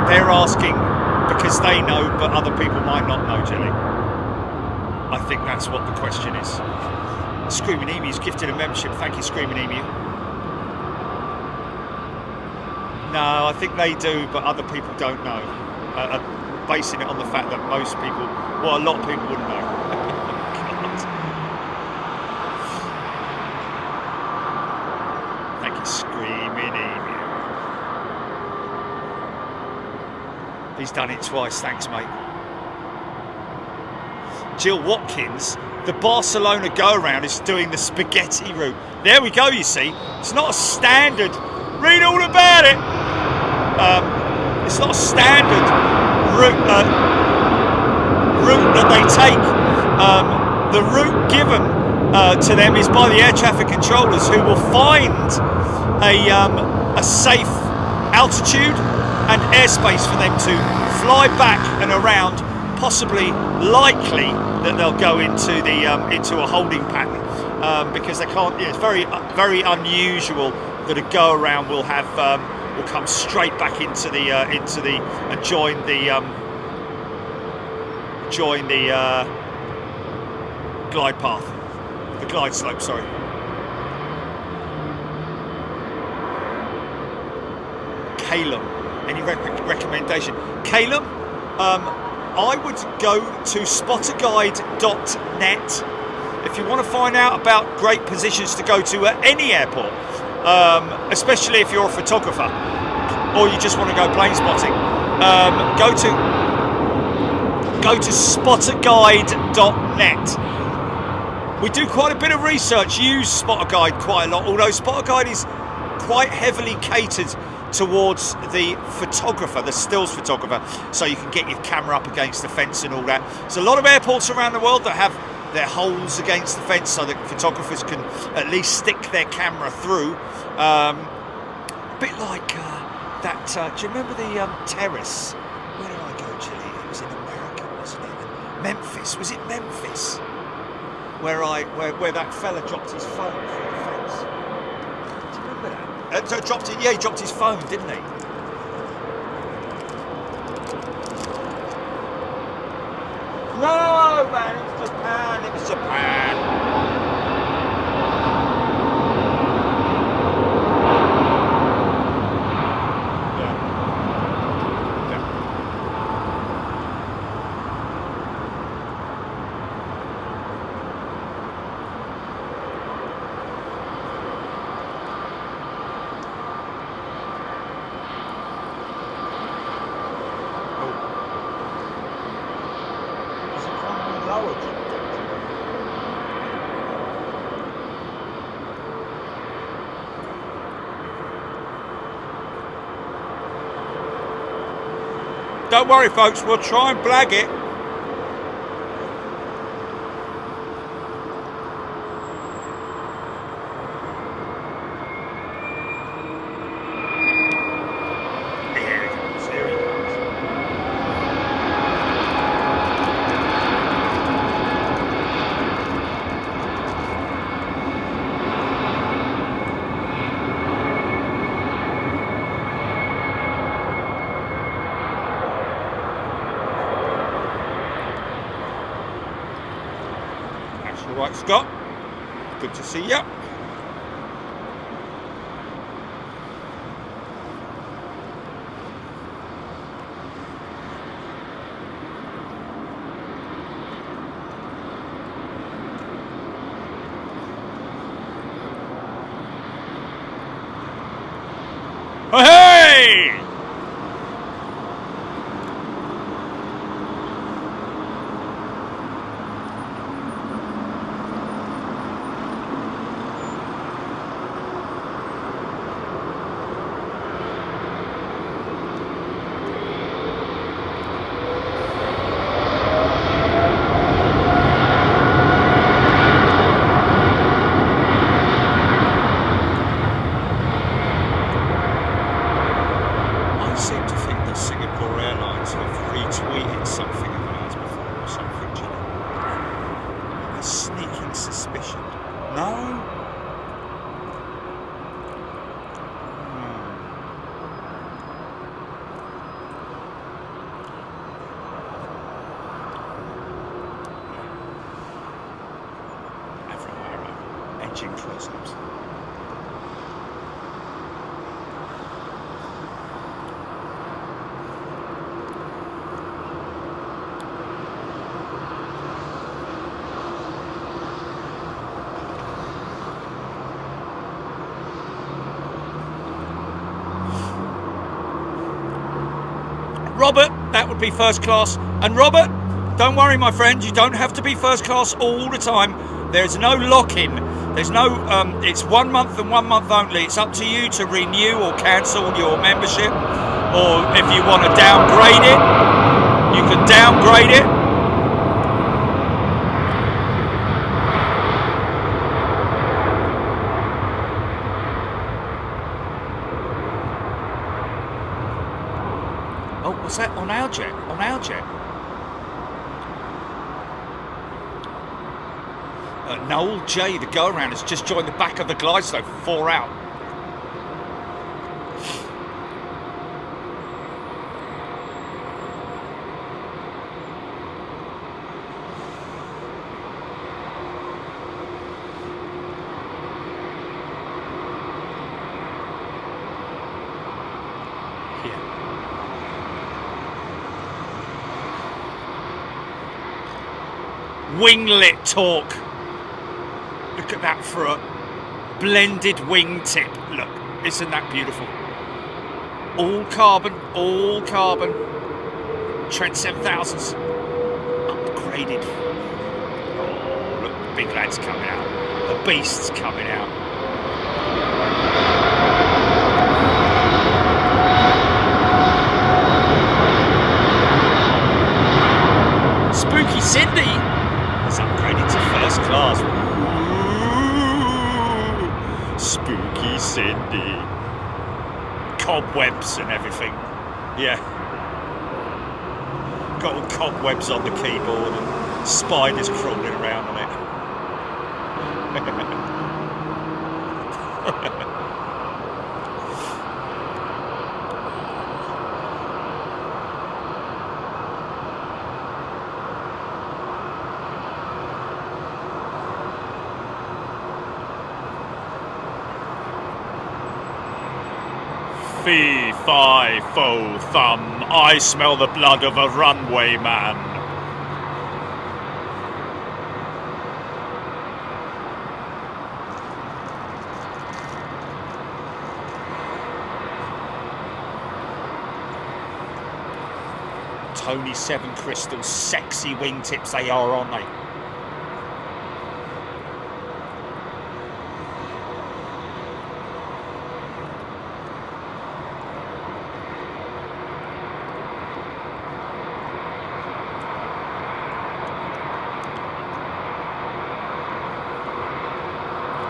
They're asking because they know, but other people might not know, Jelly. I think that's what the question is. Screaming Emu's gifted a membership. Thank you, Screaming Emu. No, I think they do, but other people don't know. Basing it on the fact that most people, well, a lot of people wouldn't know. Thank you, Screaming Emu. He's done it twice, thanks mate. Jill Watkins, the Barcelona go-around is doing the spaghetti route. There we go, you see. It's not a standard, read all about it. It's not a standard route that they take. The route given to them is by the air traffic controllers, who will find a safe altitude and airspace for them to fly back and around. Possibly, likely that they'll go into a holding pattern because they can't. Yeah, it's very unusual that a go around will have will come straight back into the and join the glide path, the glide slope. Sorry. Calum. Any recommendation? Calum, I would go to spotterguide.net if you want to find out about great positions to go to at any airport, especially if you're a photographer or you just want to go plane spotting. Go to spotterguide.net. We do quite a bit of research, use Spotter Guide quite a lot, although Spotter Guide is quite heavily catered towards the photographer, the stills photographer, so you can get your camera up against the fence and all that. There's a lot of airports around the world that have their holes against the fence so that photographers can at least stick their camera through. A bit like that, do you remember the terrace? Where did I go, Chile? It was in America, wasn't it? Memphis, was it Memphis? Where that fella dropped his phone through the fence. Do you remember that? He dropped his phone, didn't he? No, man, it was Japan. It was Japan. Don't worry, folks, we'll try and blag it. Right, Scott, good to see you. Hey! Close-ups. Robert, that would be first class. And Robert, don't worry, my friend, you don't have to be first class all the time. There's no lock-in. There's no, it's 1 month and 1 month only. It's up to you to renew or cancel your membership. Or if you want to downgrade it, you can downgrade it. Oh, what's that? On our jet? On our jet? Noel J, the go-around, has just joined the back of the glide slope, 4 out. Winglet torque. Look at that for a blended wing tip. Look, isn't that beautiful? All carbon, all carbon. Trent 7000s upgraded. Oh, look, big lad's coming out. The beast's coming out. Spooky Cindy has upgraded to first class. Ooh, Spooky Cindy. Cobwebs and everything. Yeah. Got all cobwebs on the keyboard and spiders crawling around on it. Fee, fi, fo, thumb, I smell the blood of a runway man. Tony 7 Crystals, sexy wingtips they are, aren't they?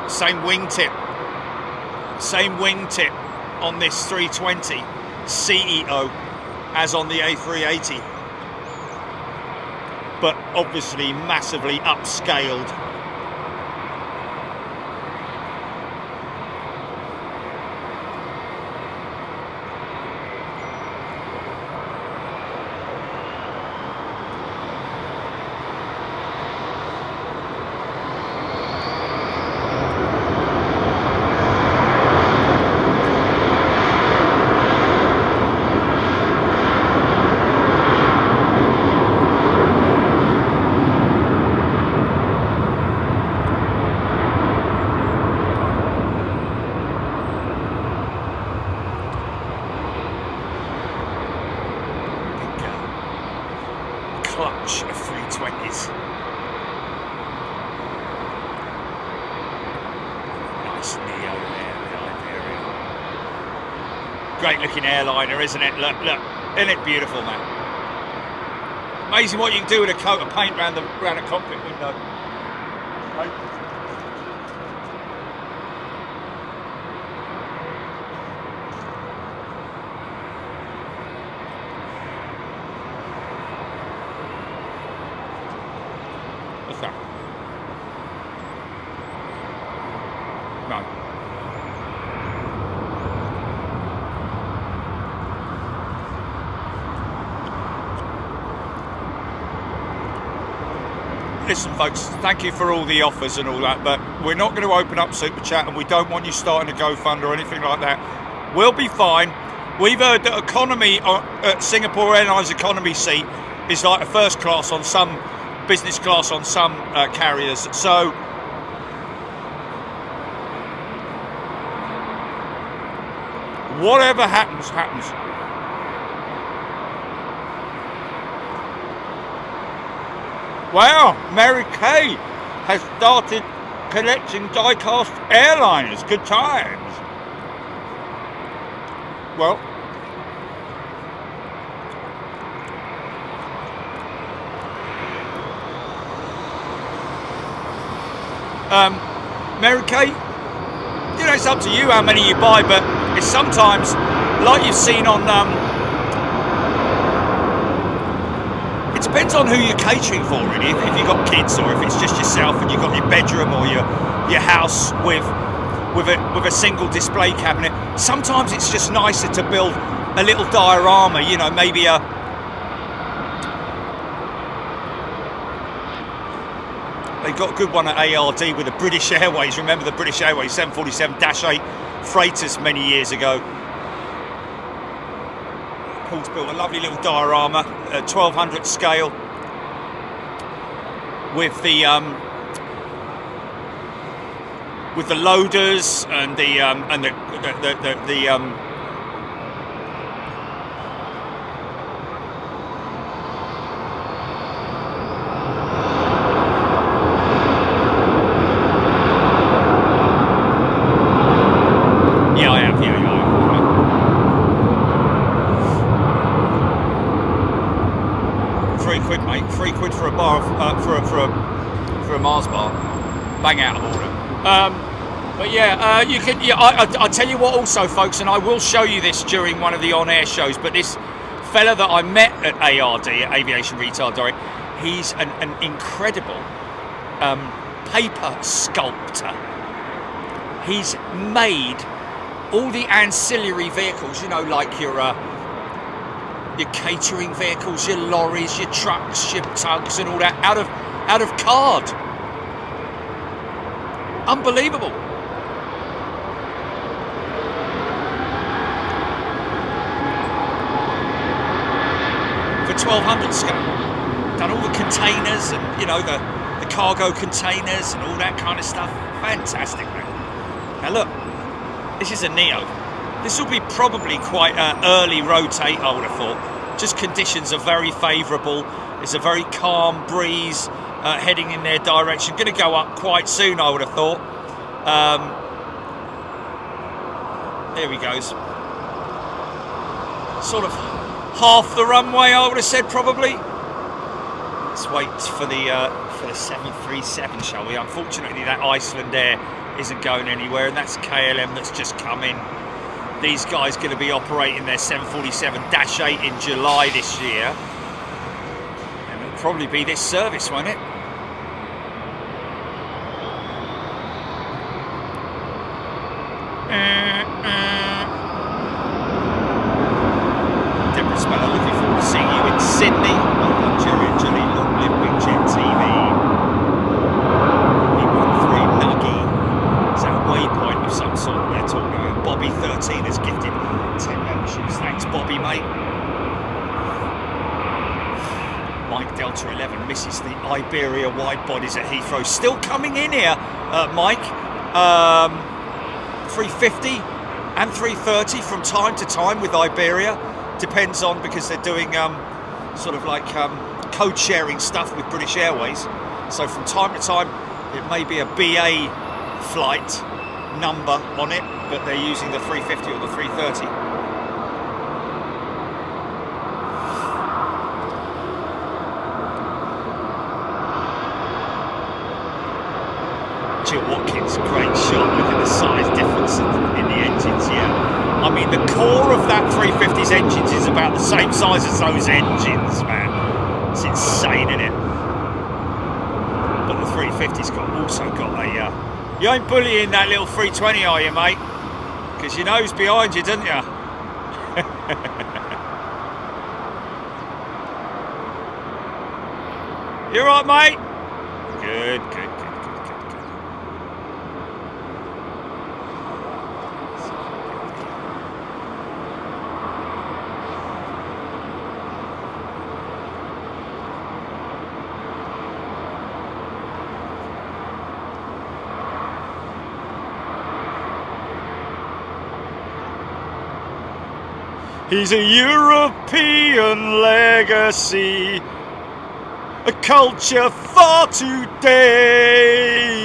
Same wingtip on this 320 CEO as on the A380, but obviously massively upscaled. Clutch of 320s. Nice Neo there, the Iberia. Great looking airliner, isn't it? Look, look, isn't it beautiful, man? Amazing what you can do with a coat of paint around a cockpit window. Right? No. Listen folks, thank you for all the offers and all that, but we're not going to open up Super Chat and we don't want you starting a GoFund or anything like that. We'll be fine. We've heard that economy at Singapore Airlines economy seat is like a first class on some, business class on some carriers. So whatever happens, happens. Wow, Mary Kay has started collecting die-cast airliners. Good times. Well, Mary Kay, you know, it's up to you how many you buy, but it's sometimes, like you've seen on, it depends on who you're catering for, really. If you've got kids, or if it's just yourself and you've got your bedroom or your house with a single display cabinet. Sometimes it's just nicer to build a little diorama, you know, maybe they got a good one at ARD with the British Airways. Remember the British Airways 747-8 freighters many years ago. Paul's built a lovely little diorama, 1200 scale, with the loaders and the £3, mate. £3 for a bar of, for a Mars bar. Bang out of order. But yeah, you can. Yeah, I'll tell you what. Also, folks, and I will show you this during one of the on-air shows. But this fella that I met at ARD, Aviation Retail Direct, he's an incredible paper sculptor. He's made all the ancillary vehicles, you know, like your catering vehicles, your lorries, your trucks, your tugs, and all that out of card. Unbelievable. For 1200 scale, done all the containers and, you know, the cargo containers and all that kind of stuff. Fantastic, man. Now look, this is a Neo. This will be probably quite an early rotate, I would have thought. Just conditions are very favourable. It's a very calm breeze heading in their direction. Going to go up quite soon, I would have thought. There he goes. Sort of half the runway, I would have said, probably. Let's wait for the 737, shall we? Unfortunately, that Iceland Air isn't going anywhere, and that's KLM that's just come in. These guys going to be operating their 747-8 in July this year, and it'll probably be this service, won't it? Deborah Speller, looking forward to seeing you in Sydney. Welcome, Jerry and Julie. Long live Big Jet TV. E13 Nuggy. Is that a waypoint of some sort they're talking about? Bobby 13 has gifted 10 memberships. Thanks, Bobby, mate. Mike Delta 11 misses the Iberia wide bodies at Heathrow. Still coming in here, Mike. 350 and 330 from time to time with Iberia. Depends on, because they're doing sort of like code sharing stuff with British Airways. So from time to time, it may be a BA flight number on it, but they're using the 350 or the 330. Jill Watkins, great shot. Look at the size difference in the engines here. I mean, the core of that 350's engines is about the same size as those engines, man. It's insane, isn't it? But the 350's also got a... you ain't bullying that little 320, are you, mate? Because you know who's behind you, don't you? You all right, mate? Good, good, good. He's a European legacy, a culture for today.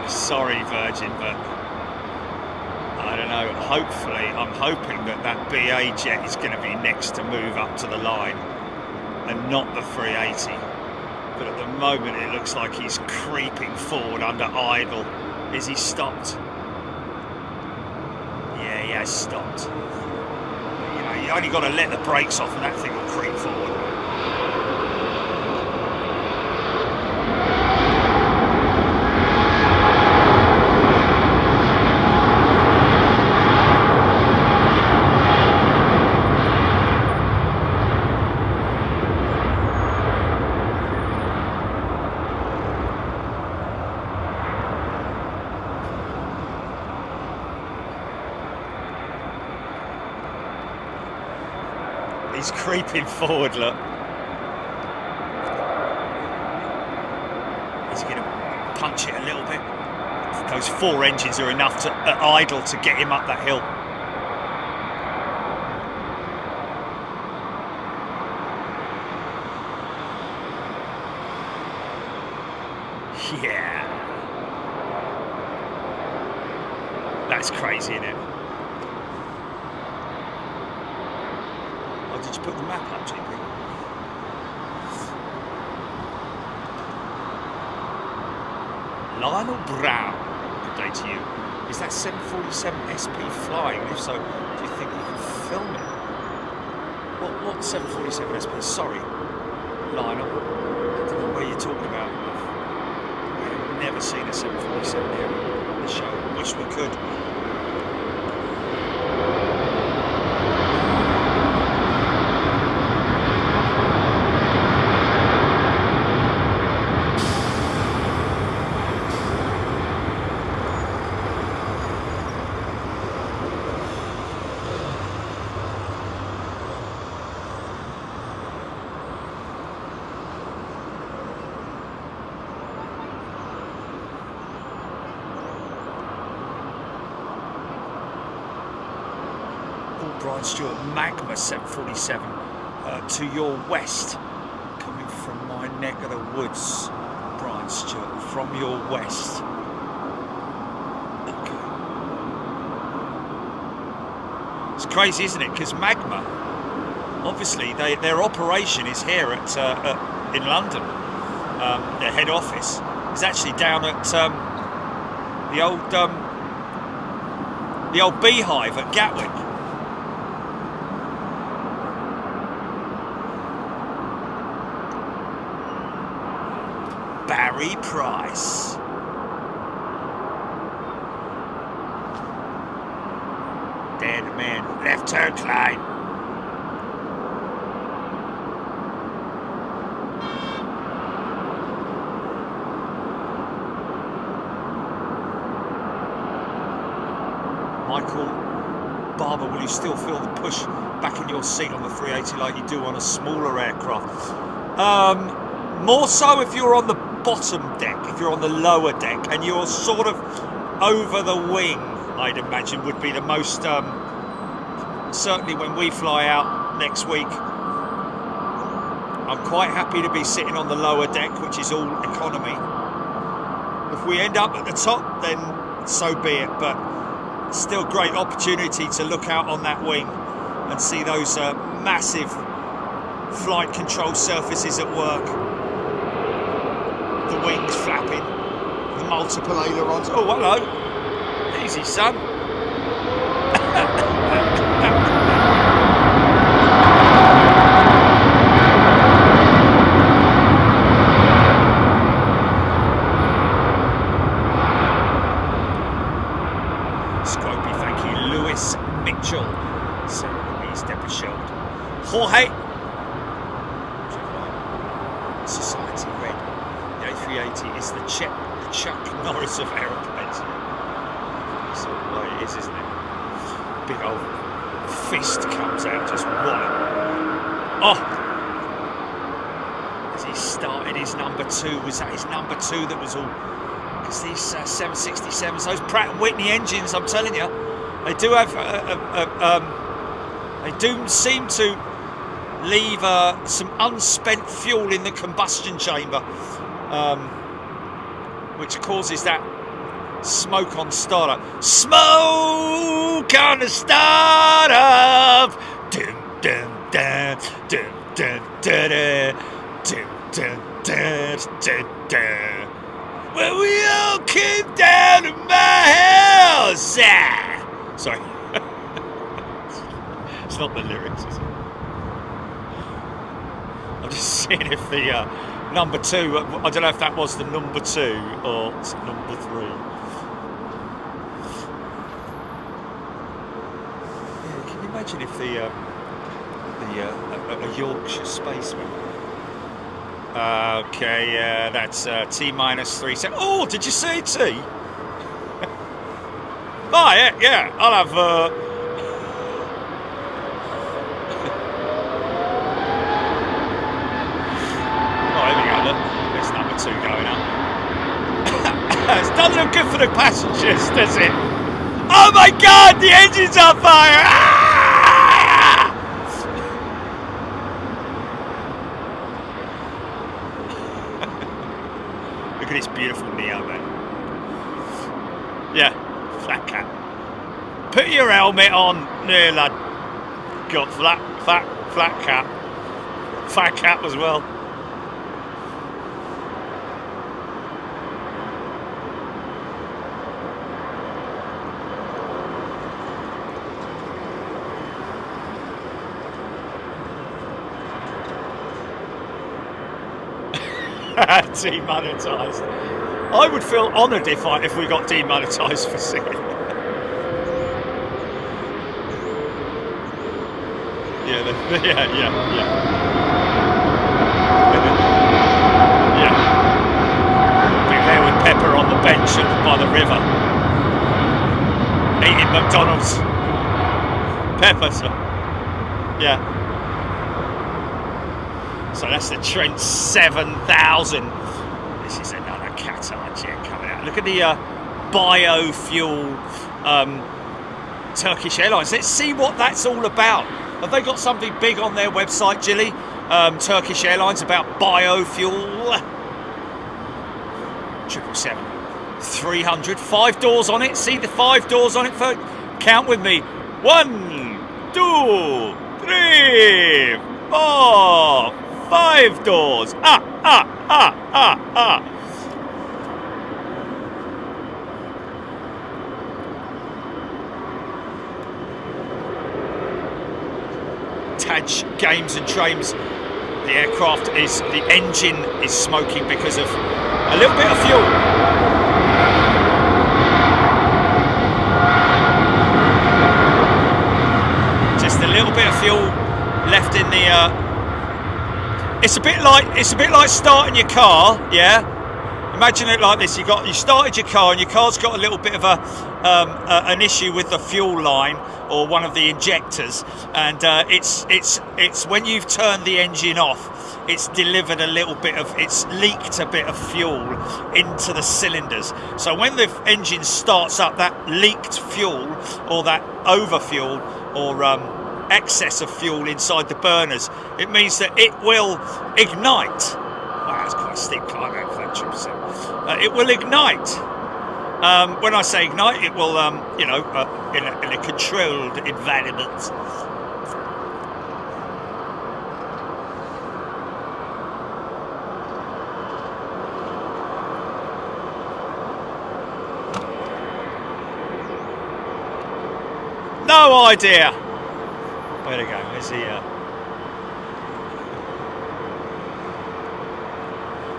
Sorry, Virgin, but I don't know. Hopefully, I'm hoping that BA jet is going to be next to move up to the line and not the 380. But at the moment, it looks like he's creeping forward under idle. Is he stopped? Yeah, he has stopped. But, you know, you only got to let the brakes off and that thing will creep forward. He's creeping forward, look. Is he going to punch it a little bit? Those 4 engines are enough to idle to get him up that hill. Yeah. That's crazy, isn't it? Oh, did you put the map up, JP? Lionel Brown, good day to you. Is that 747 SP flying? If so, do you think you can film it? What 747 SP? Sorry, Lionel. I don't know what you're talking about. I've never seen a 747 here on the show. Wish we could. Brian Stewart, Magma 747 to your west, coming from my neck of the woods. Brian Stewart, from your west. Okay. It's crazy, isn't it? Because Magma, obviously, their operation is here at in London. Their head office is actually down at the old beehive at Gatwick. Barry Price. Dead man, left turn climb. Michael Barber, will you still feel the push back in your seat on the 380 like you do on a smaller aircraft? More so if you're on the bottom deck, if you're on the lower deck and you're sort of over the wing, I'd imagine would be the most, certainly when we fly out next week, I'm quite happy to be sitting on the lower deck, which is all economy. If we end up at the top, then so be it, but still great opportunity to look out on that wing and see those massive flight control surfaces at work. The wings flapping, the multiple ailerons. Oh, hello. Easy, son. Scropey, thank you. Lewis Mitchell. He's Deborah Sheld. Jorge. Society Red. The A380 is the Chuck Norris of aeroplanes. That's the way it is, isn't it? Big old fist comes out, just wallet. Oh! As he started his number 2, was that his number 2 that was all? Because these 767s, those Pratt & Whitney engines, I'm telling you, they do have, they do seem to leave some unspent fuel in the combustion chamber, which causes that smoke on startup. Smoke on the startup. Dun dun dun dun dun dun dun dun dun dun dun. Well, we all came down to my house. Ah! Sorry, it's not the lyrics, is it? I'm just seeing if the number 2, I don't know if that was the number 2 or number 3. Yeah, can you imagine if a Yorkshire spaceman? Okay, that's T-3 seconds. Oh, did you say T? Oh, yeah, I'll have... Oh, here we go, look. There's number 2 going up. It doesn't look good for the passengers, does it? Oh my God, the engine's on fire! Ah! Look at this beautiful Neo, man. Yeah, flat cap. Put your helmet on, there, lad. Got flat cap. Fat cap as well. Demonetised. I would feel honoured if we got demonetised for singing. Yeah, yeah. Be there with Pepper on the bench by the river, eating McDonald's. Pepper, so. Yeah. So that's the Trent 7000. This is another Qatar jet coming out. Look at the biofuel Turkish Airlines. Let's see what that's all about. Have they got something big on their website, Jilly? Turkish Airlines about biofuel. 777. 300. 5 doors on it. See the 5 doors on it, folks? Count with me. 1, 2, 3, 4. 5 doors. Taj Games and Trames. The aircraft is, the engine is smoking because of a little bit of fuel. Just a little bit of fuel left in the. It's a bit like starting your car, yeah. Imagine it like this: you started your car, and your car's got a little bit of an issue with the fuel line or one of the injectors, and it's when you've turned the engine off, it's delivered it's leaked a bit of fuel into the cylinders. So when the engine starts up, that leaked fuel or that overfuel or excess of fuel inside the burners, it means that it will ignite. Wow, that's quite a steep climb out for that 2%. It will ignite. When I say ignite, it will, in a controlled environment. No idea. Where'd it go? Where's he?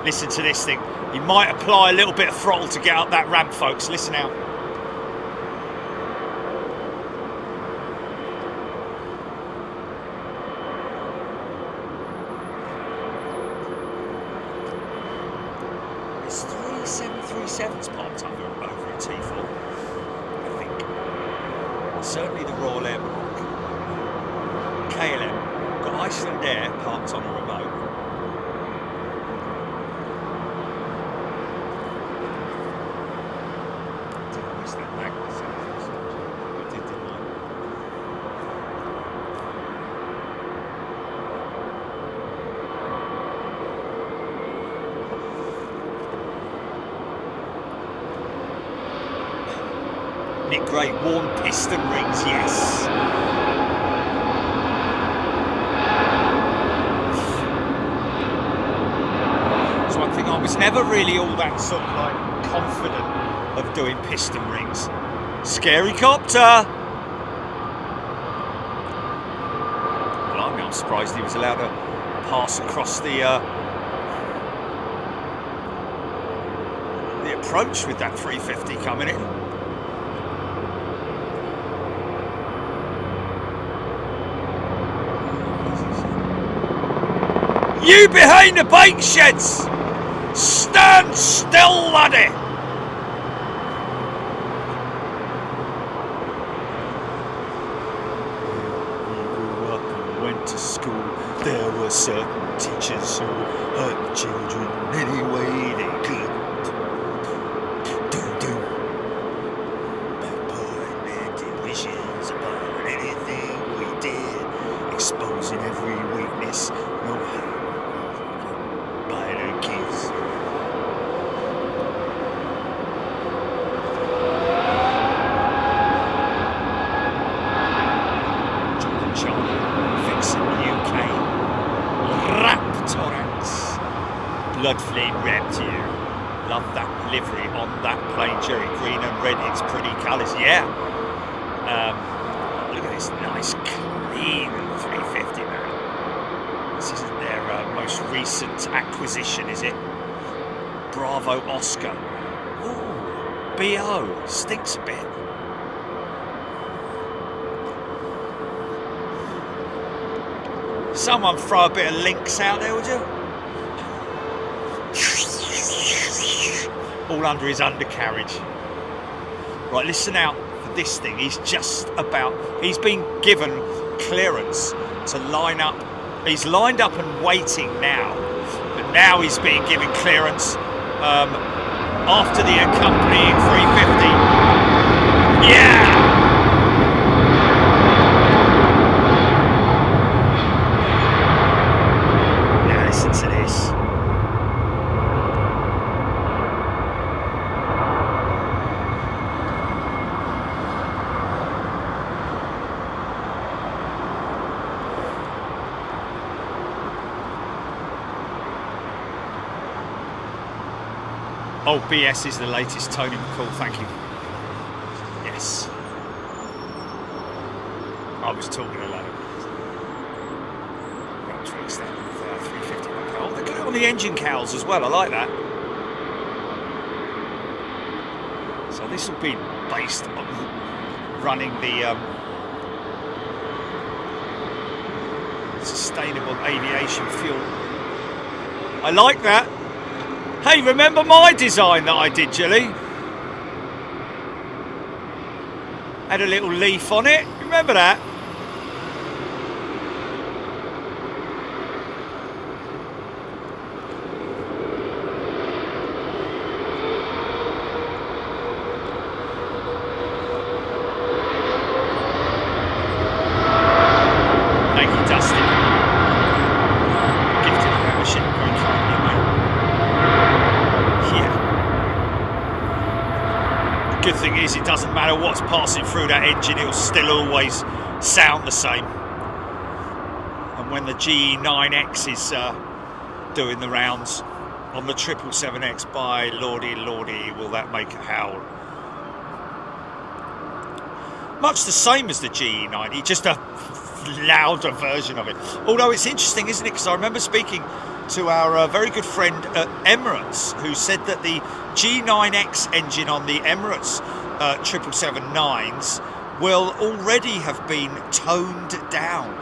Listen to this thing. You might apply a little bit of throttle to get up that ramp, folks. Listen out. There's 3 737s parked over at Heathrow, I think. Certainly the Royal Air Maroc. KLM. Got Iceland Air parked on a remote. Nick Gray, worn piston rings, yes. It's one thing I was never really all that sort of like confident of doing piston rings. Scary copter. Blimey, I'm surprised he was allowed to pass across the approach with that 350 coming in. You behind the bike sheds! Stand still, laddie! We grew up and went to school. There were certain teachers who hurt children any way they could. Bloodflame Raptor. Love that livery on that plane, cherry green and red. It's pretty colours, yeah. Look at this nice, clean 350, man. This isn't their most recent acquisition, is it? Bravo Oscar. Ooh, BO. Stinks a bit. Someone throw a bit of links out there, would you? All under his undercarriage. Right, listen out for this thing. He's been given clearance to line up. He's lined up and waiting now. But now he's being given clearance after the accompanying 350. Yeah! Now listen to this. Oh, BS is the latest. Tony McCall, thank you. Yes. I was talking alone. Right, to extend 350. Oh, they're good on the engine cowls as well. I like that. So this will be based on running the sustainable aviation fuel. I like that. Hey, remember my design that I did, Jilly? Had a little leaf on it. Remember that? Thank you, Dustin. Gifted a membership. Very kind of you, mate. Good thing is it doesn't matter what's passing through that engine, it'll still always sound the same. And when the GE9X is doing the rounds on the 777X, by lordy will that make a howl. Much the same as the GE90, just a louder version of it. Although it's interesting, isn't it, because I remember speaking to our very good friend at Emirates, who said that the G9X engine on the Emirates 777-9s will already have been toned down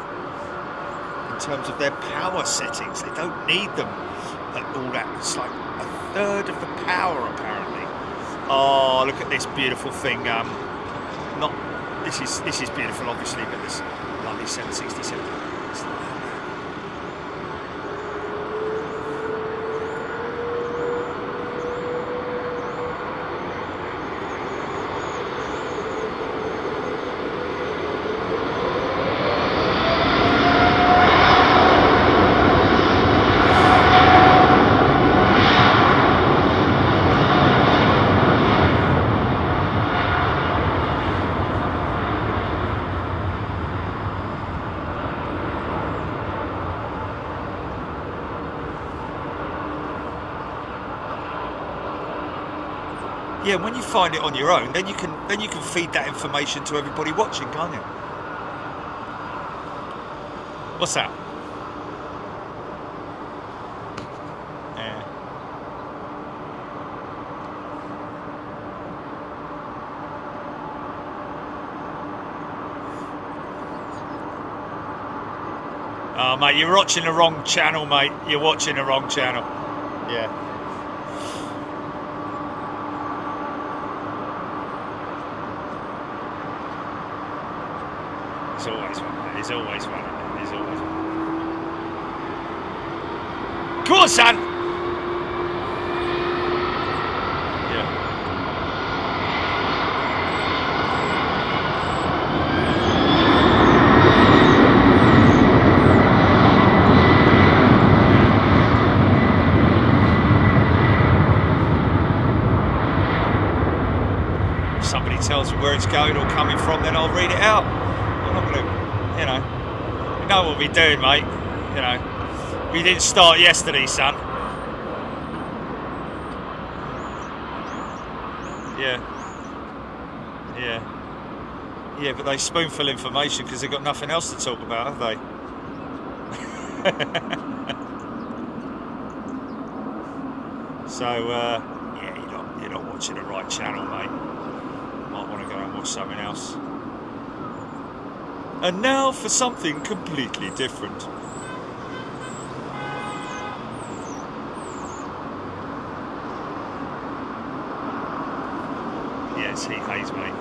in terms of their power settings. They don't need them at all that. It's like a third of the power, apparently. Oh, look at this beautiful thing. This is beautiful, obviously, but this lovely 767. Yeah, when you find it on your own, then you can feed that information to everybody watching, can't you? What's that? Yeah. Oh, mate, you're watching the wrong channel, mate. You're watching the wrong channel. Yeah. He's always one. He's always one. He's always one. Come on, son. Yeah. If somebody tells me where it's going or coming from, then I'll read it out. I'm not going to, you know what we're doing, mate. You know, we didn't start yesterday, son. Yeah. Yeah, but they spoonful information because they've got nothing else to talk about, have they? So, yeah, you're not watching the right channel, mate. Might want to go and watch something else. And now for something completely different. Yeah, it's heat haze, mate.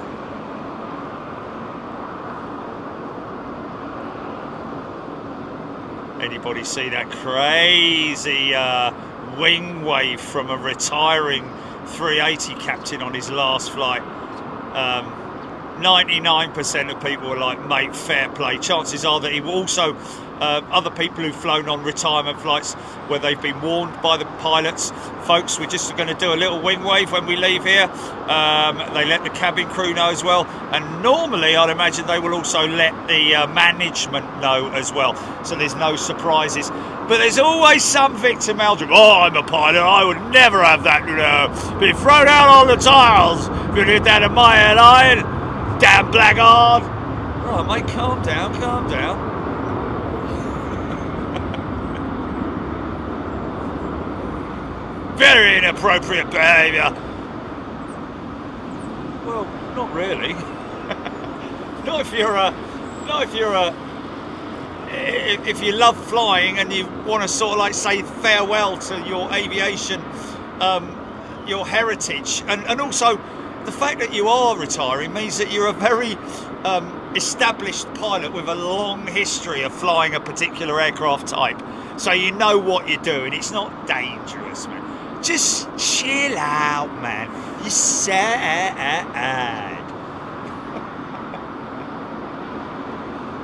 Anybody see that crazy wing wave from a retiring 380 captain on his last flight? 99% of people are like, mate, fair play. Chances are that he will also, other people who've flown on retirement flights where they've been warned by the pilots, folks, we're just going to do a little wing wave when we leave here. They let the cabin crew know as well. And normally, I'd imagine they will also let the management know as well. So there's no surprises. But there's always some victim out of, oh, I'm a pilot, I would never have that, you know. Been thrown out on the tiles. If you did that in my airline, damn blackguard. Right, mate, calm down, calm down. Very inappropriate behaviour. Well, not really. If you love flying and you want to sort of like say farewell to your aviation, your heritage, and also the fact that you are retiring means that you're a very established pilot with a long history of flying a particular aircraft type. So you know what you're doing. It's not dangerous, man. Just chill out, man. You're sad.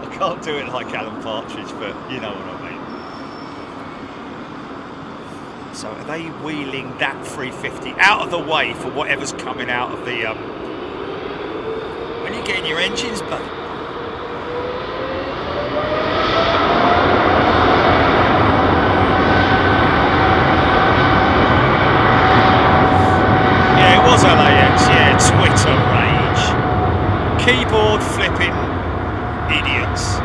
I can't do it like Alan Partridge, but you know what I mean. So are they wheeling that 350 out of the way for whatever's coming out of the... when you're getting your engines, buddy? Yeah, it was LAX, yeah, Twitter rage. Keyboard flipping idiots.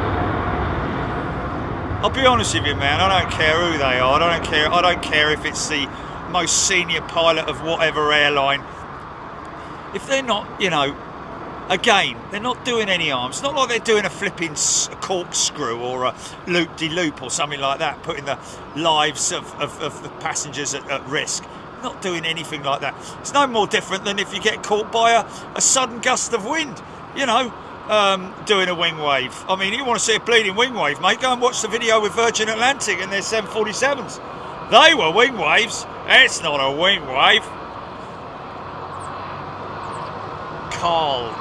I'll be honest with you, man, I don't care who they are. I don't care if it's the most senior pilot of whatever airline. If they're not, you know, again, they're not doing any harm. It's not like they're doing a flipping corkscrew or a loop-de-loop or something like that, putting the lives of the passengers at risk. Not doing anything like that. It's no more different than if you get caught by a sudden gust of wind, you know. Doing a wing wave. I mean, you want to see a bleeding wing wave, mate, go and watch the video with Virgin Atlantic and their 747s. They were wing waves. It's not a wing wave. Carl,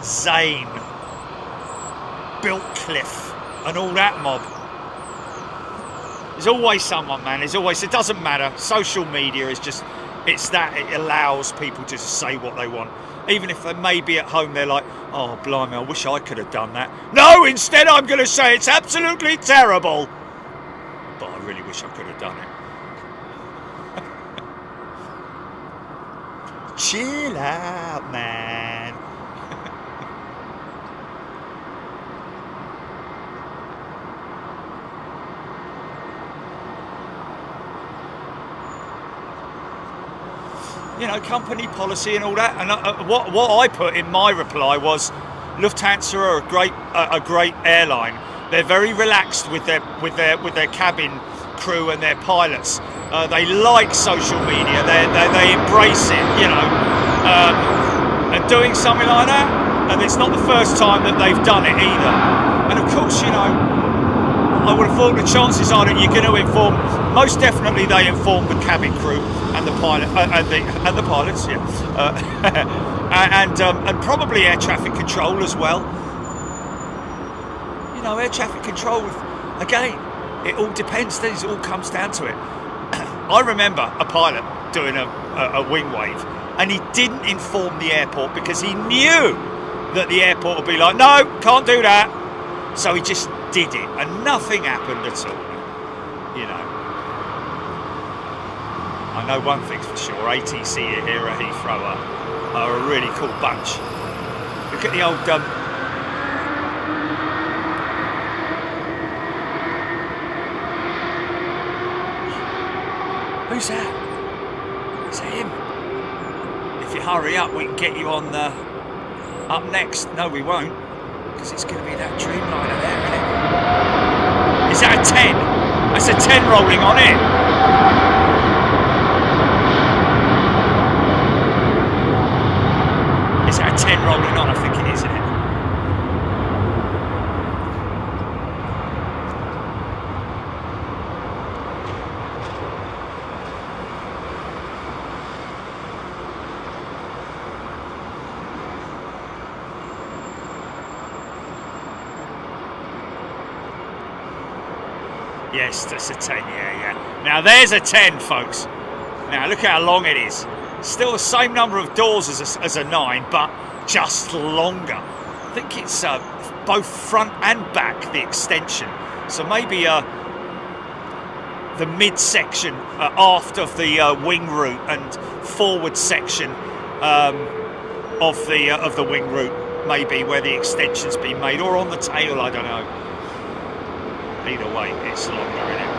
Zane, Biltcliffe and all that mob. There's always someone, man. There's always, it doesn't matter. Social media is just, it's that, it allows people to just say what they want. Even if they may be at home, they're like, oh, blimey, I wish I could have done that. No, instead I'm going to say it's absolutely terrible. But I really wish I could have done it. Chill out, man. You know, company policy and all that. And what I put in my reply was, Lufthansa are a great airline. They're very relaxed with their cabin crew and their pilots. They like social media. They embrace it. You know, and doing something like that. And it's not the first time that they've done it either. And of course, you know, I would have thought the chances are that you're going to inform. Most definitely, they inform the cabin crew and the pilot and the pilots, yeah, and probably air traffic control as well. You know, air traffic control. Again, it all depends. It all comes down to it. I remember a pilot doing a wing wave, and he didn't inform the airport because he knew that the airport would be like, no, can't do that. So he just did it, and nothing happened at all. You know. I know one thing's for sure, ATC here at Heathrow are a really cool bunch. Look at the old... Who's that? Is that him? If you hurry up, we can get you on the... up next. No, we won't, because it's going to be that Dreamliner there, isn't it? Is that a 10? That's a 10 rolling on it. Is that a 10 rolling on? I think it is, isn't it? Yes, that's a 10, yeah. Now there's a 10, folks. Now look how long it is. Still the same number of doors as a 9, but just longer. I think it's both front and back, the extension. So maybe the midsection aft of the wing root and forward section of the wing root, maybe where the extension's been made, or on the tail, I don't know. Either way, it's longer, isn't it?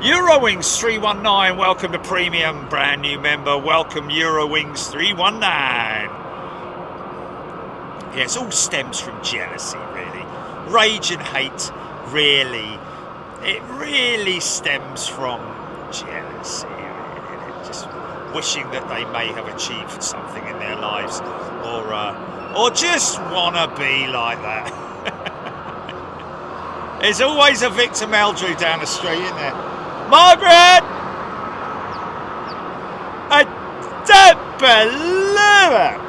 Eurowings 319, welcome to Premium, brand new member, welcome Eurowings 319. Yeah, it all stems from jealousy, really. Rage and hate, really. It really stems from jealousy, really. Just wishing that they may have achieved something in their lives, or just want to be like that. There's always a Victor Meldrew down the street, isn't there? Margaret! I don't believe it!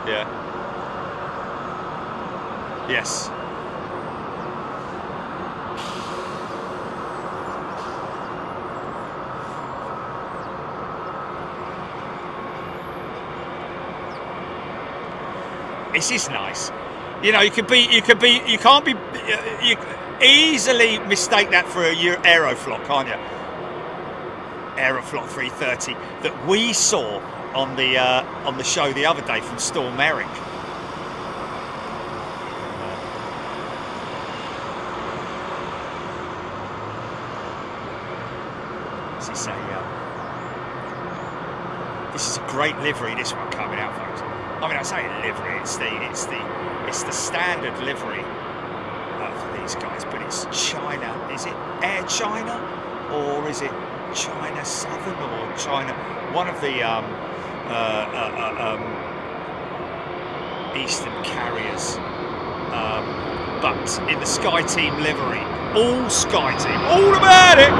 Yeah. Yes. This is nice. You know, you can't be, you easily mistake that for a Aeroflot, can't you? Aeroflot 330 that we saw on the show the other day from Storm Merrick. This is a great livery. This one coming out, folks. I mean, I say livery. It's the standard livery for these guys, but it's China. Is it Air China, or is it China Southern, or China? One of the Eastern carriers, but in the Sky Team livery. All Sky Team, all about it.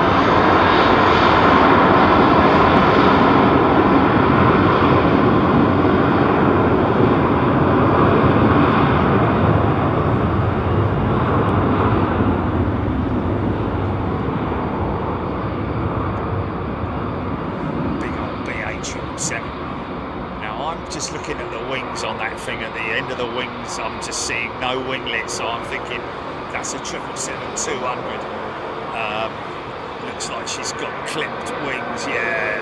I'm just seeing no winglets, so I'm thinking that's a 777-200. Looks like she's got clipped wings, yeah.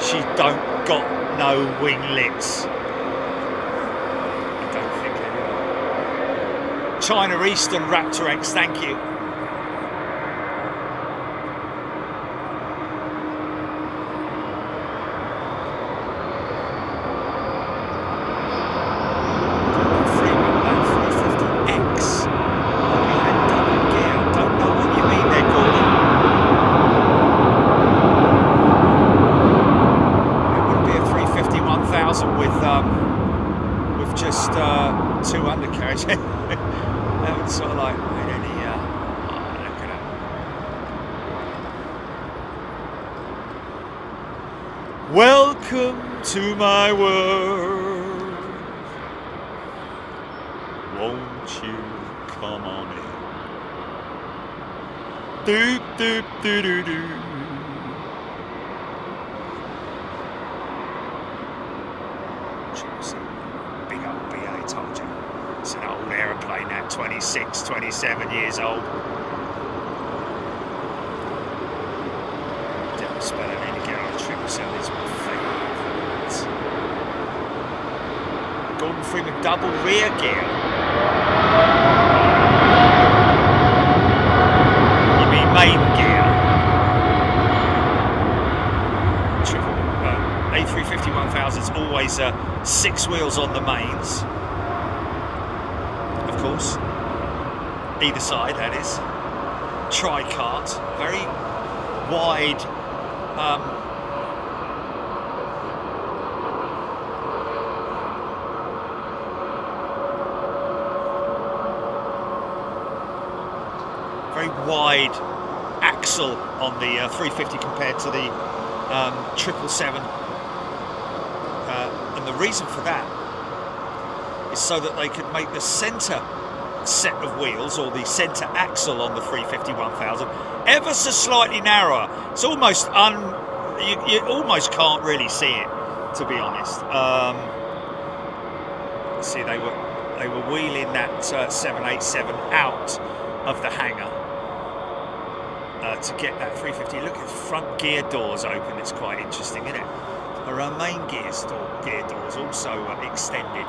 She don't got no winglets. I don't think anyway. China Eastern Raptor X, thank you. Welcome to my world. won't you come on in? Doop, doop, doo, doo, doo. Big old BA, told you. It's an old aeroplane now, 26, 27 years old. Don't spell it in again on a 777, it's my favourite. Gordon Freeman double rear gear. You mean main gear? A350-1000's always 6 wheels on the mains, of course, either side, that is. Tri-cart, very wide, very wide axle on the 350 compared to the 777. And the reason for that is so that they could make the centre set of wheels, or the centre axle on the 350-1000, ever so slightly narrower. It's almost you almost can't really see it, to be honest. See, they were wheeling that 787 out of the hangar to get that 350. Look at the front gear doors open. It's quite interesting, isn't it? Our main gear doors also extended.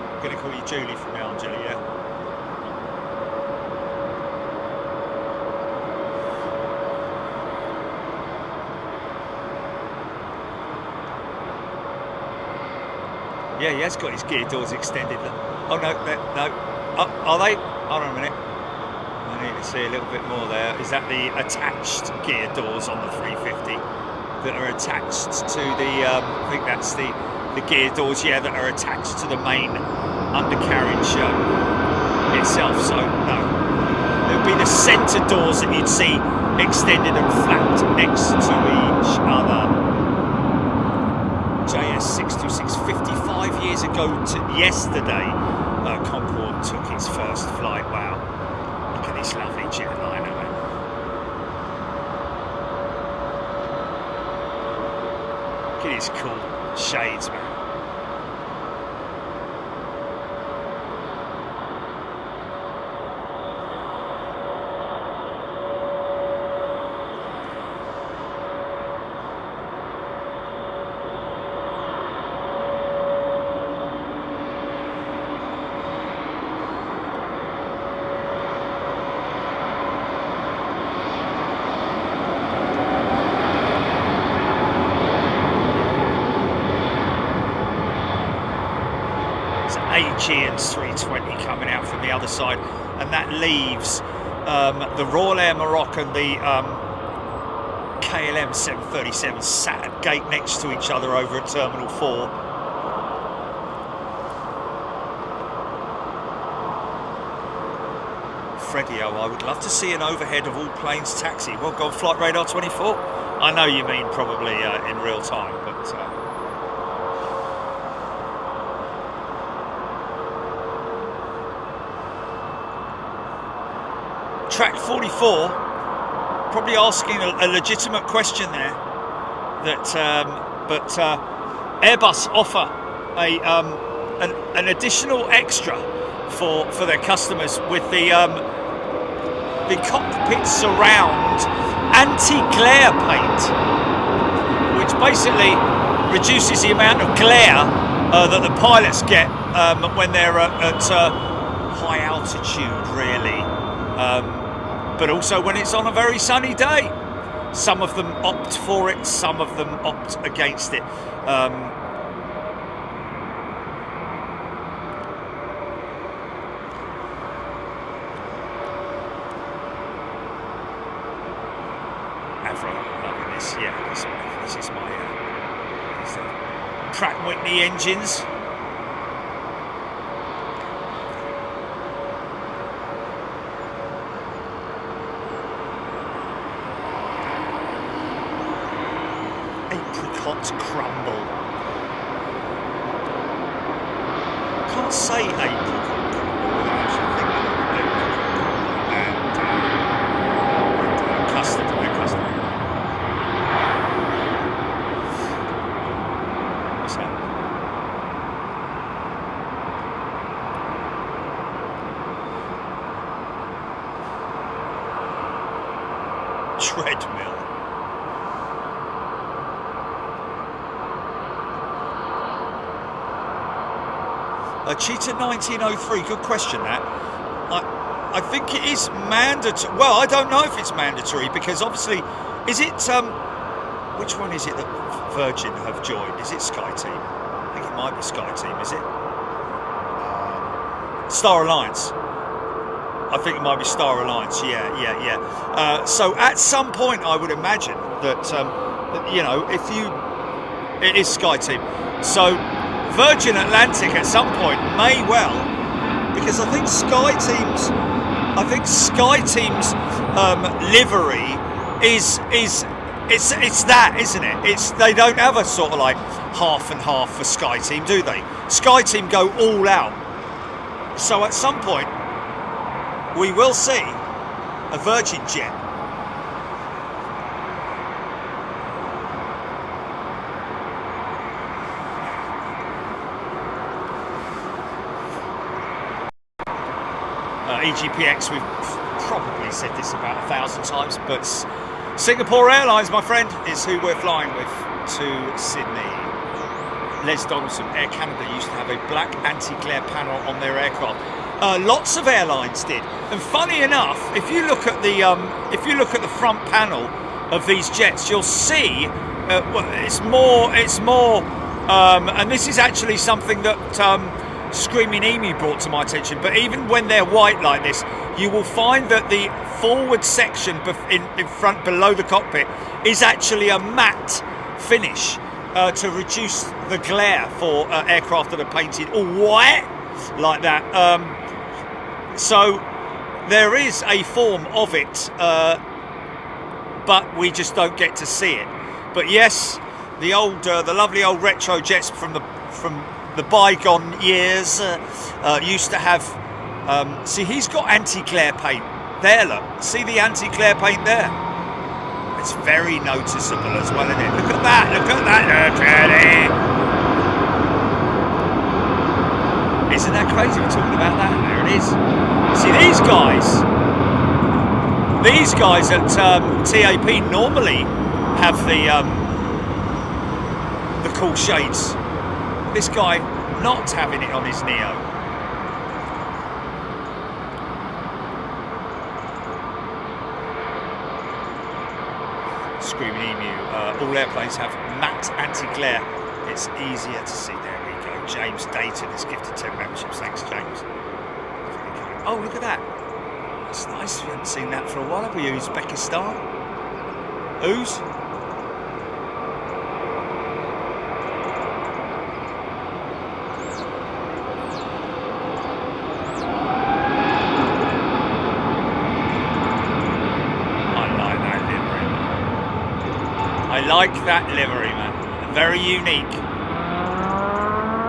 I'm going to call you Julie from now on, Julie, yeah? Yeah, he has got his gear doors extended. Oh no, no. Oh, are they? Hold on a minute. I need to see a little bit more there. Is that the attached gear doors on the 350 that are attached to the? I think that's the gear doors. Yeah, that are attached to the main undercarriage itself. So no, it would be the centre doors that you'd see extended and flapped next to each other. JS626, 55 years ago to yesterday, Concorde took its first flight. Wow, look at this lovely jetliner, man. Look at his cool shades, man. Aviation's 320 coming out from the other side, and that leaves the Royal Air Moroccan, the KLM 737 sat at gate next to each other over at Terminal 4. Freddie, I would love to see an overhead of all planes taxi. Well, go on Flight Radar 24. I know you mean probably in real time, but Track 44, probably asking a legitimate question there. But Airbus offer an additional extra for their customers with the cockpit surround anti-glare paint, which basically reduces the amount of glare that the pilots get when they're at high altitude, really. But also when it's on a very sunny day. Some of them opt for it, some of them opt against it. Heathrow, loving this. Yeah, this is my Pratt & Whitney engines. apricot crumble. Can't say apricot crumble without actually thinking of apricot crumble and custard. What's that? Treadmill. Cheetah 1903, good question that. I think it is mandatory. Well, I don't know if it's mandatory because obviously, is it, which one is it that Virgin have joined? Is it SkyTeam? I think it might be SkyTeam, is it? Star Alliance. I think it might be Star Alliance, yeah. So at some point I would imagine that, you know, if you, it is SkyTeam. So Virgin Atlantic at some point may well, because I think SkyTeam's livery is it's that, isn't it? It's, they don't have a sort of like half and half for SkyTeam, do they? SkyTeam go all out. So at some point we will see a Virgin jet. EGPX, we've probably said this about 1,000 times, but Singapore Airlines, my friend, is who we're flying with to Sydney. Les Donaldson, Air Canada, used to have a black anti-glare panel on their aircraft. Lots of airlines did, and funny enough, if you look at the front panel of these jets, you'll see it's more, and this is actually something that Screaming Emu brought to my attention. But even when they're white like this, you will find that the forward section in front below the cockpit is actually a matte finish to reduce the glare for aircraft that are painted all white like that. So there is a form of it, but we just don't get to see it. But yes, the lovely old retro jets from the bygone years used to have. See, he's got anti-glare paint there. Look, see the anti-glare paint there. It's very noticeable as well, isn't it? Look at that! Look at that! Look at it! Isn't that crazy? We're talking about that. There it is. See, these guys at TAP normally have the cool shades. This guy not having it on his Neo. Screaming Emu. All airplanes have matte anti-glare. It's easier to see. There we go. James Dayton has gifted 10 memberships. Thanks, James. Oh, look at that. It's nice. We haven't seen that for a while, have we? Uzbekistan. Who's? I like that livery, man. Very unique.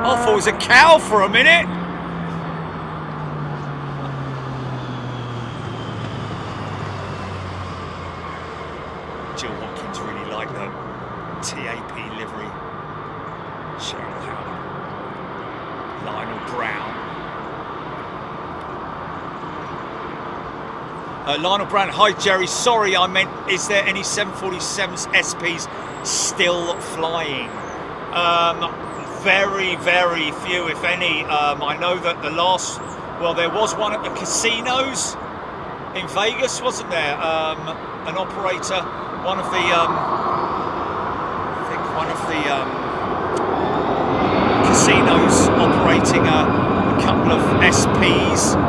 I thought it was a cow for a minute. Jill Watkins really liked the TAP livery. Cheryl Howard. Lionel Brown. Lionel Brown, hi Jerry, sorry I meant, is there any 747s SPs still flying? Very, very few, if any. I know that the last, well, there was one at the casinos in Vegas, wasn't there? An operator, one of the, I think one of the casinos operating a couple of SPs.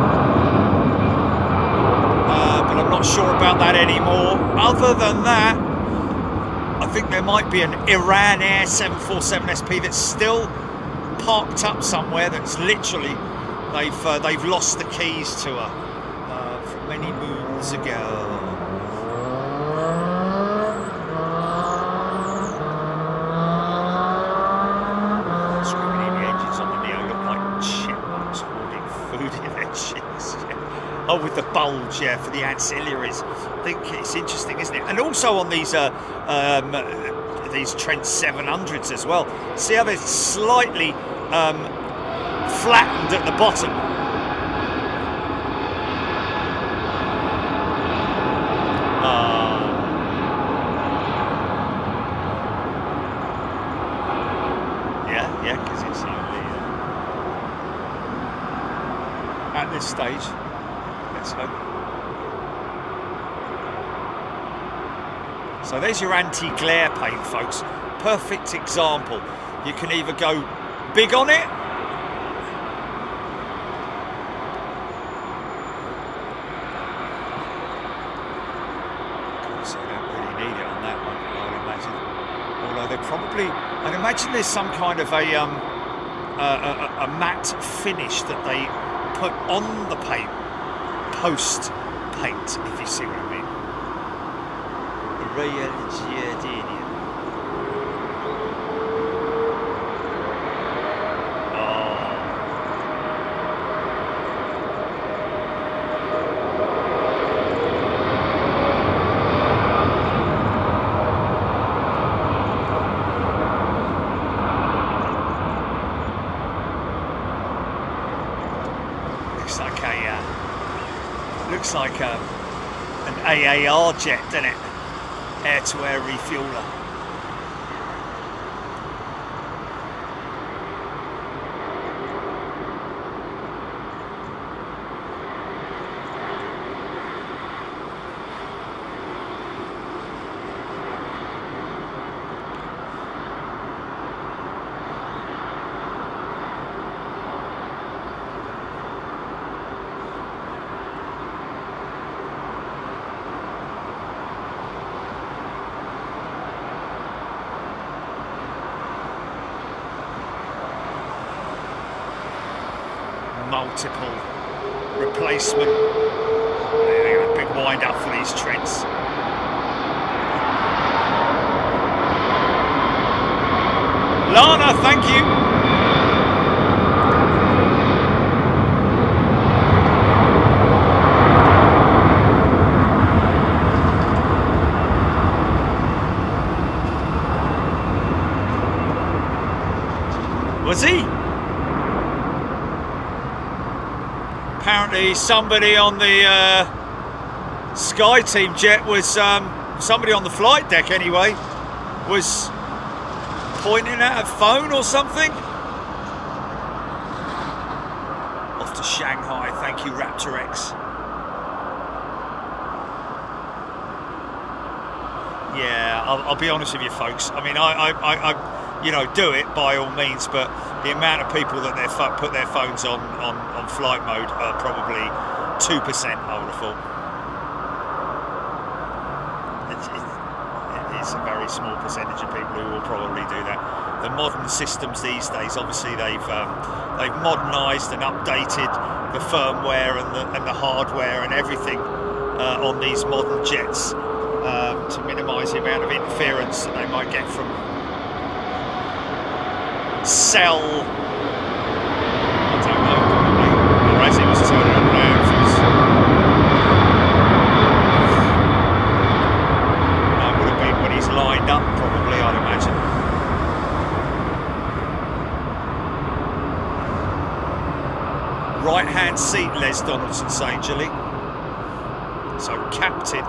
But I'm not sure about that anymore. Other than that, I think there might be an Iran Air 747 SP that's still parked up somewhere. That's literally they've lost the keys to her from many moons ago. Oh, with the bulge, yeah, for the ancillaries. I think it's interesting, isn't it? And also on these Trent 700s as well. See how they're slightly flattened at the bottom. Yeah, because it's only at this stage. Let's hope. So there's your anti-glare paint, folks. Perfect example. You can either go big on it, so they don't really need it on that one, I'd imagine. Although they probably, I'd imagine there's some kind of a matte finish that they put on the paint, post paint, if you see what I mean. Real Giardinian. Looks like an AAR jet, doesn't it? Air-to-air refueler. Multiple replacement. They got a big wind up for these Trents. Lana, thank you. Was he? Apparently somebody on the Sky Team jet was, somebody on the flight deck anyway, was pointing at a phone or something. Off to Shanghai, thank you Raptor X. Yeah, I'll be honest with you folks, I mean I you know, do it by all means, but the amount of people that put their phones on flight mode are probably 2%, I would have thought. It's a very small percentage of people who will probably do that. The modern systems these days, obviously they've modernised and updated the firmware and the hardware and everything on these modern jets to minimise the amount of interference that they might get from cell, I don't know, or as it was turning around, that would have been when he's lined up, probably, I'd imagine. Right hand seat, Les Donaldson saying, Julie. So, captain.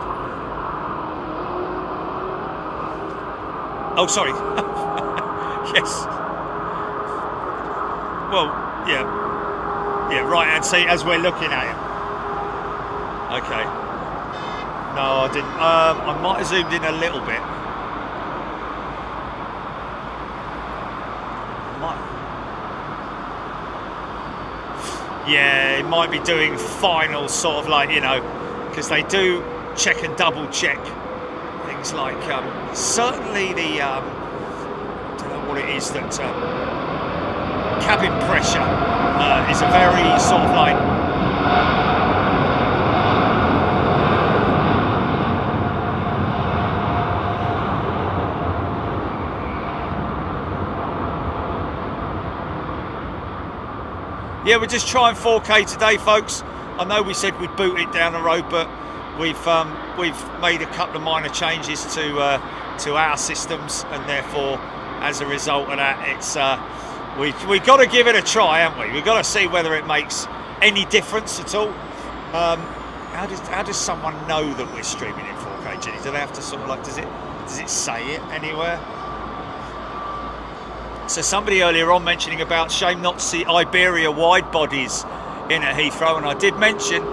Oh, sorry. Yes. Well, yeah, right hand seat as we're looking at it. Okay. No, I didn't. I might have zoomed in a little bit. Yeah, it might be doing final sort of like, you know, because they do check and double check things like certainly the I don't know what it is that. Cabin pressure is a very sort of like yeah, we're just trying 4K today folks, I know we said we'd boot it down the road, but we've made a couple of minor changes to our systems, and therefore, as a result of that, it's we've got to give it a try, haven't we? We've got to see whether it makes any difference at all. How does someone know that we're streaming in 4K, Jenny? Do they have to sort of like, does it say it anywhere? So somebody earlier on mentioning about shame not to see Iberia wide bodies in at Heathrow, and I did mention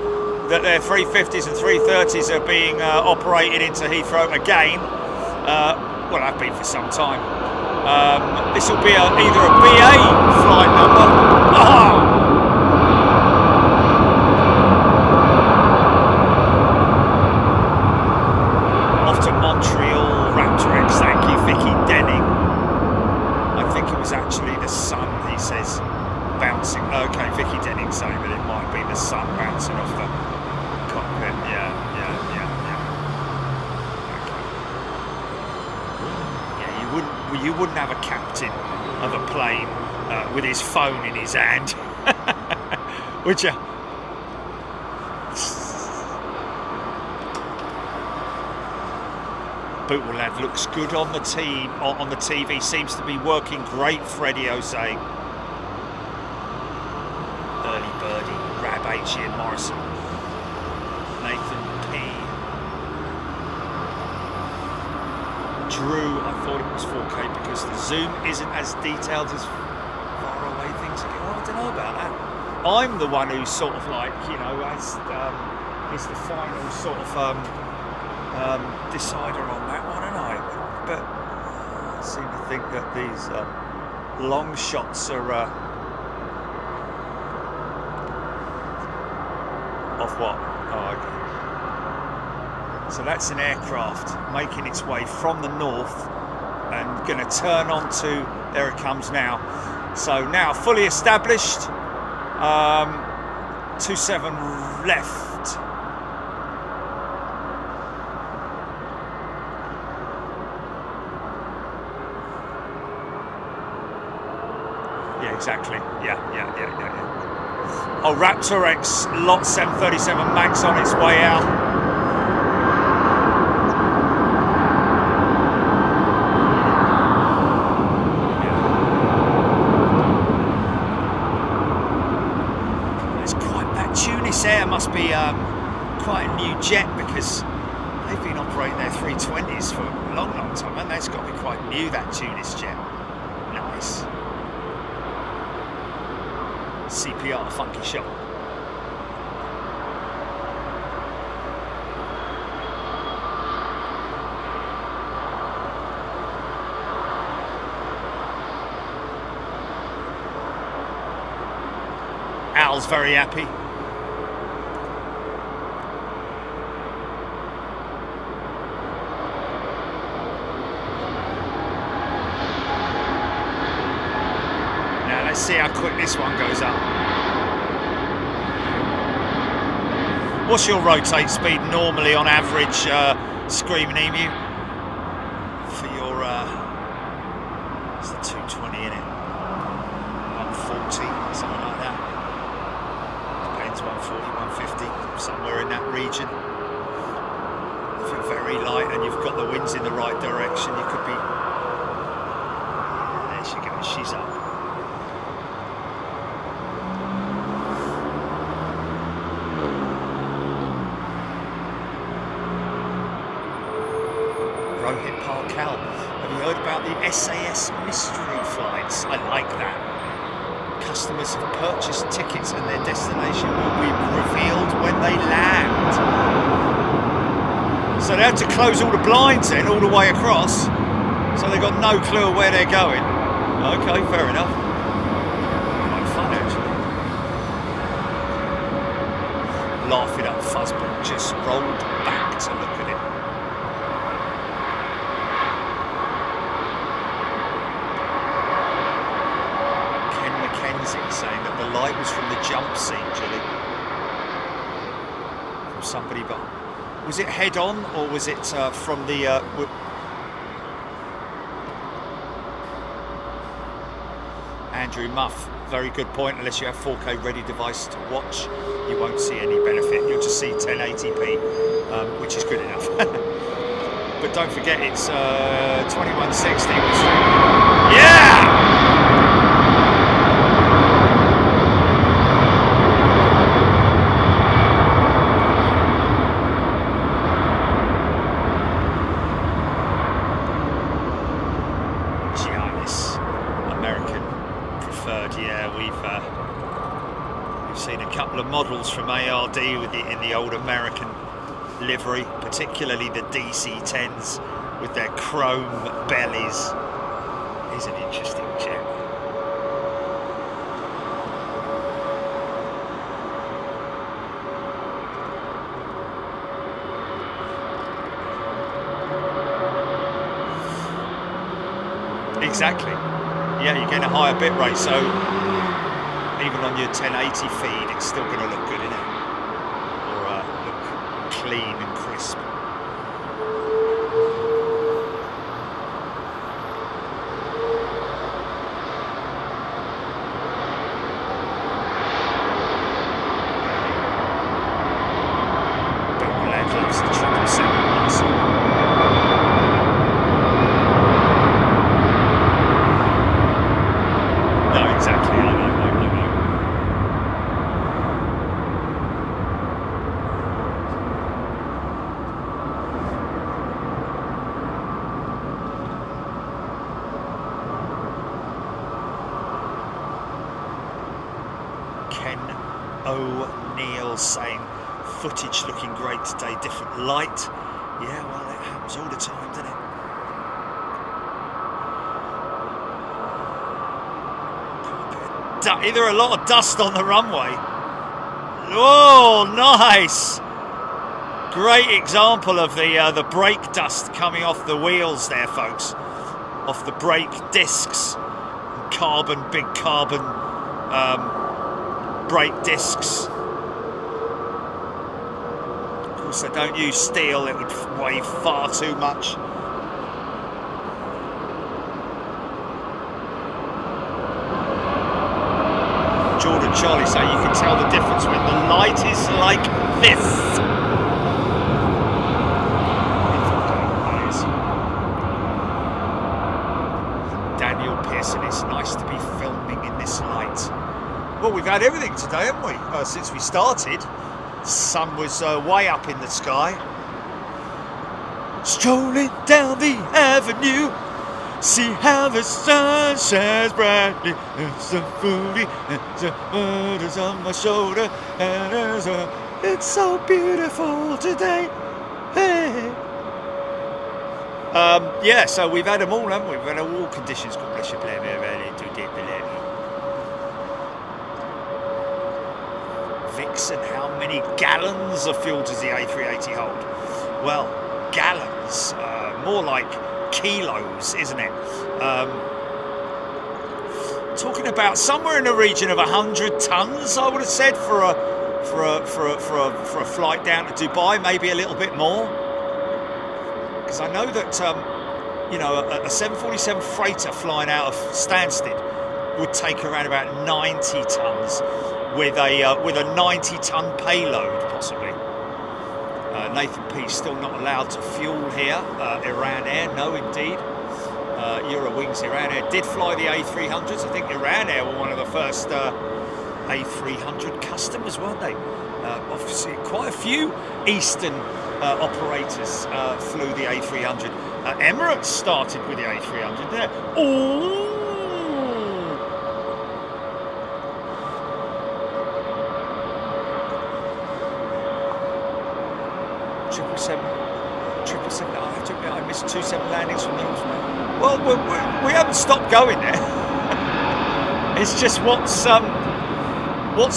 that their 350s and 330s are being operated into Heathrow again. Well, have been for some time. This will be either a BA flight number. Off to Montreal, Raptor X, thank you, Vicky Denning. I think it was actually the sun, he says, bouncing. Okay, Vicky Denning saying that it might be the sun bouncing off the cockpit. Yeah. You wouldn't have a captain of a plane with his phone in his hand, would you? Bootle lad looks good on the team on the TV. Seems to be working great. Freddie O saying. Early birdie, Rab H. Ian Morrison, Nathan P. Drew, I thought it was 4K because the zoom isn't as detailed as far away things are. Well, I don't know about that. I'm the one who's sort of like, you know, as is the final sort of decider on that one, and but I seem to think that these long shots are off what? Oh, okay. So that's an aircraft making its way from the north and going to turn onto, there it comes now. So now fully established, 27 left. Yeah, exactly. Yeah. Oh, Raptor X, lot 737 Max on its way out. Air must be quite a new jet because they've been operating their 320s for a long time, and it's got to be quite new, that Tunis jet. Nice. CPR, funky shot. Al's very happy. Let's see how quick this one goes up. What's your rotate speed normally on average, Screaming Emu? For your, it's the 220 in it. 140, something like that. Depends, 140, 150, somewhere in that region. If you're very light and you've got the winds in the right direction, you could be... There she goes, she's up. Have you heard about the SAS mystery flights? I like that. Customers have purchased tickets and their destination will be revealed when they land. So they had to close all the blinds in all the way across, so they've got no clue of where they're going. Okay, fair enough. Quite fun actually. Laughing up, Fuzzball just rolled back to look at it. Saying that the light was from the jump seat, Julie. From somebody, but was it head on or was it from the? Andrew Muff, very good point. Unless you have 4K ready device to watch, you won't see any benefit. You'll just see 1080p, which is good enough. But don't forget, it's 2160. Yeah! Models from ARD in the old American livery, particularly the DC-10s with their chrome bellies. He's an interesting chap. Exactly. Yeah, you're getting a higher bit rate, so even on your 1080 feed, it's still going to look good, isn't it? Or look clean and crisp. Bill Led loves the 777. No, exactly. I know. O'Neill saying footage looking great today, different light. Yeah, well, it happens all the time, doesn't it? Either a lot of dust on the runway. Oh, nice! Great example of the brake dust coming off the wheels there, folks. Off the brake discs, carbon, big carbon. Brake discs. Of course, they don't use steel, it would weigh far too much. Jordan Charlie saying you can tell the difference when the light is like this. Daniel Pearson, it's nice to be filming in this light. Well, we've had everything today, haven't we? Since we started. Sun was way up in the sky. Strolling down the avenue, see how the sun shines brightly. It's so fruity, and the bird is on my shoulder, and it's so beautiful today. Hey. Yeah, so we've had them all, haven't we? We've had all conditions. God bless you, play me early to get the Vixen, how many gallons of fuel does the A380 hold? Well, gallons, more like kilos, isn't it? Talking about somewhere in the region of 100 tons, I would have said, for a flight down to Dubai, maybe a little bit more. Because I know that you know, a 747 freighter flying out of Stansted would take around about 90 tons. With a 90-ton payload, possibly. Nathan P. still not allowed to fuel here. Iran Air, no, indeed. Eurowings Iran Air did fly the A300s. I think Iran Air were one of the first A300 customers, weren't they? Obviously, quite a few Eastern operators flew the A300. Emirates started with the A300 there. Oh! 777, I have to admit, I missed 27 landings from the Osman. Well, we haven't stopped going there. It's just what's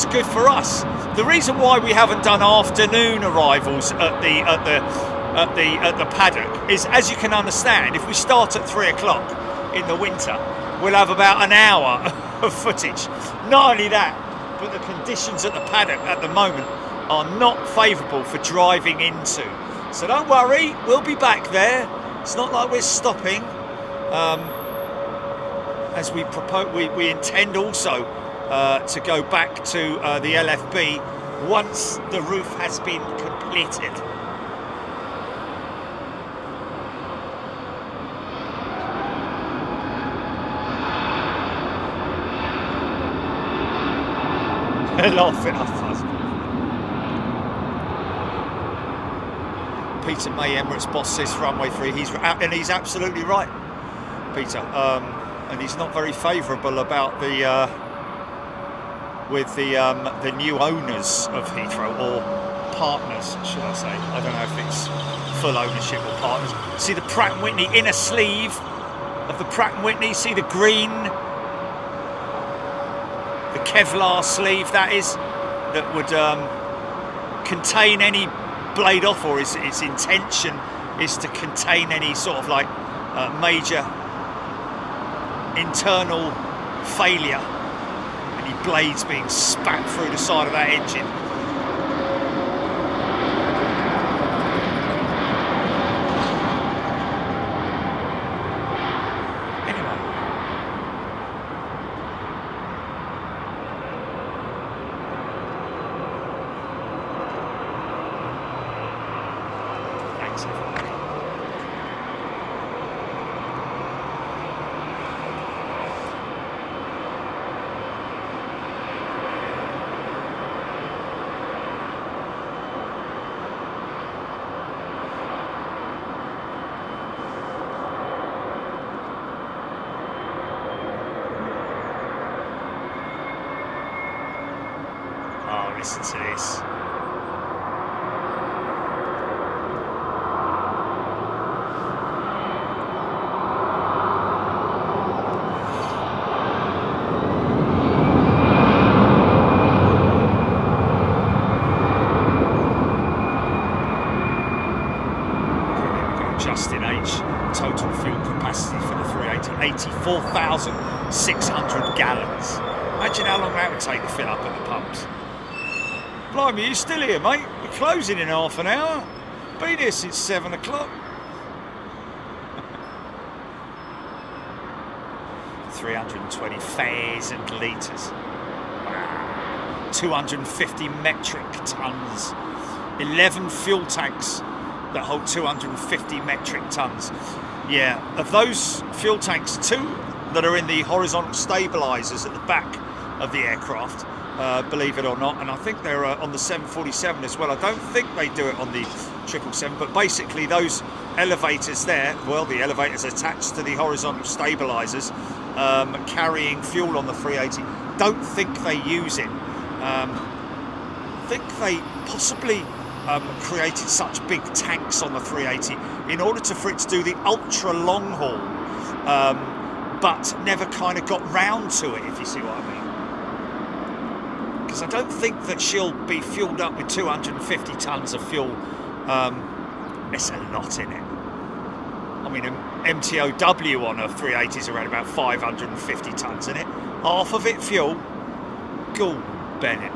good for us. The reason why we haven't done afternoon arrivals at the paddock is, as you can understand, if we start at 3 o'clock in the winter, we'll have about an hour of footage. Not only that, but the conditions at the paddock at the moment are not favourable for driving into. So don't worry, we'll be back there. It's not like we're stopping. as we propose, we intend also to go back to the LFB once the roof has been completed. Laughing off us. Peter May, Emirates boss, says runway 3. And he's absolutely right, Peter. And he's not very favourable about the new owners of Heathrow, or partners, should I say? I don't know if it's full ownership or partners. See the Pratt & Whitney inner sleeve of the Pratt & Whitney. See the green, the Kevlar sleeve that is, that would contain any blade off, or its intention is to contain any sort of like major internal failure, any blades being spat through the side of that engine. Listen to this. Justin H. Total fuel capacity for the 380, 84,600 gallons. Imagine how long that would take to fill up at the pumps. Blimey, you still here, mate? We're closing in half an hour. Been here since 7 o'clock. 320,000 litres. Wow. 250 metric tonnes. 11 fuel tanks that hold 250 metric tonnes. Yeah, of those fuel tanks, 2 that are in the horizontal stabilisers at the back of the aircraft. Believe it or not, and I think they're on the 747 as well. I don't think they do it on the 777, but basically those elevators there, well, the elevators attached to the horizontal stabilizers, carrying fuel on the 380, don't think they use it. I think they possibly created such big tanks on the 380 in order for it to do the ultra long haul, but never kind of got round to it, if you see what I mean. I don't think that she'll be fueled up with 250 tonnes of fuel. It's a lot in it. I mean, an MTOW on a 380 is around about 550 tonnes in it. Half of it fuel. Cool, Bennett.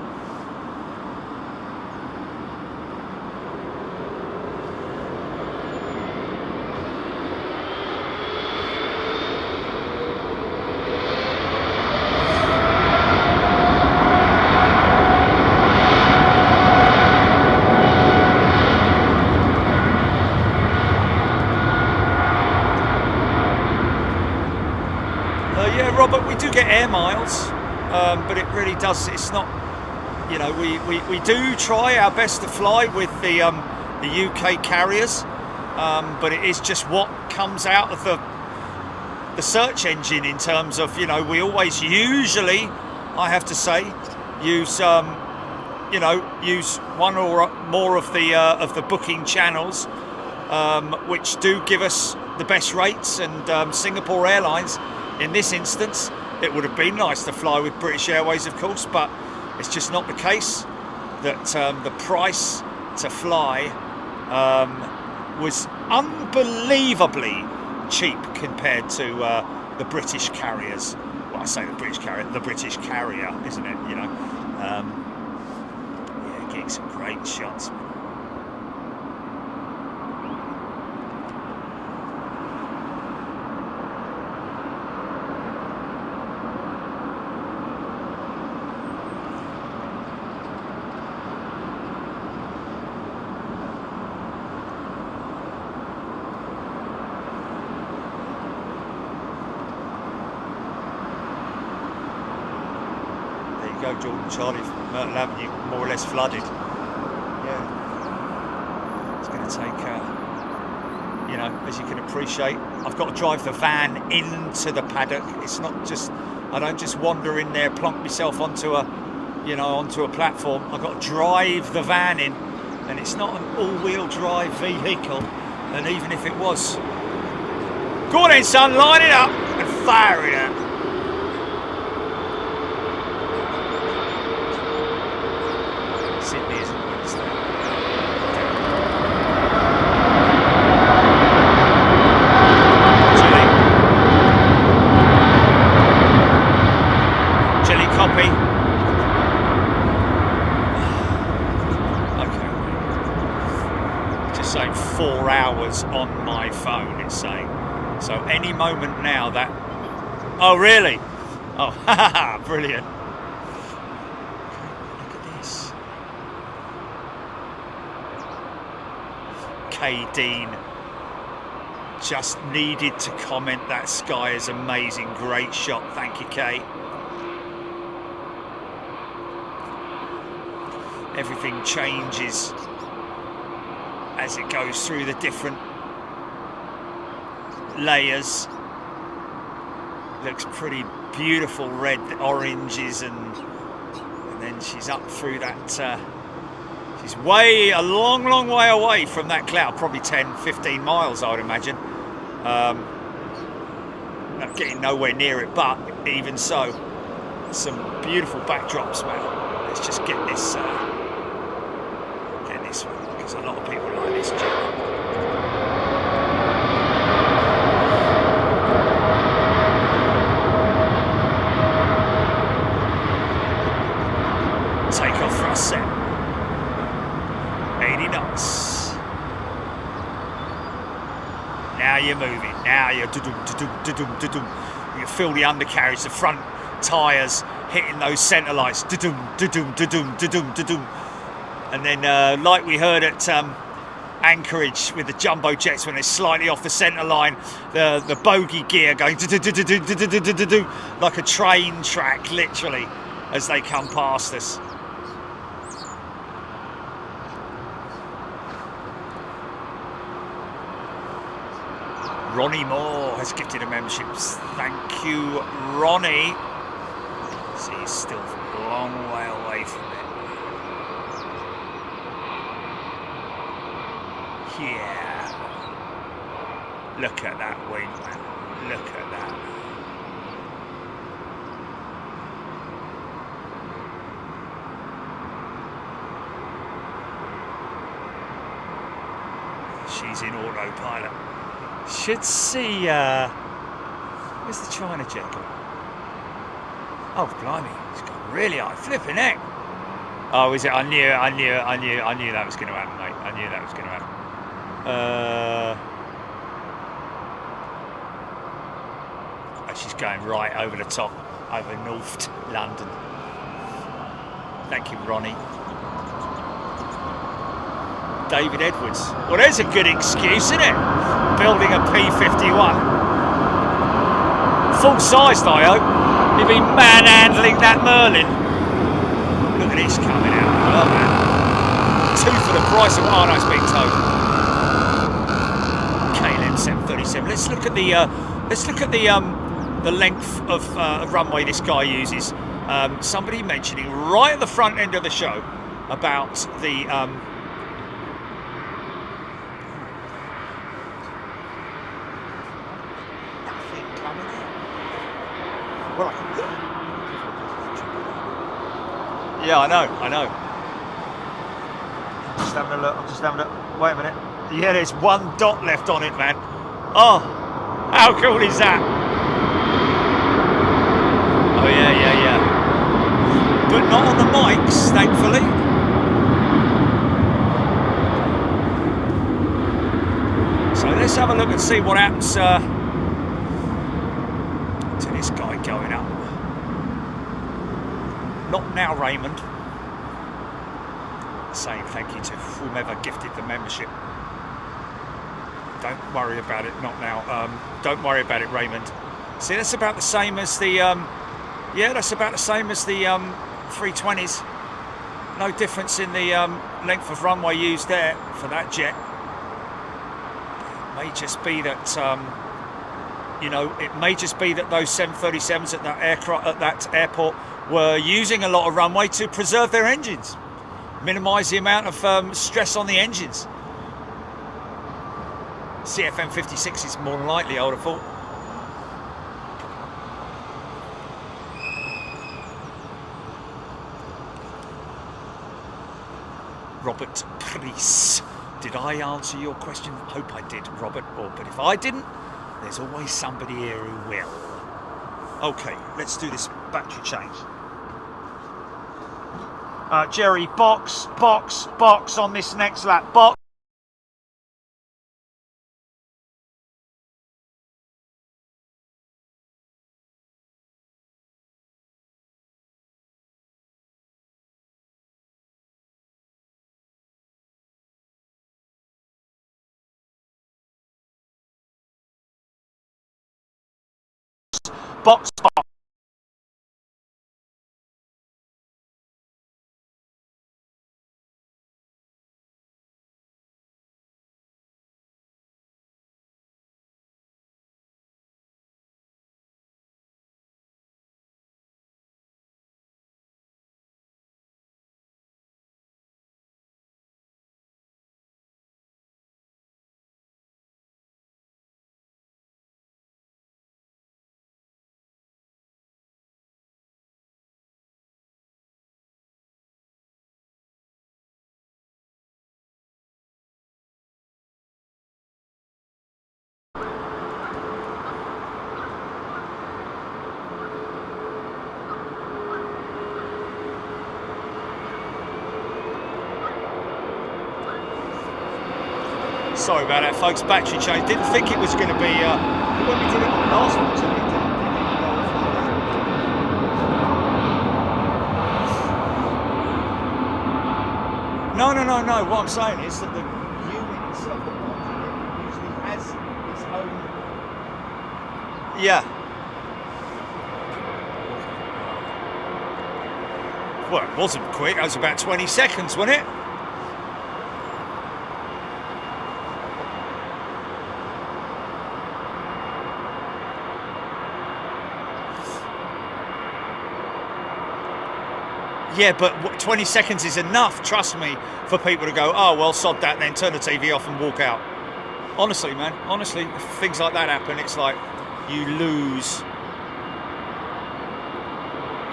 Robert, we do get air miles, but it really does, it's not, you know, we do try our best to fly with the UK carriers, but it is just what comes out of the search engine in terms of, you know, we always usually, I have to say, use you know, use one or more of the booking channels, which do give us the best rates, and Singapore Airlines. In this instance, it would have been nice to fly with British Airways, of course, but it's just not the case. That the price to fly was unbelievably cheap compared to the British carriers. Well, I say the British carrier, isn't it? You know, yeah, getting some great shots. you go, Jordan Charlie, Myrtle Avenue, more or less flooded. Yeah. It's going to take, you know, as you can appreciate, I've got to drive the van into the paddock. It's not just, I don't just wander in there, plonk myself onto a, you know, onto a platform. I've got to drive the van in, and it's not an all-wheel drive vehicle. And even if it was, go on then, son, line it up and fire it out. Sydney isn't Wednesday. Chilly copy. Okay. Just saying 4 hours on my phone, it's saying. So any moment now that... Oh, really? Oh, haha, brilliant. Look at this. Kay Dean just needed to comment that sky is amazing. Great shot. Thank you, Kay. Everything changes as it goes through the different layers. Looks pretty beautiful, red, oranges, and then she's up through that. She's way, a long, long way away from that cloud, probably 10, 15 miles, I would imagine. Not getting nowhere near it, but even so, some beautiful backdrops, man. Let's just get this one, because a lot of people like this journey. Take off thrust set. 80 knots. Now you're moving. Now you're do-dum. You feel the undercarriage, the front tyres hitting those centre lights. And then, like we heard at Anchorage with the jumbo jets when they're slightly off the centre line, the bogey gear going like a train track, literally, as they come past us. Ronnie Moore has gifted a membership. Thank you, Ronnie. See, he's still a long way away from it. Yeah. Look at that wing, man. Look at that. She's in autopilot. Should see, where's the China jet going? Oh, blimey, it's gone really high, flipping heck. Oh, is it? I knew that was going to happen, mate. I knew that was going to happen. Oh, she's going right over the top, over North London. Thank you, Ronnie. David Edwards. Well, there's a good excuse, isn't it? Building a P-51. Full-sized, I hope. You've been manhandling that Merlin. Look at this coming out. Oh, man. 2 for the price of... Oh, no, it's being towed. KLM 737. Let's look at the length of runway this guy uses. Somebody mentioning right at the front end of the show about the... Yeah, I know. I'm just having a look. Wait a minute. Yeah, there's 1 dot left on it, man. Oh, how cool is that? Oh, yeah. But not on the mics, thankfully. So let's have a look and see what happens to this guy going up. Not now, Raymond. Saying thank you to whomever gifted the membership. Don't worry about it, not now. Don't worry about it, Raymond. See, that's about the same as the, yeah, that's about the same as the 320s. No difference in the length of runway used there for that jet. It may just be that, it may just be that those 737s at that airport were using a lot of runway to preserve their engines, minimise the amount of stress on the engines. CFM 56 is more than likely, I would have thought. Robert Priest. Did I answer your question? I hope I did, Robert. But if I didn't, there's always somebody here who will. Okay, let's do this battery change. Jerry, box on this next lap. Box. Box. Sorry about that, folks. Battery change. Didn't think it was going to be when we did it on the last one. So no. What I'm saying is that the unit itself usually has its own. Yeah. Well, it wasn't quick. It was about 20 seconds, wasn't it? Yeah, but 20 seconds is enough, trust me, for people to go, oh, well, sod that, then turn the TV off and walk out. Honestly, man, honestly, if things like that happen, it's like you lose.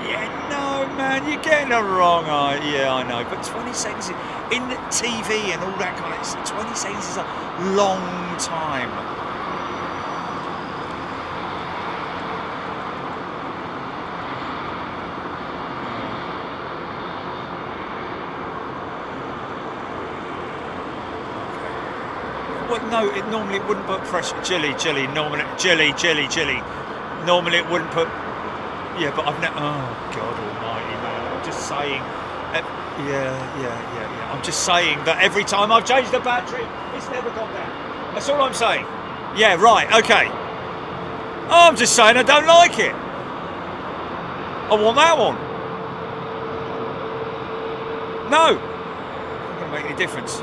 Yeah, no, man, you're getting it wrong. Yeah, I know, but 20 seconds in the TV and all that kind of stuff, 20 seconds is a long time. No, normally it wouldn't put pressure. Normally it wouldn't put. Yeah, but I've never. Oh God Almighty, man! I'm just saying. Yeah. I'm just saying that every time I've changed the battery, it's never gone down. That's all I'm saying. Yeah, right. Okay. I'm just saying I don't like it. I want that one. No. Not gonna make any difference.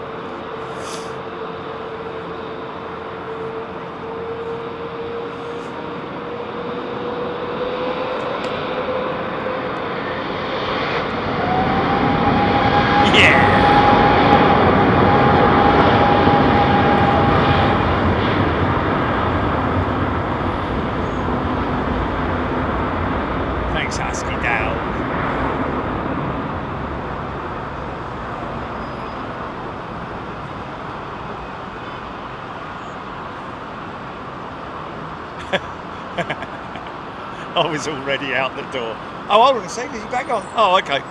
I was already out the door. Oh, hold on a second, is he back on? Oh, okay.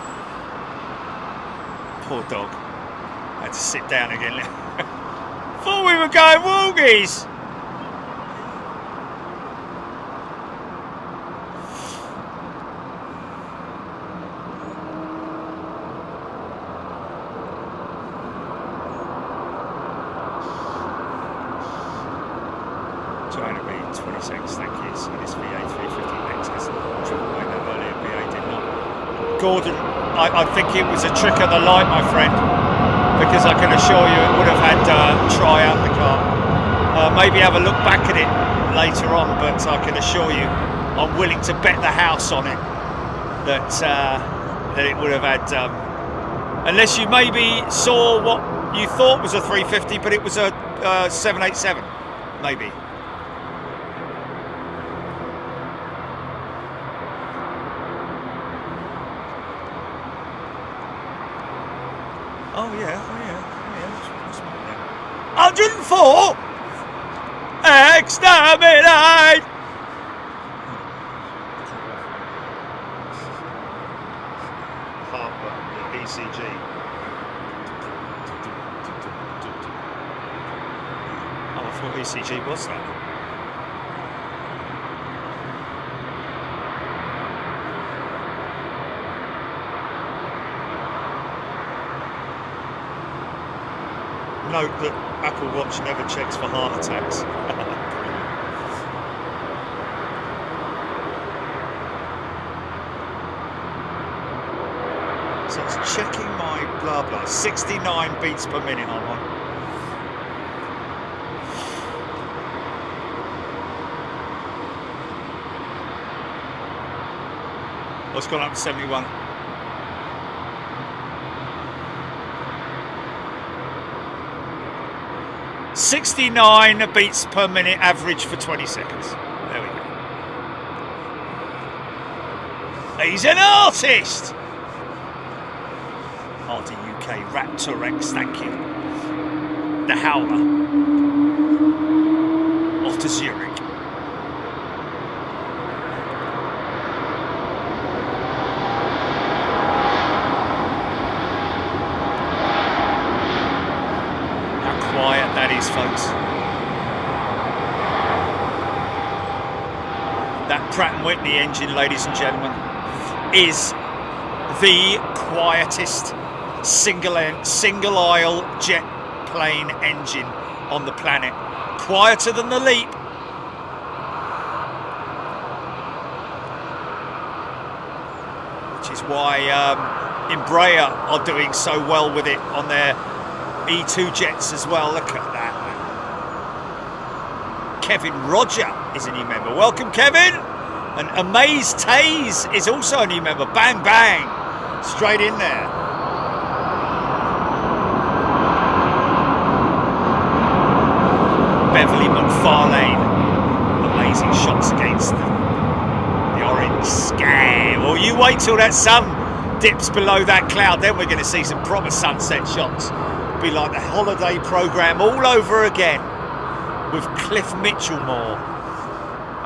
Poor dog. I had to sit down again. Thought we were going walkies. Trying to be 20 seconds, thank you. So this VA 350 Nexus, triple way that earlier VA did not Gordon, I think it was a trick of the light, my friend, because I can assure you it would have had try out the car. Maybe have a look back at it later on, but I can assure you I'm willing to bet the house on it that it would have had, unless you maybe saw what you thought was a 350, but it was a 787, maybe. Oh yeah. What's my name? 104! Exterminate! ECG. Oh, I thought ECG was that. Note that Apple Watch never checks for heart attacks. So it's checking my blah blah. 69 beats per minute on one. Oh, it's gone up to 71. .69 beats per minute average for 20 seconds. There we go. He's an artist! RD UK Raptor X, thank you. The Howler. Off to Zurich. Folks, that Pratt & Whitney engine, ladies and gentlemen, is the quietest single aisle jet plane engine on the planet, quieter than the Leap. Which is why Embraer are doing so well with it on their E2 jets as well. Look at that. Kevin Roger is a new member. Welcome, Kevin. And Amaze Taze is also a new member. Bang, bang. Straight in there. Beverly McFarlane. Amazing shots against the orange sky. Well, you wait till that sun dips below that cloud. Then we're going to see some proper sunset shots. Be like the holiday programme all over again with Cliff Mitchellmore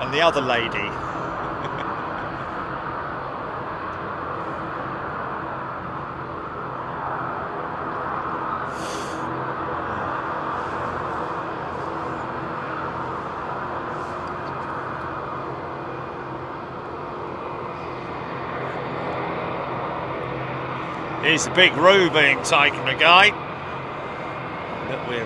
and the other lady. Here's the big Roo being taken again. That we're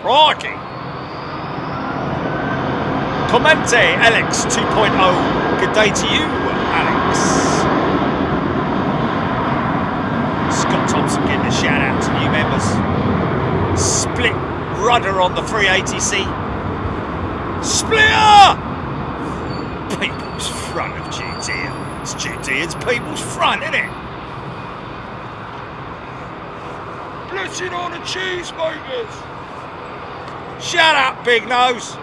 crikey. Commente Alex 2.0. Good day to you, Alex. Scott Thompson getting a shout out to new members. Split rudder on the 380C. Splitter! People's front of GT. It's GT, it's people's front, isn't it? Blessing on the cheesemakers! Shut up, big nose!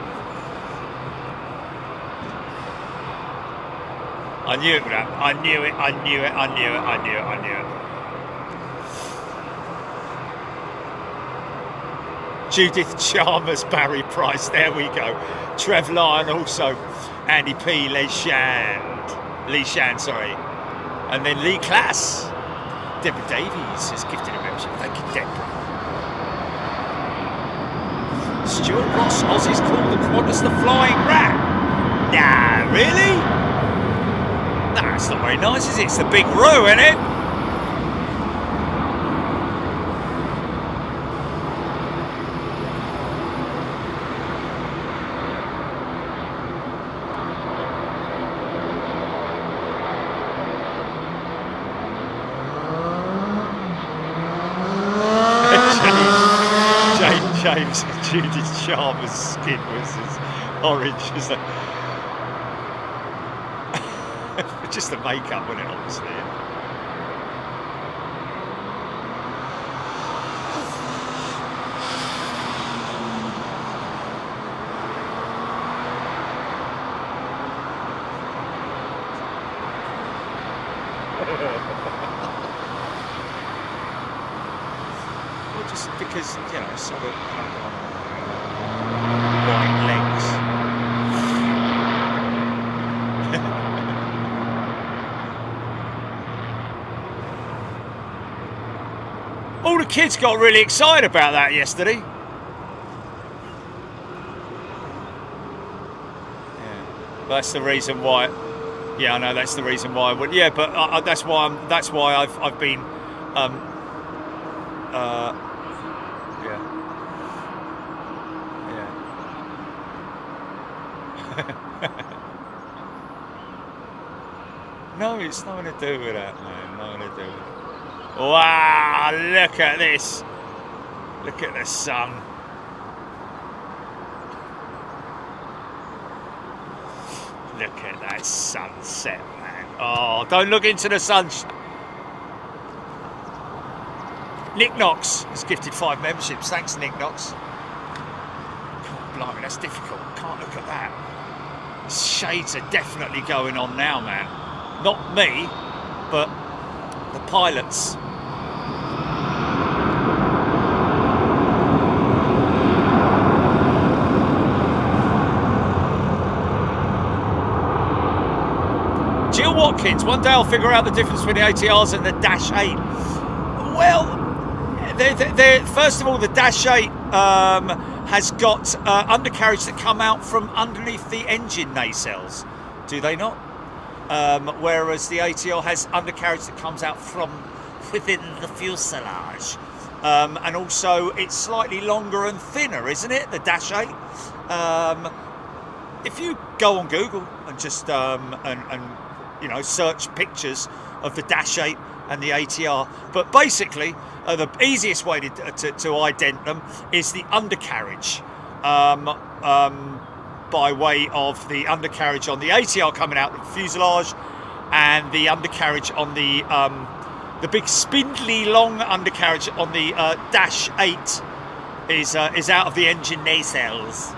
I knew it would happen. I knew it. Judith Chalmers, Barry Price, there we go. Trev Lyon also. Andy P. Lee Shan, sorry. And then Lee Class. Deborah Davies has gifted a membership. Thank you, Deborah. Stuart Ross, Aussies call the Qantas the Flying Rat. Nah, really? Nah, it's not very nice, is it? It's the big Roo, isn't it? James Judith Sharma's skin was as orange as that. Just the makeup, wasn't it, obviously. Yeah. Well, just because, you know, so that white legs. All the kids got really excited about that yesterday. Yeah, that's the reason why. Yeah, I know that's the reason why I would. Yeah, but that's why I've been. Yeah. No, it's nothing to do with that, man. Nothing to do with it. Wow! Look at this. Look at the sun. Look at that sunset, man. Oh, don't look into the sun. Nick Knox has gifted 5 memberships. Thanks, Nick Knox. God, blimey, that's difficult. Can't look at that. The shades are definitely going on now, man. Not me, but the pilots. Jill Watkins, one day I'll figure out the difference between the ATRs and the Dash 8. Well, first of all, the Dash 8 has got undercarriage that come out from underneath the engine nacelles. Do they not? Whereas the ATR has undercarriage that comes out from within the fuselage. And also, it's slightly longer and thinner, isn't it? The Dash 8. If you go on Google and just you know, search pictures of the Dash 8 and the ATR, but basically the easiest way to ident them is the undercarriage, by way of the undercarriage on the ATR coming out of the fuselage, and the undercarriage on the big spindly long undercarriage on the Dash 8 is out of the engine nacelles.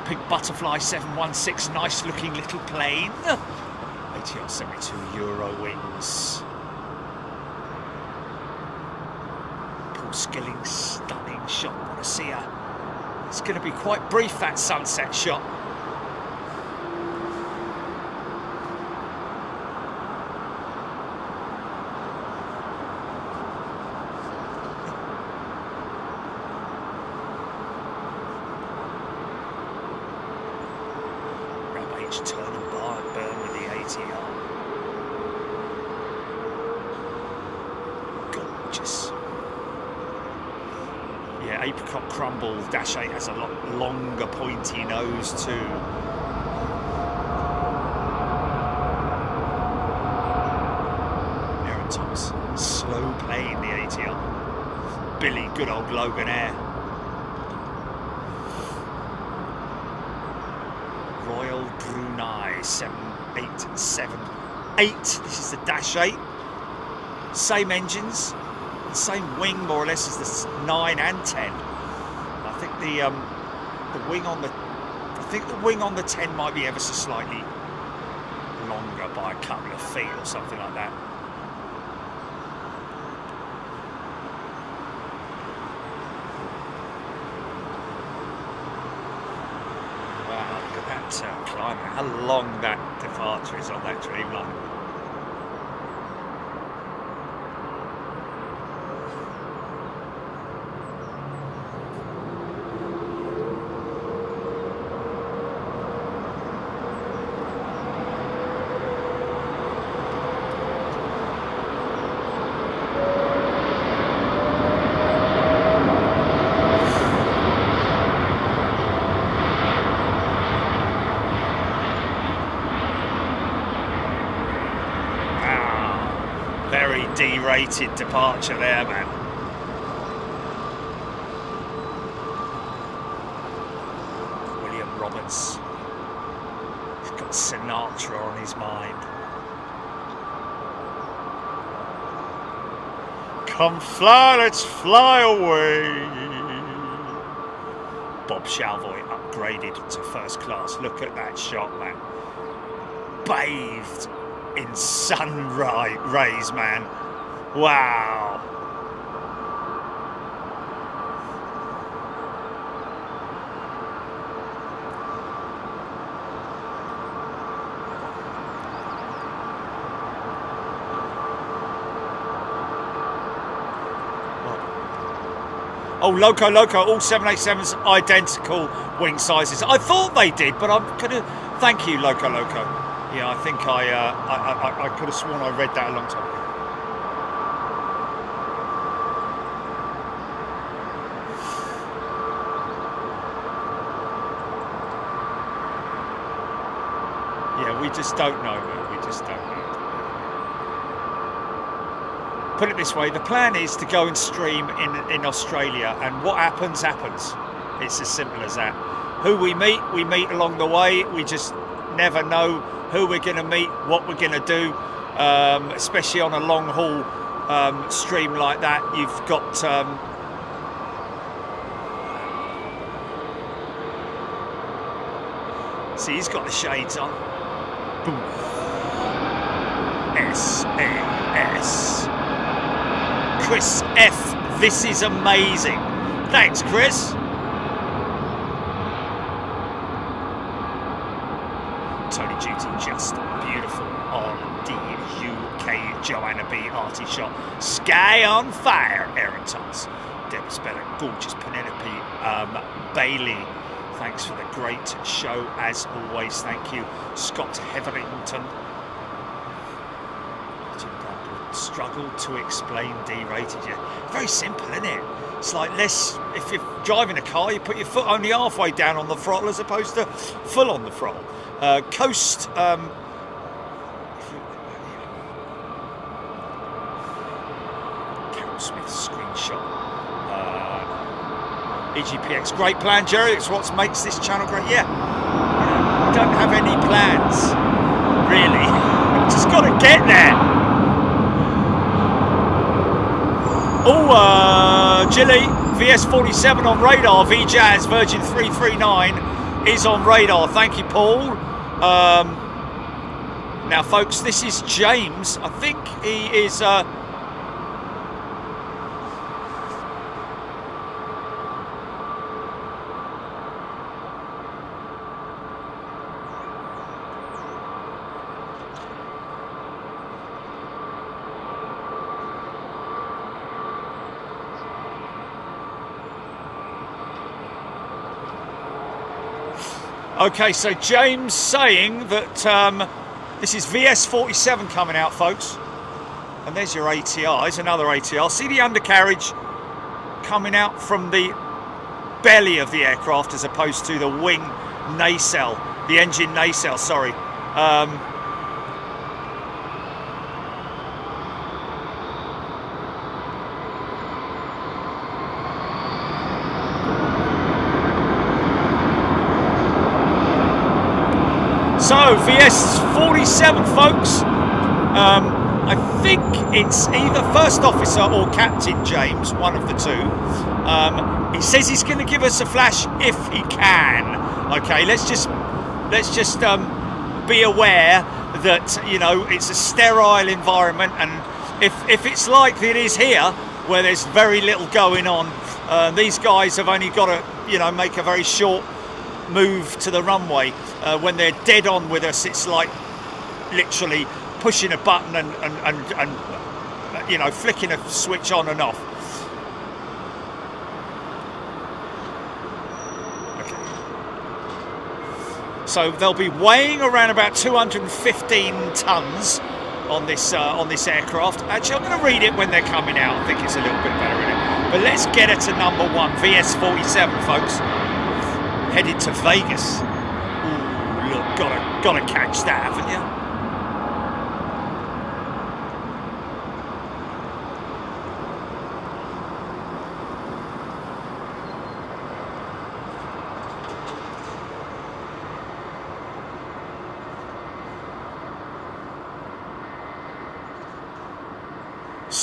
Pink Butterfly 716, nice looking little plane. ATR 72 Euro wings. Paul Skilling's stunning shot. Want to see her? It's going to be quite brief, that sunset shot. Turn and burn with the ATR. Gorgeous. Yeah, apricot crumble. Dash 8 has a lot longer pointy nose too. Aaron Thomas, slow plane, the ATR. Billy, good old Logan Air. Royal Brunei 7878. This is the Dash 8. Same engines, same wing more or less as the 9 and 10. I think the wing on the wing on the 10 might be ever so slightly longer by a couple of feet or something like that. Climb, how long that departure is on that Dreamliner. underrated departure there, man. William Roberts. He's got Sinatra on his mind. Come fly, let's fly away. Bob Shalvoy upgraded to first class. Look at that shot, man. Bathed in sun rays, man. Wow. Oh, Loco, all 787s identical wing sizes. I thought they did, but I'm gonna thank you, Loco. Yeah, I think I could have sworn I read that a long time ago. Yeah, we just don't know, man. We just don't know. Put it this way, the plan is to go and stream in Australia, and what happens, happens. It's as simple as that. Who we meet along the way. We just never know who we're going to meet, what we're going to do, especially on a long haul stream like that. You've got see, he's got the shades on. Boom. SAS. Chris F, this is amazing. Thanks, Chris. Tony Duty, just beautiful on DUK. Joanna B, arty shot. Sky on fire, Aaron Thomas. Deborah Speller, gorgeous. Penelope Bailey, thanks for the great show as always. Thank you. Scott Hetherington. Struggle to explain D-rated. Yeah, very simple, isn't it? It's like less. If you're driving a car, you put your foot only halfway down on the throttle as opposed to full on the throttle. Coast. Carol Smith screenshot. EGPX, great plan, Jerry. It's what makes this channel great. Yeah, I don't have any plans, really. Just got to get there. Oh, Gilly, VS47 on radar, VJazz, Virgin 339 is on radar. Thank you, Paul. Now, folks, this is James. I think he is... Okay, so James saying that this is VS47 coming out, folks. And there's your ATR. There's another ATR. See the undercarriage coming out from the belly of the aircraft as opposed to the wing nacelle, the engine nacelle, sorry. So, VS47, folks, I think it's either First Officer or Captain James, one of the two. He says he's going to give us a flash if he can. Okay, let's just be aware that, you know, it's a sterile environment, and if it's like it is here, where there's very little going on, these guys have only got to, you know, make a very short move to the runway. When they're dead on with us, it's like literally pushing a button and you know, flicking a switch on and off. Okay. So they'll be weighing around about 215 tons on this aircraft. Actually, I'm going to read it when they're coming out. I think it's a little bit better in it. But let's get it to number one, VS47, folks. Headed to Vegas. Ooh, look, gotta catch that, haven't you?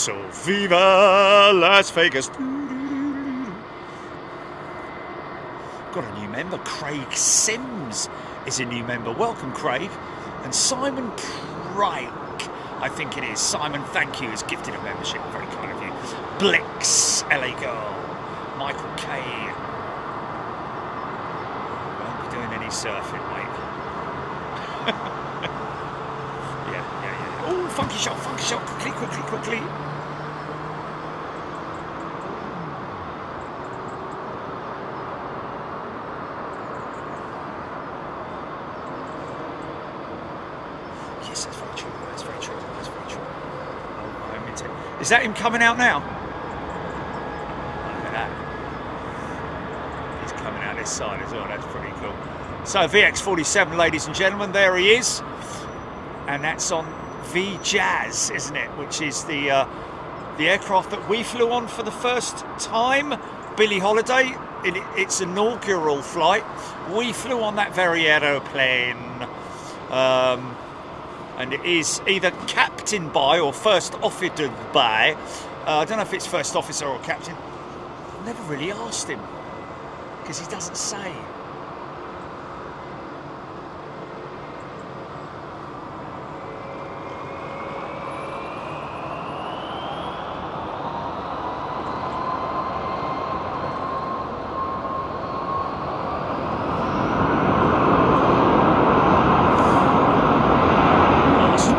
So viva Las Vegas. Got a new member. Craig Sims is a new member. Welcome, Craig. And Simon Pryke, I think it is. Simon, thank you, has gifted a membership. Very kind of you. Blix, LA Girl. Michael K. Won't be doing any surfing, mate. yeah. Oh, funky shot. Quickly. Yes, that's very true. Oh, is that him coming out now? Look at that. He's coming out this side as well. That's pretty cool. So VX47, ladies and gentlemen, there he is, and that's on VJazz, isn't it? Which is the aircraft that we flew on for the first time. Billie Holiday, its inaugural flight. We flew on that very aeroplane, and it is either captained by or first officered by. I don't know if it's first officer or captain. I've never really asked him because he doesn't say.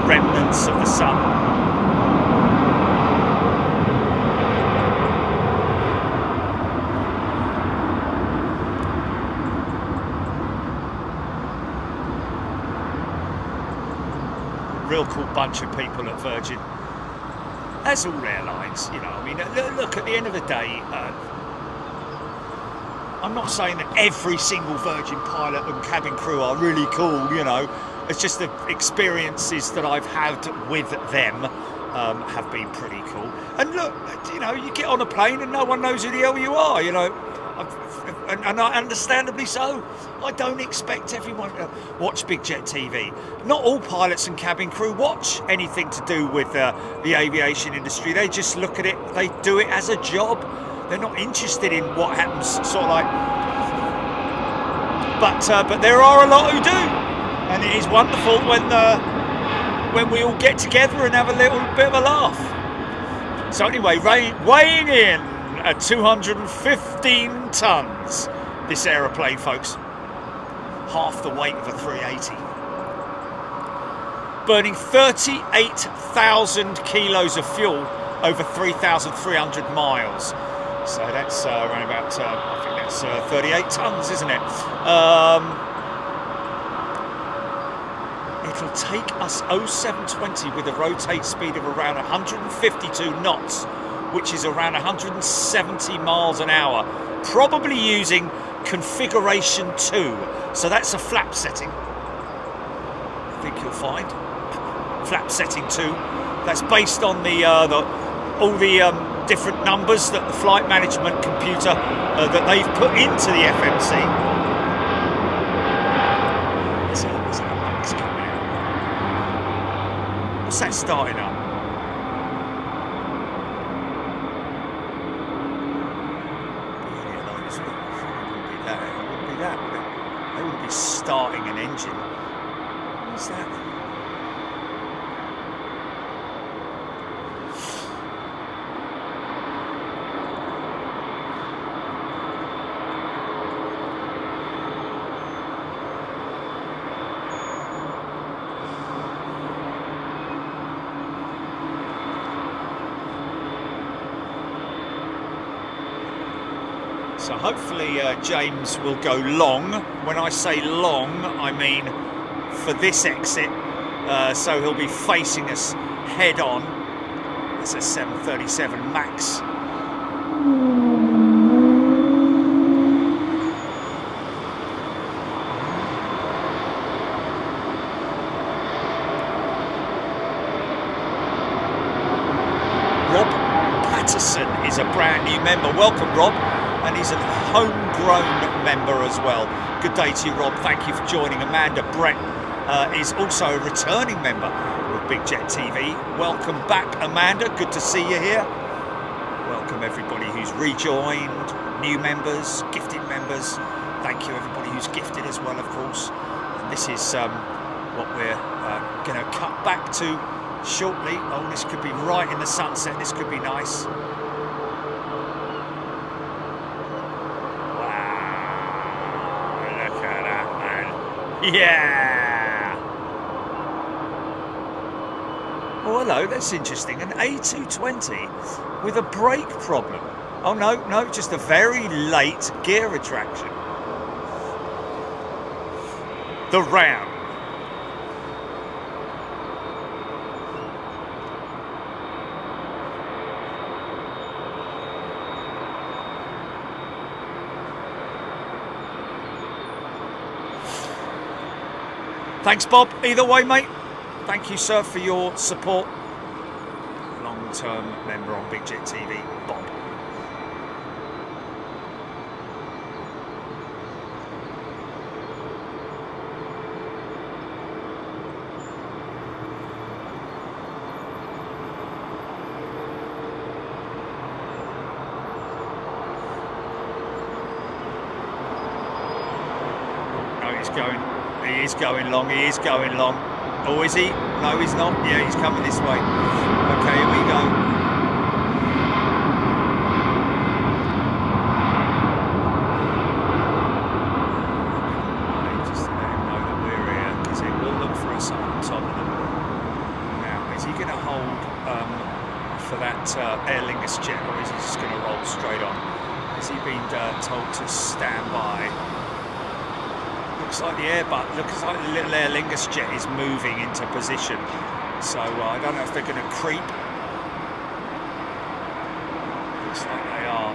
Remnants of the sun. Real cool bunch of people at Virgin, as all airlines, you know. I mean, look, at the end of the day, I'm not saying that every single Virgin pilot and cabin crew are really cool, you know. It's just the experiences that I've had with them have been pretty cool. And look, you know, you get on a plane and no one knows who the hell you are, you know. And understandably so. I don't expect everyone to watch Big Jet TV. Not all pilots and cabin crew watch anything to do with the aviation industry. They just look at it, they do it as a job. They're not interested in what happens, sort of like. But there are a lot who do. And it is wonderful when we all get together and have a little bit of a laugh. So anyway, weighing in at 215 tons, this aeroplane, folks. Half the weight of a 380. Burning 38,000 kilos of fuel over 3,300 miles. So that's around about, I think that's 38 tons, isn't it? It'll take us 0720 with a rotate speed of around 152 knots, which is around 170 miles an hour, probably using configuration 2. So that's a flap setting, I think you'll find. Flap setting 2. That's based on all the different numbers that the flight management computer that they've put into the FMC. There's a max coming out. What's that starting up? They wouldn't be starting an engine. What's that? So hopefully James will go long. When I say long, I mean for this exit. So he'll be facing us head on. It's a 737 MAX. Rob Patterson is a brand new member. Welcome, Rob. And he's a homegrown member as well. Good day to you, Rob. Thank you for joining. Amanda Brett is also a returning member. Big Jet TV. Welcome back, Amanda. Good to see you here. Welcome everybody who's rejoined, new members, gifted members. Thank you everybody who's gifted as well, of course. And this is what we're going to cut back to shortly. Oh, this could be right in the sunset. This could be nice. Wow, look at that, man. Yeah. Oh, hello, that's interesting. An A220 with a brake problem. Oh, no, just a very late gear retraction. The Ram. Thanks, Bob. Either way, mate. Thank you, sir, for your support. Long-term member on Big Jet TV, Bob. Oh, he's going. He is going long. He is going long. Oh, is he? No, he's not. Yeah, he's coming this way. Okay, here we go. Just to let him know that we're here, because he will look for us on top of them. Now, is he going to hold for that Aer Lingus jet, or is he just going to roll straight on? Has he been told to stand by? Looks like the AIRBUS, looks like the little Aer Lingus jet is moving into position. So I don't know if they're going to creep. Looks like they are.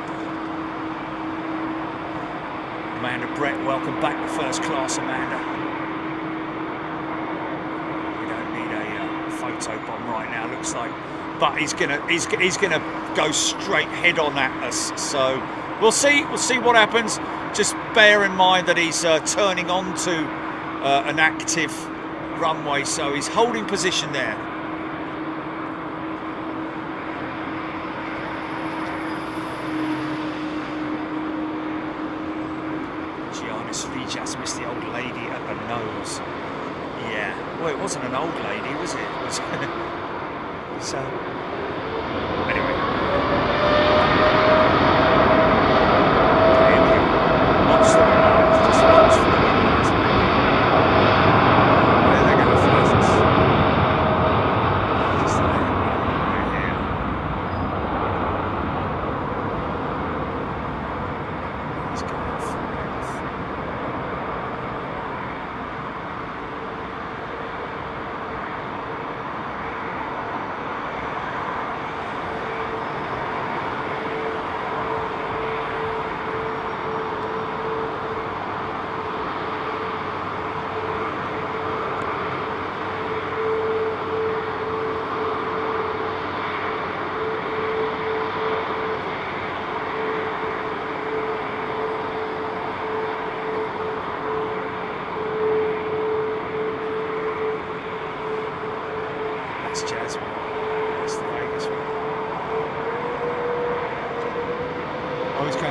Amanda Brett, welcome back to first class, Amanda. We don't need a photo bomb right now, looks like. But he's gonna go straight head on at us. So we'll see what happens. Just bear in mind that he's turning onto an active runway, so he's holding position there. Gee, honestly, just missed the old lady at the nose. Yeah, well, it wasn't an old lady, was it? It was so anyway.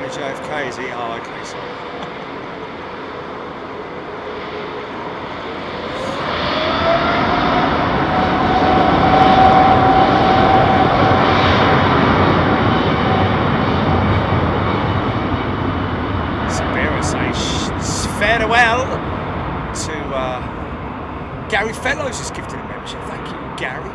JFK, is he? Oh, okay, sorry. Sabira says farewell to Gary Fellows has gifted a membership. Thank you, Gary.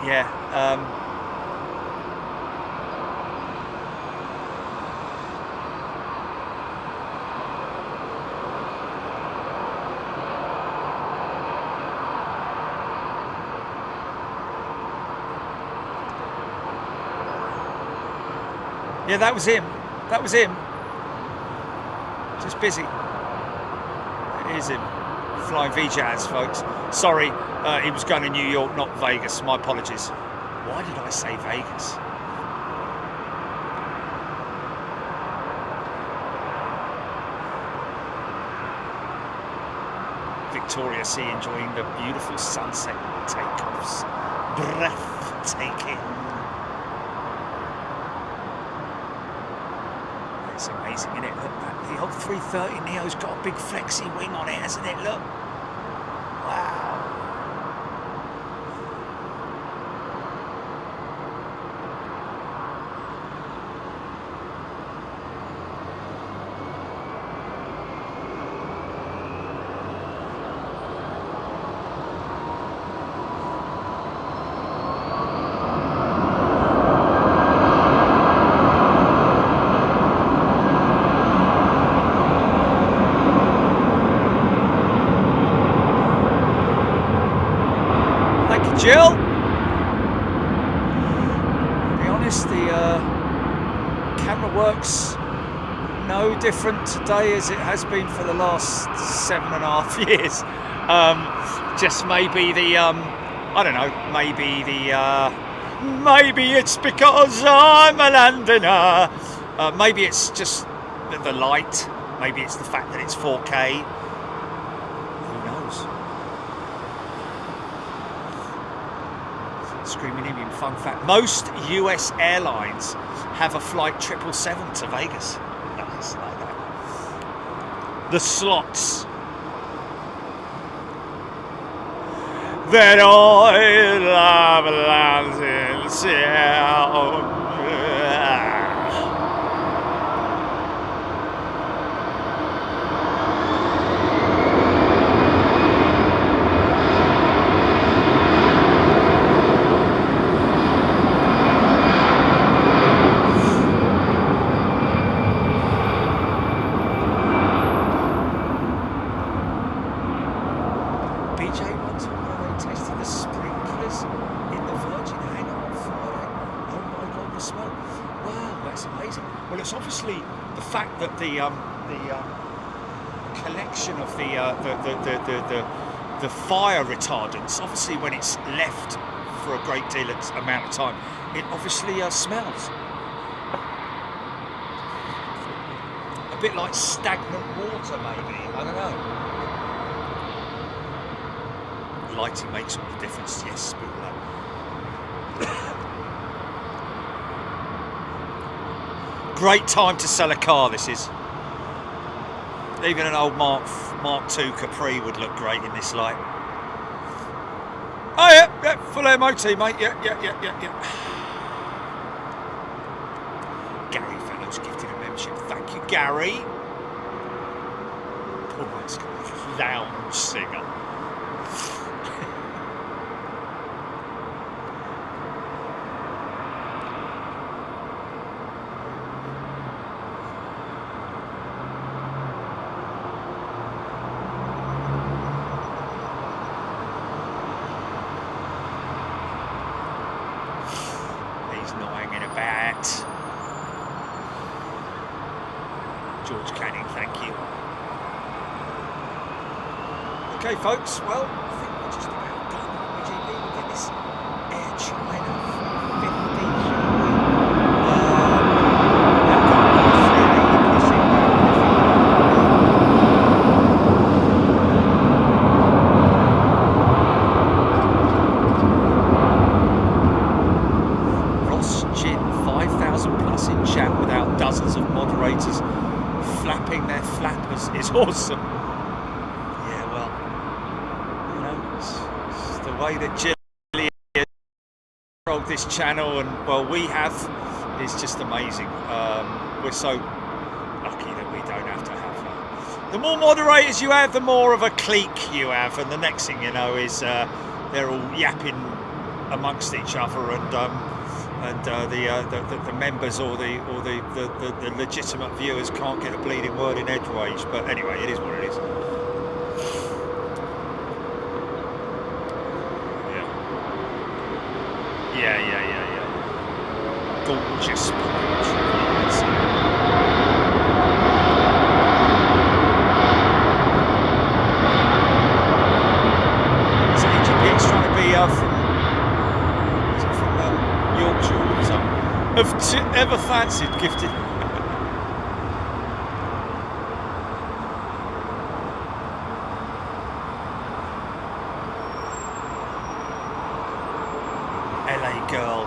Yeah. Yeah, that was him. That was him. Just busy. It is him. Flying VJazz, folks. Sorry, he was going to New York, not Vegas. My apologies. Why did I say Vegas? Victoria Sea enjoying the beautiful sunset takeoffs. Breathtaking. It's amazing, isn't it? Look, the old 330 Neo's got a big flexi wing on it, hasn't it? Look. Wow. Jill, to be honest, the camera works no different today as it has been for the last 7.5 years. Just maybe the, I don't know, maybe it's because I'm a Londoner. Maybe it's just the light. Maybe it's the fact that it's 4K. Who knows? Screaming Indian fun fact: most US airlines have a flight 777 to Vegas. Nice, like that. The slots that oil love lands in sound. That the collection of the fire retardants, obviously when it's left for a great deal of amount of time, it obviously smells a bit like stagnant water, maybe. I don't know. Lighting makes all the difference. Yes, great time to sell a car, this is. Even an old Mark II Capri would look great in this light. Oh yeah, full MOT, mate. Yeah. Gary Fellows gifted a membership. Thank you, Gary. Poor man's lounge singer. Okay, folks, well, I think we're just about done. BGB, we'll get this Air China 50, shall we? Ross Gin, 5,000 plus in chat without dozens of moderators flapping their flappers is awesome. Way that Gillian controlled this channel, and well, we have, is just amazing. We're so lucky that we don't have to have the more moderators you have, the more of a clique you have, and the next thing you know is they're all yapping amongst each other, and the members or the legitimate viewers can't get a bleeding word in edgeways. But anyway, it is what it is. Yeah. Gorgeous plane. So AGPX trying to be from ever fancied gifted. LA Girl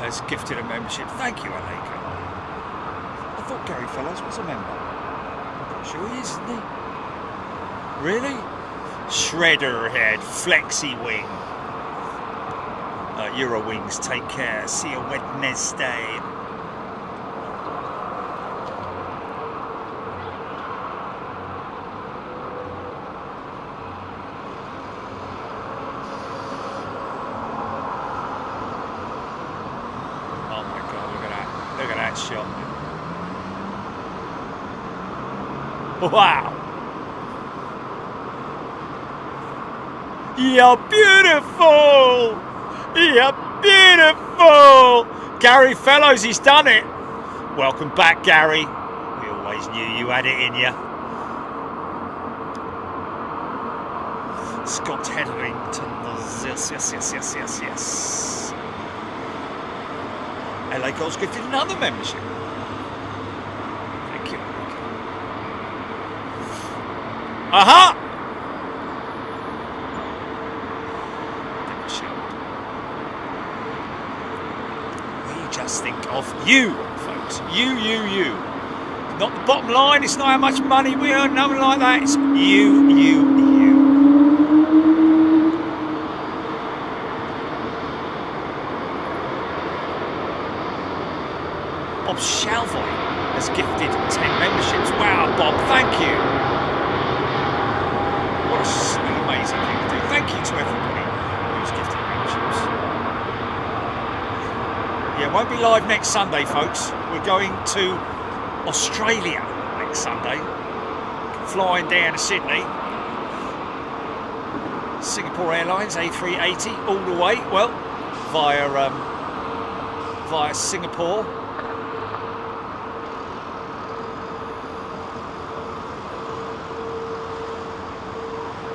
has gifted a membership. Thank you, LA Girl. I thought Gary Fellows was a member. I'm pretty sure he is, isn't he? Really? Shredder Head, Flexi Wing. Eurowings, take care. See you Wednesday. Oh my God, look at that. Look at that shot. Wow. You're beautiful. You're beautiful. Gary Fellows, he's done it. Welcome back, Gary. We always knew you had it in you. Scott Hetherington. Yes. LA Girls gifted another membership. Thank you. Aha! Just think of you, folks. You. Not the bottom line, it's not how much money we earn, nothing like that. It's you. Bob Shalvoy has gifted 10 memberships. Wow, Bob, thank you. What an amazing thing to do. Thank you to everybody who's gifted memberships. Yeah, won't be live next Sunday, folks. We're going to Australia next Sunday. Flying down to Sydney. Singapore Airlines A380 all the way. Well, via Singapore.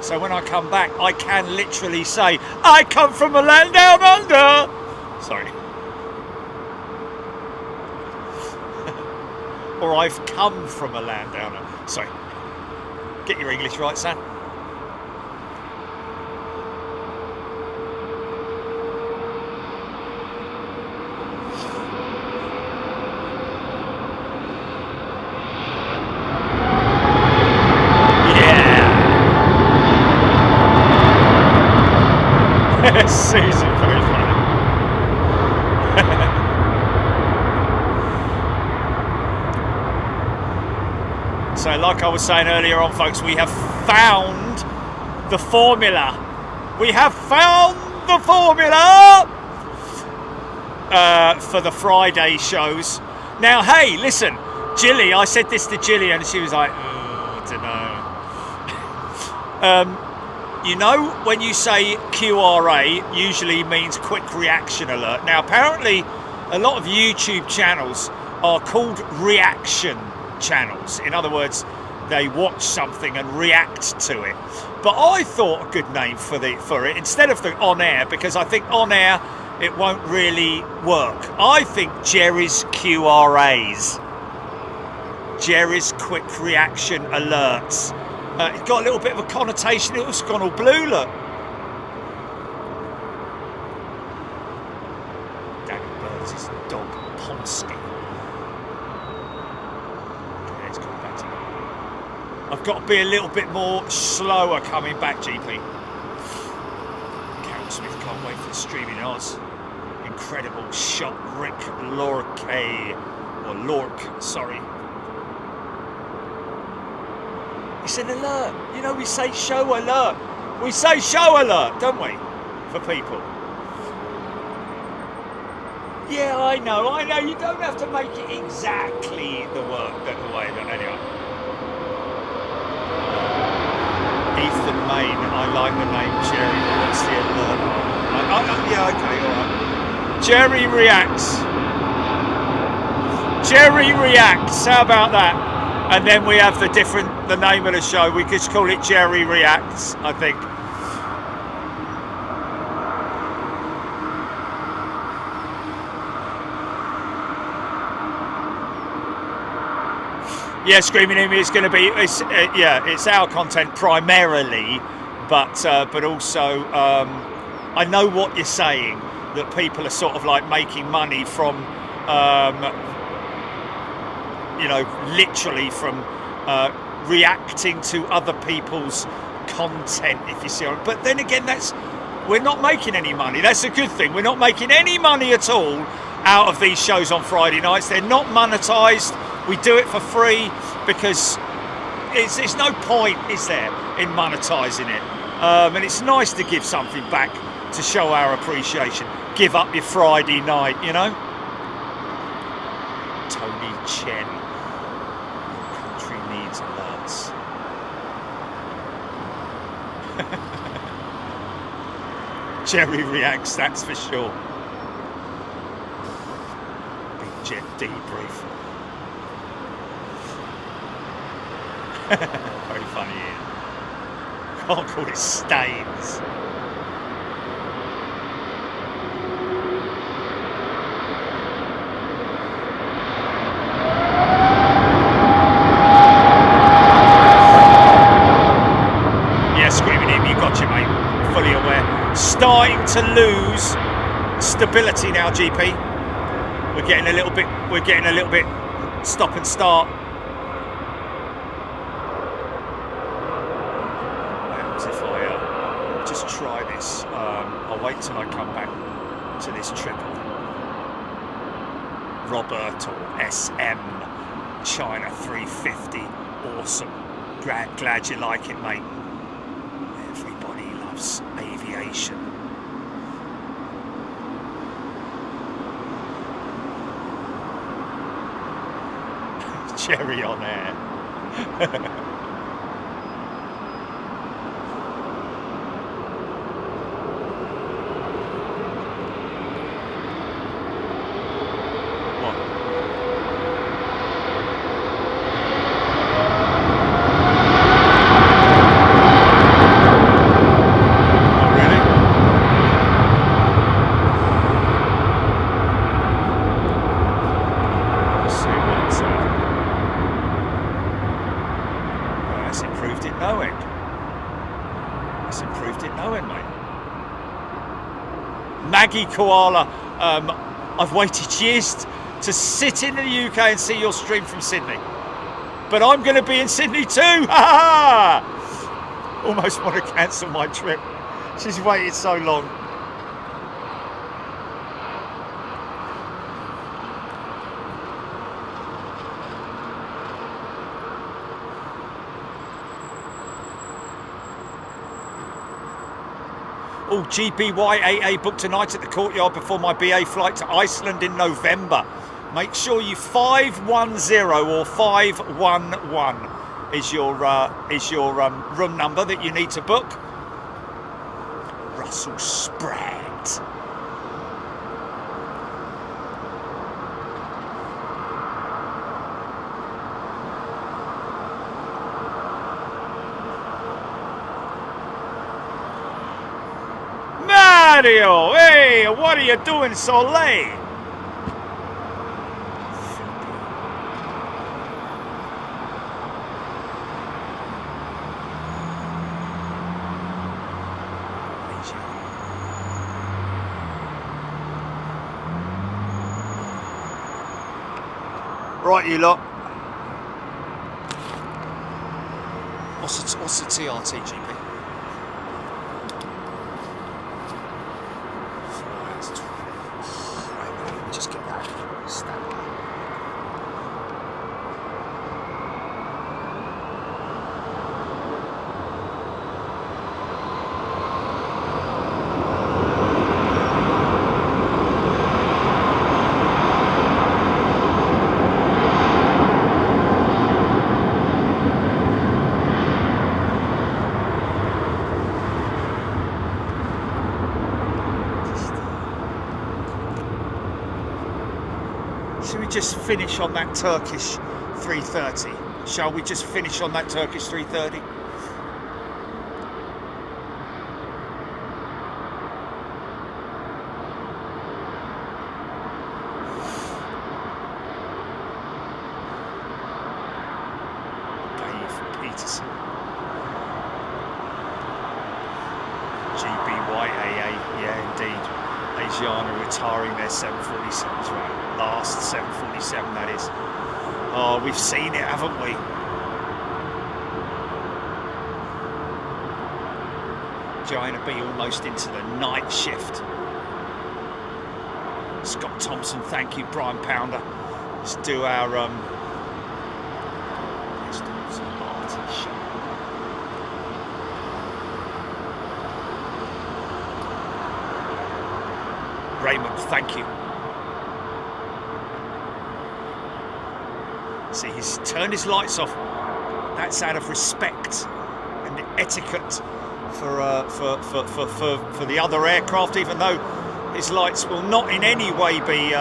So when I come back, I can literally say, I come from a land down under. Sorry. Or I've come from a land down under. Sorry. Get your English right, son. Susan, very funny. So like I was saying earlier on, folks, we have found the formula. We have found the formula for the Friday shows. Now, hey, listen, Jilly, I said this to Jilly and she was like, oh, I don't know. You know, when you say QRA, usually means quick reaction alert. Now, apparently, a lot of YouTube channels are called reaction channels. In other words, they watch something and react to it. But I thought a good name for it, instead of the on air, because I think on air it won't really work. I think Jerry's QRAs. Jerry's quick reaction alerts. It's got a little bit of a connotation. It's gone all blue, look. Daniel Burns' dog, Ponsky. Okay, it's coming back to me. I've got to be a little bit more slower coming back, GP. Carol Smith can't wait for the stream in Oz. Incredible shot, Rick Lorke, or Lork, sorry. It's an alert. You know, we say show alert. We say show alert, don't we? For people. Yeah, I know. You don't have to make it exactly the way that anyway. Ethan Main, I like the name Jerry. What's the alert? Yeah, okay, alright. Jerry reacts. Jerry reacts. How about that? And then we have the name of the show. We just call it Jerry Reacts, I think. Yeah, Screaming Emu is going to be, it's our content primarily, but also I know what you're saying, that people are sort of like making money from, literally from reacting to other people's content, if you see what I mean. But then again, we're not making any money. That's a good thing. We're not making any money at all out of these shows on Friday nights. They're not monetized. We do it for free because there's no point, is there, in monetizing it? And it's nice to give something back to show our appreciation. Give up your Friday night, you know? Tony Chen. Country needs alerts. Jerry reacts, that's for sure. Big jet debrief. Very funny, Ian. Can't call it stains. Yeah, Screaming Him, you got you, mate. Fully aware. Starting to lose stability now, GP. We're getting a little bit stop and start. If I just try this, I'll wait till I come back to this triple. Robert or SM China 350, awesome. Glad you like it, mate. Everybody loves aviation. Cherry on air. Maggie Koala, I've waited years to sit in the UK and see your stream from Sydney, but I'm going to be in Sydney too. Almost want to cancel my trip. She's waited so long. Oh, GBYAA booked tonight at the Courtyard before my BA flight to Iceland in November. Make sure you 510 or 511 is your room number that you need to book. Russell Spratt. Mario, hey, what are you doing so late? Right, you lot. What's the TRT, GP? Just get that stamp. Should we just finish on that Turkish 330? Shall we just finish on that Turkish 330? Peterson. GBYAA, yeah, indeed. Asiana retiring their 747s, right? Last 747, that is. Oh, we've seen it, haven't we? Joanna B almost into the night shift. Scott Thompson, thank you. Brian Pounder. Let's do our let's do some arty shit. Raymond, thank you. See, he's turned his lights off. That's out of respect and etiquette for the other aircraft, even though his lights will not in any way be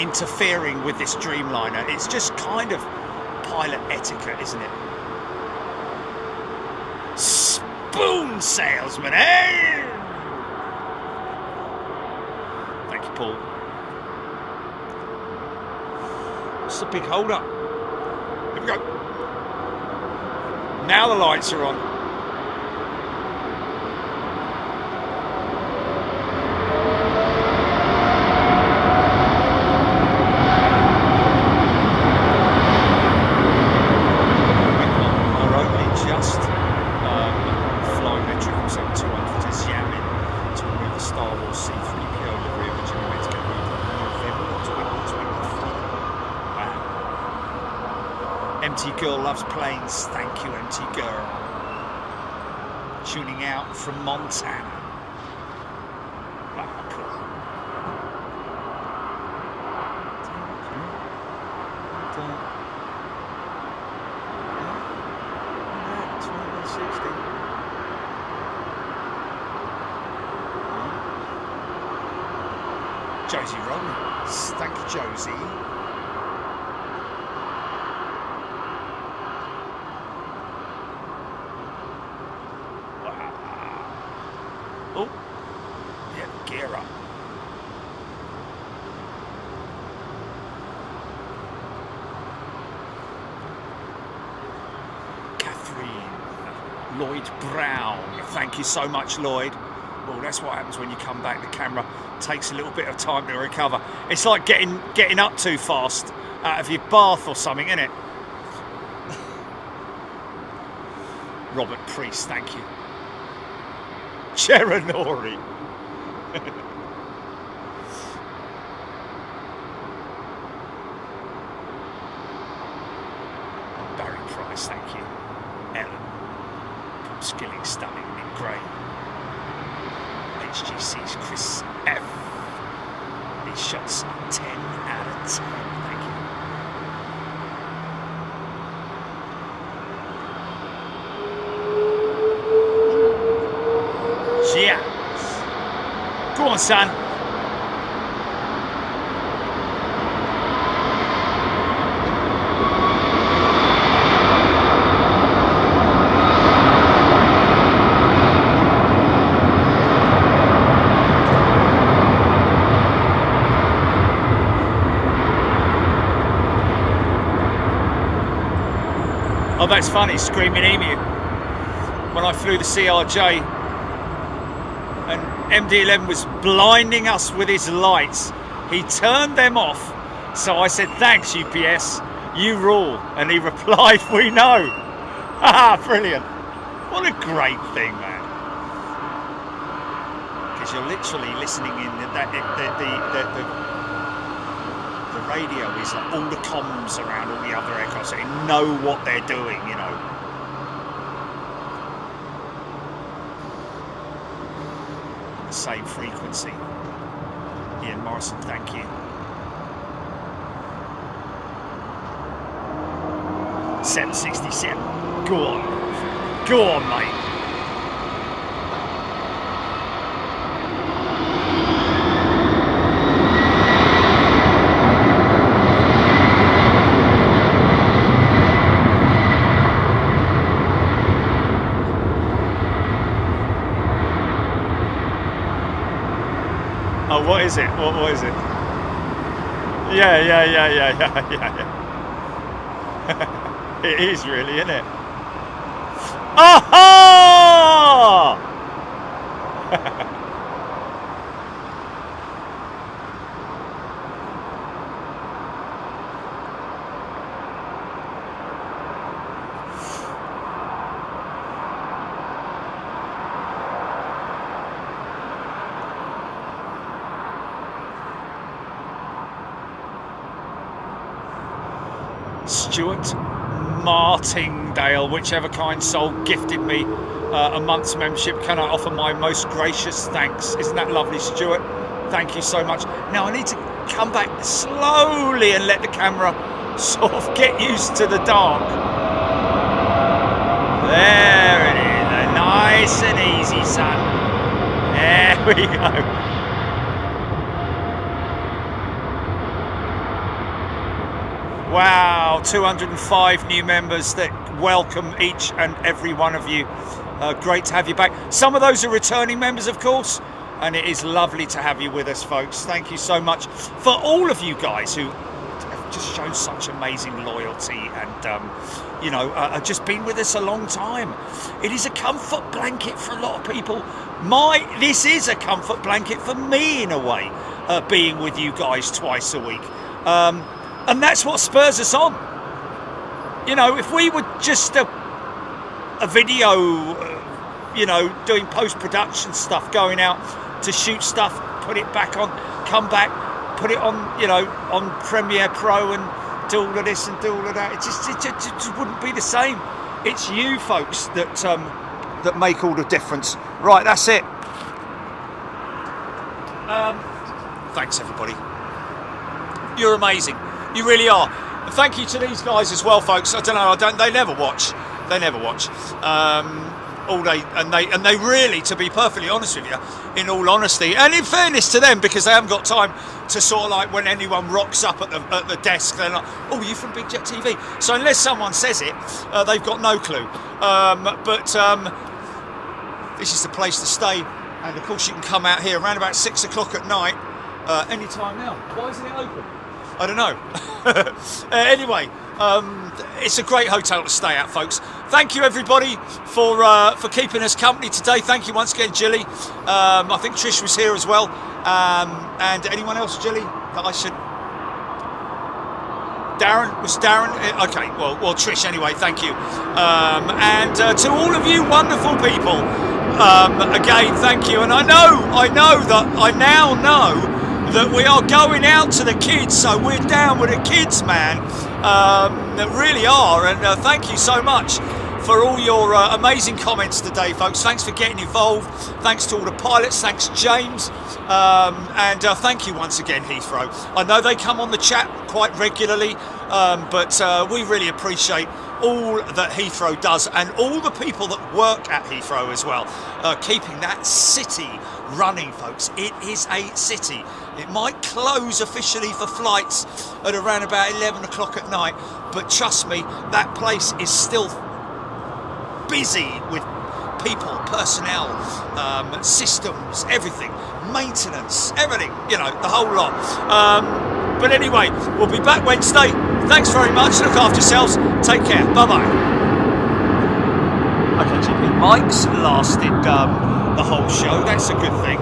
interfering with this Dreamliner. It's just kind of pilot etiquette, isn't it? Spoon salesman, eh? Thank you, Paul. What's the big hold up? Here we go. Now the lights are on. Girl loves planes. Thank you, MT Girl. Tuning out from Montana. Wow, cool. Josie Rollins. Thank you, Josie. Lloyd Brown, thank you so much, Lloyd. Well, that's what happens when you come back. The camera takes a little bit of time to recover. It's like getting up too fast out of your bath or something, isn't it? Robert Priest, thank you. Cheranori. Barry Price, thank you. Ellen. Skilling, stunning, Nick Gray. HGC's Chris F. These shots are 10 out of 10. Thank you. Yes. Go on, son. Oh, that's funny, Screaming Emu. When I flew the CRJ and MD-11 was blinding us with his lights, he turned them off. So I said, thanks, UPS, you rule. And he replied, we know. Haha, brilliant. What a great thing, man. Because you're literally listening in the radio is like all the comms around all the other aircraft, so you know what they're doing, you know. The same frequency. Ian Morrison, thank you. 767. Go on. Go on, mate. Oh, what is it? What is it? Yeah. It is really, isn't it? Aha! Stuart Martingale, whichever kind soul, gifted me a month's membership. Can I offer my most gracious thanks? Isn't that lovely, Stuart? Thank you so much. Now I need to come back slowly and let the camera sort of get used to the dark. There it is, nice and easy, son. There we go. Wow, 205 new members. That welcome each and every one of you. Great to have you back. Some of those are returning members, of course, and it is lovely to have you with us, folks. Thank you so much for all of you guys who have just shown such amazing loyalty and you know, just been with us a long time. It is a comfort blanket for a lot of people. This is a comfort blanket for me in a way, being with you guys twice a week. And that's what spurs us on. You know, if we were just a video, you know, doing post-production stuff, going out to shoot stuff, put it back on, come back, put it on, you know, on Premiere Pro and do all of this and do all of that, it just wouldn't be the same. It's you folks that that make all the difference. Right, that's it. Thanks everybody. You're amazing. You really are. And thank you to these guys as well, folks. I don't know. They never watch. They never watch. All day, and they really, to be perfectly honest with you, in all honesty, and in fairness to them, because they haven't got time to sort of like when anyone rocks up at the desk, they're like, "Oh, you from Big Jet TV?" So unless someone says it, they've got no clue. But this is the place to stay, and of course you can come out here around about 6 o'clock at night, any time now. Why isn't it open? I don't know. Anyway, it's a great hotel to stay at, folks. Thank you everybody for keeping us company today. Thank you once again, Jilly. I think Trish was here as well. And anyone else, Jilly, that I should... Darren? Was Darren? Okay, well, Trish anyway, thank you. And to all of you wonderful people, again, thank you. And I now know that we are going out to the kids, so we're down with the kids, man. That really are, and thank you so much for all your amazing comments today, folks. Thanks for getting involved. Thanks to all the pilots. Thanks, James. And thank you once again, Heathrow. I know they come on the chat quite regularly, but we really appreciate all that Heathrow does and all the people that work at Heathrow as well, keeping that city running, folks. It is a city. It might close officially for flights at around about 11 o'clock at night, but trust me, that place is still busy with people, personnel, systems, everything, maintenance, everything, you know, the whole lot. But anyway, we'll be back Wednesday. Thanks very much. Look after yourselves. Take care. Bye-bye. Okay, GP. Mike's lasted the whole show. That's a good thing.